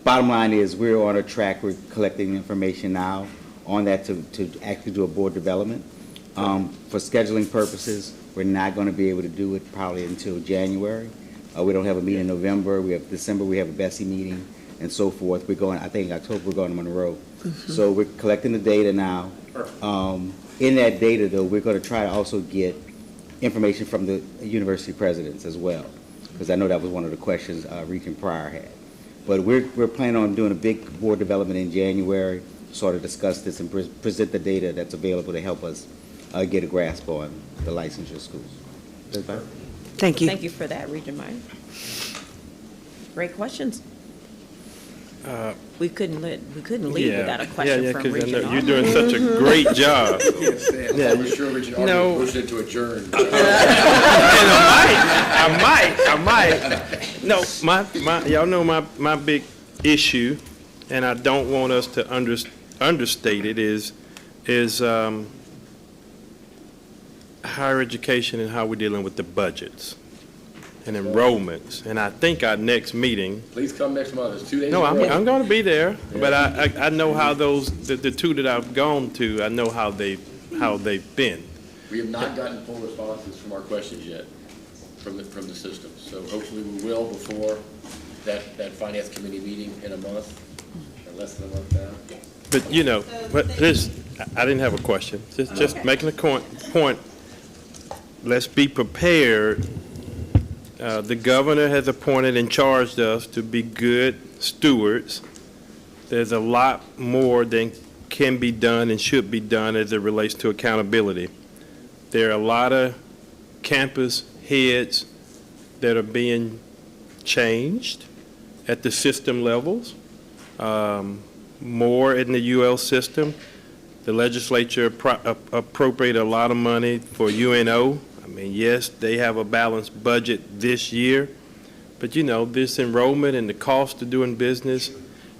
Bottom line is we're on a track. We're collecting information now on that to actually do a board development. For scheduling purposes, we're not going to be able to do it probably until January. We don't have a meeting in November. We have December. We have a Bessie meeting and so forth. We're going, I think, October, we're going to Monroe. So we're collecting the data now. In that data, though, we're going to try to also get information from the university presidents as well, because I know that was one of the questions Regent Pryor had. But we're planning on doing a big board development in January, sort of discuss this and present the data that's available to help us get a grasp on the licensure schools. Thank you. Thank you for that, Regent Meyer. Great questions. We couldn't leave without a question from Regent Aubrey. You're doing such a great job. Yeah, I'm sure Regent Aubrey No. pushed it to adjourn. I might. No, y'all know my big issue, and I don't want us to understate it, is higher education and how we're dealing with the budgets and enrollments. And I think our next meeting. Please come next month. It's 2 days. No, in a row. I'm going to be there, Yeah. but I know how the two that I've gone to, I know how they've been. We have not gotten full responses from our questions yet from the system. So hopefully we will before that finance committee meeting in a month, or less than a month now. But I didn't have a question. Just making a point. Let's be prepared. The governor has appointed and charged us to be good stewards. There's a lot more than can be done and should be done as it relates to accountability. There are a lot of campus heads that are being changed at the system levels, more in the UL system. The legislature appropriated a lot of money for UNO. I mean, yes, they have a balanced budget this year, but this enrollment and the cost of doing business,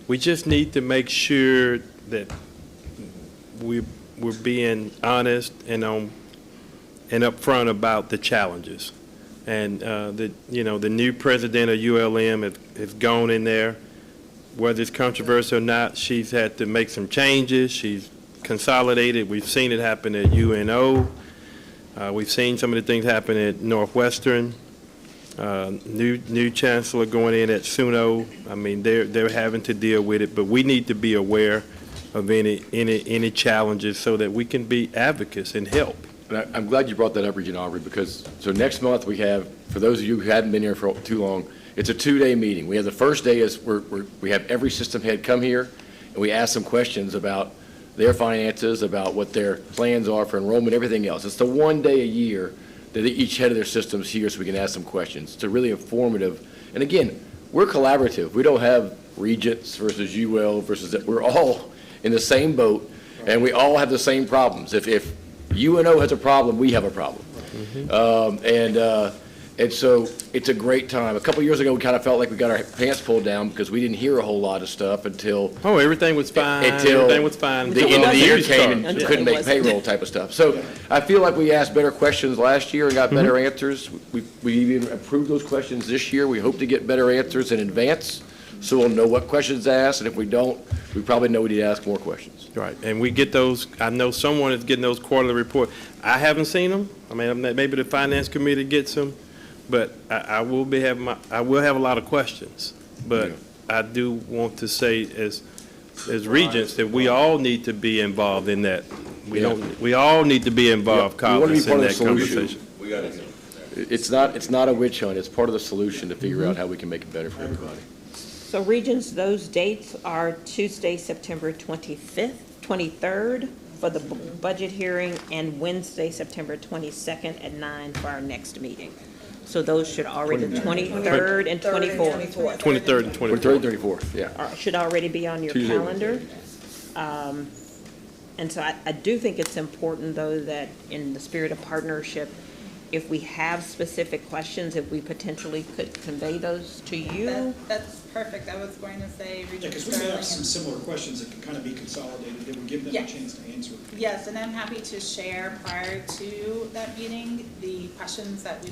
we just need to make sure that we're being honest and on and upfront about the challenges. And the new president of ULM has gone in there. Whether it's controversial or not, she's had to make some changes. She's consolidated. We've seen it happen at UNO. We've seen some of the things happen at Northwestern. New chancellor going in at SUNO. I mean, they're having to deal with it, but we need to be aware of any challenges so that we can be advocates and help. And I'm glad you brought that up, Regent Aubrey, because so next month we have, for those of you who hadn't been here for too long, it's a 2-day meeting. We have the first day is we have every system head come here and we ask them questions about their finances, about what their plans are for enrollment, everything else. It's the one day a year that each head of their system's here so we can ask them questions. It's really informative. And again, we're collaborative. We don't have Regents versus UL versus, we're all in the same boat and we all have the same problems. If UNO has a problem, we have a problem. And so it's a great time. A couple years ago, we kind of felt like we got our pants pulled down because we didn't hear a whole lot of stuff until everything was fine. Everything was fine. The end of the year came and couldn't make payroll type of stuff. So I feel like we asked better questions last year and got better answers. We even improved those questions this year. We hope to get better answers in advance, so we'll know what questions to ask. And if we don't, we probably know we need to ask more questions. Right, and we get those. I know someone is getting those quarterly reports. I haven't seen them. I mean, maybe the finance committee gets them. But I will have a lot of questions. But I do want to say, as regents, that we all need to be involved in that. We all need to be involved, Collins, in that conversation. We got to. It's not a witch hunt. It's part of the solution to figure out how we can make it better for everybody. So Regents, those dates are Tuesday, September 25th, 23rd for the budget hearing, and Wednesday, September 22nd at 9 for our next meeting. So those should already, the 23rd and 24th. 23rd and 24th. 23rd and 24th, yeah. Should already be on your Tuesday. calendar. And so I do think it's important, though, that in the spirit of partnership, if we have specific questions, if we potentially could convey those to you. That's perfect. I was going to say, Regent Because we may have some similar questions that can kind of be consolidated, that would give them a chance to answer. Yes, and I'm happy to share prior to that meeting the questions that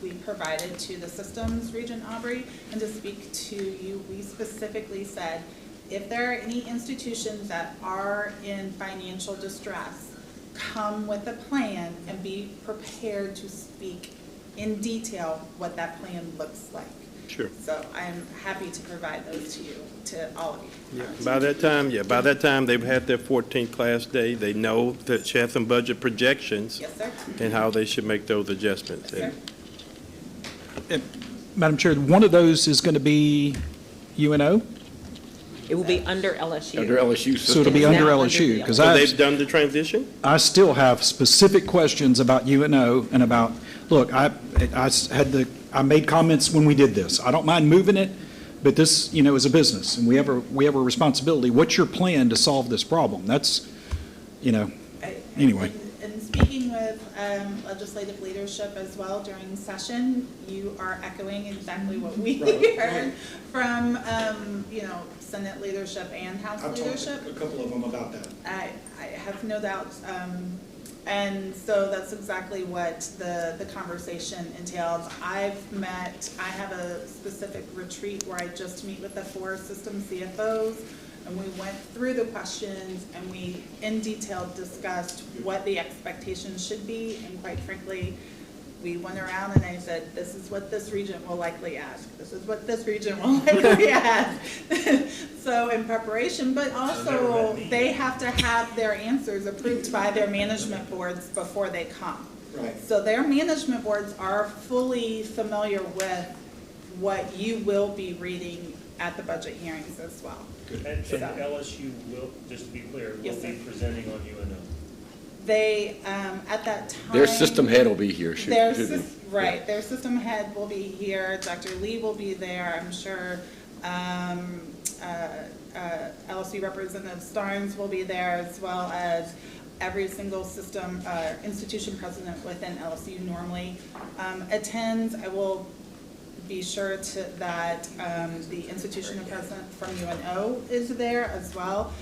we provided to the systems, Regent Aubrey, and to speak to you. We specifically said, if there are any institutions that are in financial distress, come with a plan and be prepared to speak in detail what that plan looks like. Sure. So I'm happy to provide those to you, to all of you. Yeah. By that time, they've had their 14th class day. They know that she has some budget projections. Yes, sir. And how they should make those adjustments. Yes, sir. Madam Chair, one of those is going to be UNO? It will be under LSU. Under LSU. So it'll be under LSU, because they've done the transition? I still have specific questions about UNO and about, look, I made comments when we did this. I don't mind moving it, but this, is a business, and we have a responsibility. What's your plan to solve this problem? That's, anyway. And speaking with legislative leadership as well during session, you are echoing exactly what we heard from, Senate leadership and House leadership. I've talked to a couple of them about that. I have no doubt. And so that's exactly what the conversation entails. I have a specific retreat where I just meet with the 4 system CFOs, and we went through the questions and we in detail discussed what the expectations should be, and quite frankly, we went around and I said, this is what this regent will likely ask. This is what this regent will likely ask. So in preparation, but also they have to have their answers approved by their management boards before they come. Right. So their management boards are fully familiar with what you will be reading at the budget hearings as well. And LSU will, just to be clear, will be presenting on UNO. They, at that time. Their system head will be here. Right, their system head will be here. Dr. Lee will be there, I'm sure. LSU Representative Starnes will be there, as well as every single system, institution president within LSU normally attends. I will be sure that the institution president from UNO is there as well.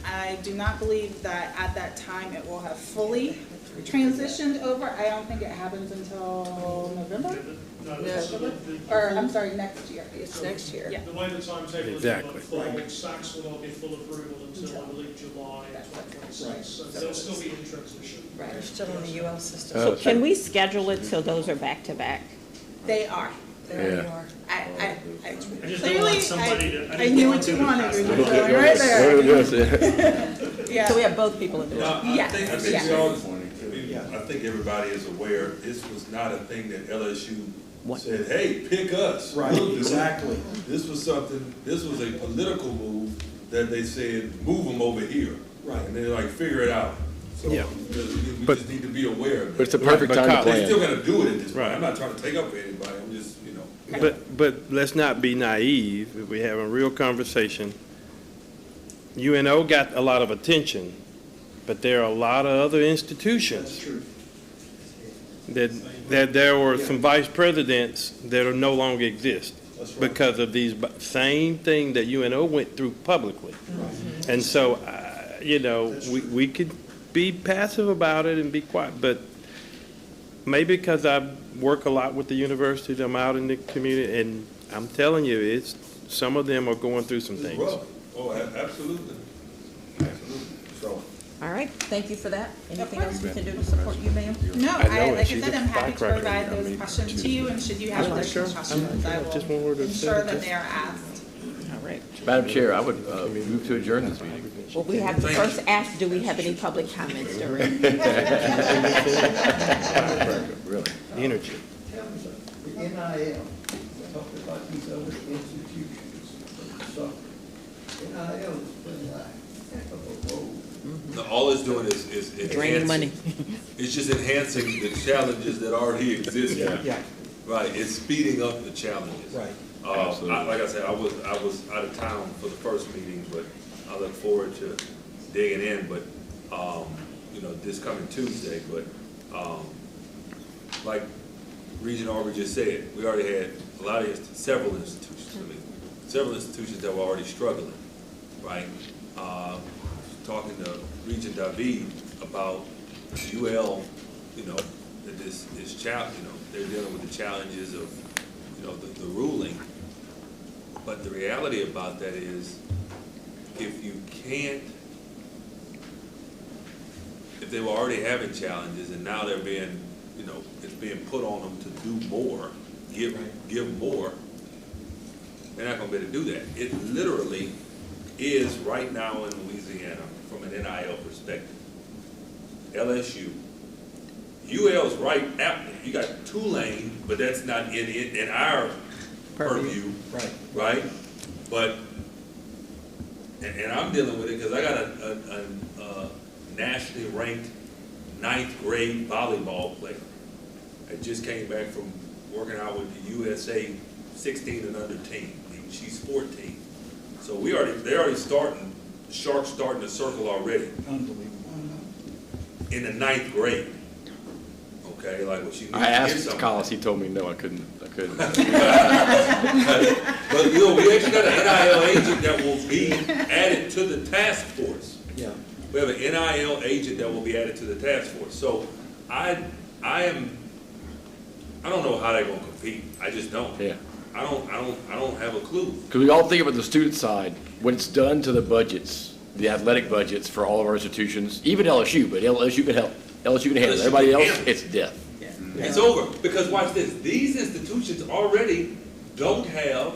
I do not believe that at that time it will have fully transitioned over. I don't think it happens until November? No, Or, I'm sorry, next year. It's next year. Yeah. The way the timetable is Exactly. full, SACS will not get full approval until, I believe, July 2026. So they'll still be in transition. Right, they're still in the UL system. So can we schedule it so those are back to back? They are. There you are. I just don't clearly, want somebody to- I knew what you wanted, right there. Yeah. So we have both people in the room. Yes, I think yes. we all, I think everybody is aware, this was not a thing that LSU said, hey, pick us. Right, We'll do it." exactly. This was something, this was a political move that they said, move them over here. Right. And they're like, figure it out. So Yeah. we But- just need to be aware of But it's that. the perfect time to Because- They're still plan. gonna do it at this point. Right. I'm not trying to take up for anybody, I'm just, you know. But let's not be naive. If we have a real conversation, UNO got a lot of attention, but there are a lot of other institutions true. that there were some vice presidents that are no longer exist because of these same thing that UNO went through publicly. And so, you know, we could be passive about it and be quiet, but maybe because I work a lot with the universities, I'm out in the community, and I'm telling you, some of them are going through some It's things. rough. Oh, absolutely. Absolutely. So. All right, thank you for that. Anything else we can do to support you, ma'am? No, I know like it. I She's said, a I'm happy to firecracker. provide I those mean, questions to you, and should you have I'm not additional sure. questions, I just want her will to say ensure it. that they are asked. All right. Madam Chair, I would move to adjourn this meeting. Well, we have to first ask, do we have any public comments during? Really? Energy. Tell me something, the NIL, we talked about these other institutions, so NIL is putting like, heck of a road. No, all it's doing is Draining enhancing. money. It's just enhancing the challenges that already exist. Yeah. Right, it's speeding up the challenges. Right. Like I said, I was out of town for the first meeting, but I look forward to digging in, but, you know, this coming Tuesday, but, like Regent Aubrey just said, we already had several institutions that were already struggling, right? Talking to Regent David about UL, you know, that this challenge, you know, they're dealing with the challenges of, you know, the ruling. But the reality about that is, if they were already having challenges and now they're being, you know, it's being put on them to do more, give more, they're not gonna be able to do that. It literally is right now in Louisiana, from an NIL perspective. LSU, UL's right after, you got Tulane, but that's not in our purview, right? But, and I'm dealing with it because I got a nationally ranked 9th grade volleyball player. I just came back from working out with the USA 16 and under team. She's 14. So they're already starting, the Sharks starting to circle already. Unbelievable. In the 9th grade. Okay, like what she. I asked Collis, he told me no, I couldn't. But you know, we actually got an NIL agent that will be added to the task force. Yeah. We have an NIL agent that will be added to the task force. So I don't know how they're gonna compete. I just don't. Yeah. I don't have a clue. Because we all think about the student side, when it's done to the budgets, the athletic budgets for all of our institutions, even LSU, but LSU can help. LSU can handle it. Everybody else, it's death. It's over, because watch this, these institutions already don't have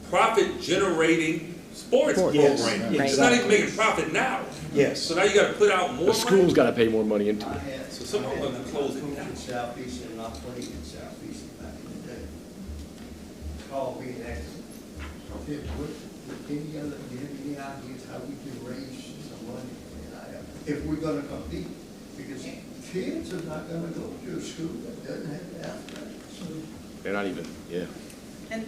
profit-generating sports Yes. programs. Yes. It's not even making profit now. Yes. So now you gotta put out more The money. school's got to pay more money into I it. had, So someone gonna close it down. in Southeastern, and I played in Southeastern back in the day. Called me and asked, "Hey, any other, do you have any ideas how we can raise some money for NIL if we're gonna compete?" Because kids are not gonna go to a school that doesn't have the athletics. They're not even, yeah. And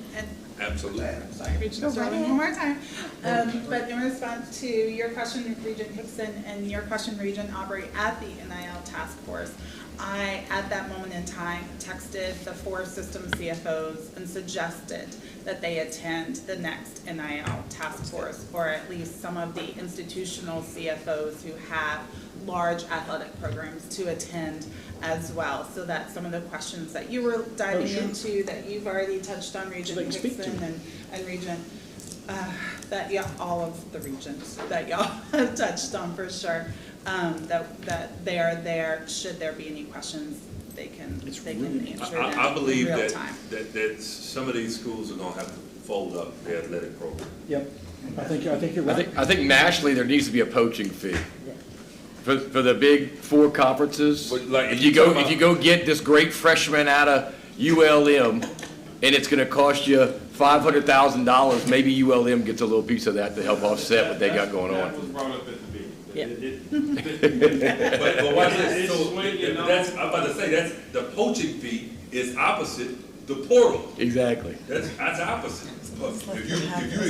Absolutely. sorry, Regent Sterling, one more time. But in response to your question, Regent Hickson, and your question, Regent Aubrey, at the NIL task force, I, at that moment in time, texted the 4 system CFOs and suggested that they attend the next NIL task force, or at least some of the institutional CFOs who have large athletic programs to attend as well, so that some of the questions that you were diving into, that you've already touched on, Regent Hickson and Regent, that, yeah, all of the regents that y'all have touched on for sure, that they are there, should there be any questions, they can answer them I believe in real that, time. that some of these schools are gonna have to fold up their athletic program. Yep, I think you're right. I think nationally, there needs to be a poaching fee. For the big four conferences, But like, if you go get this great freshman out of ULM, and it's gonna cost you $500,000, maybe ULM gets a little piece of that to help offset what they got going on. That was brought up at the beginning. But watch this, so, that's, I'm about to say, that's, the poaching fee is opposite the portal. Exactly. That's opposite. If you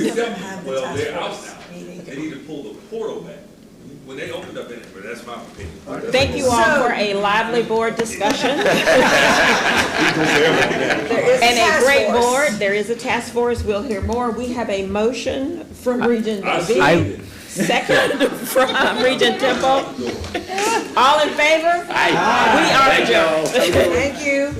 accept, well, they're out now. They need to pull the portal back. When they opened up in it, but that's my opinion. Thank you all for a lively board discussion. And a great board. There is a task force. We'll hear more. We have a motion from Regent David, second from Regent Temple. All in favor? Aye. We are adjourned. Thank you.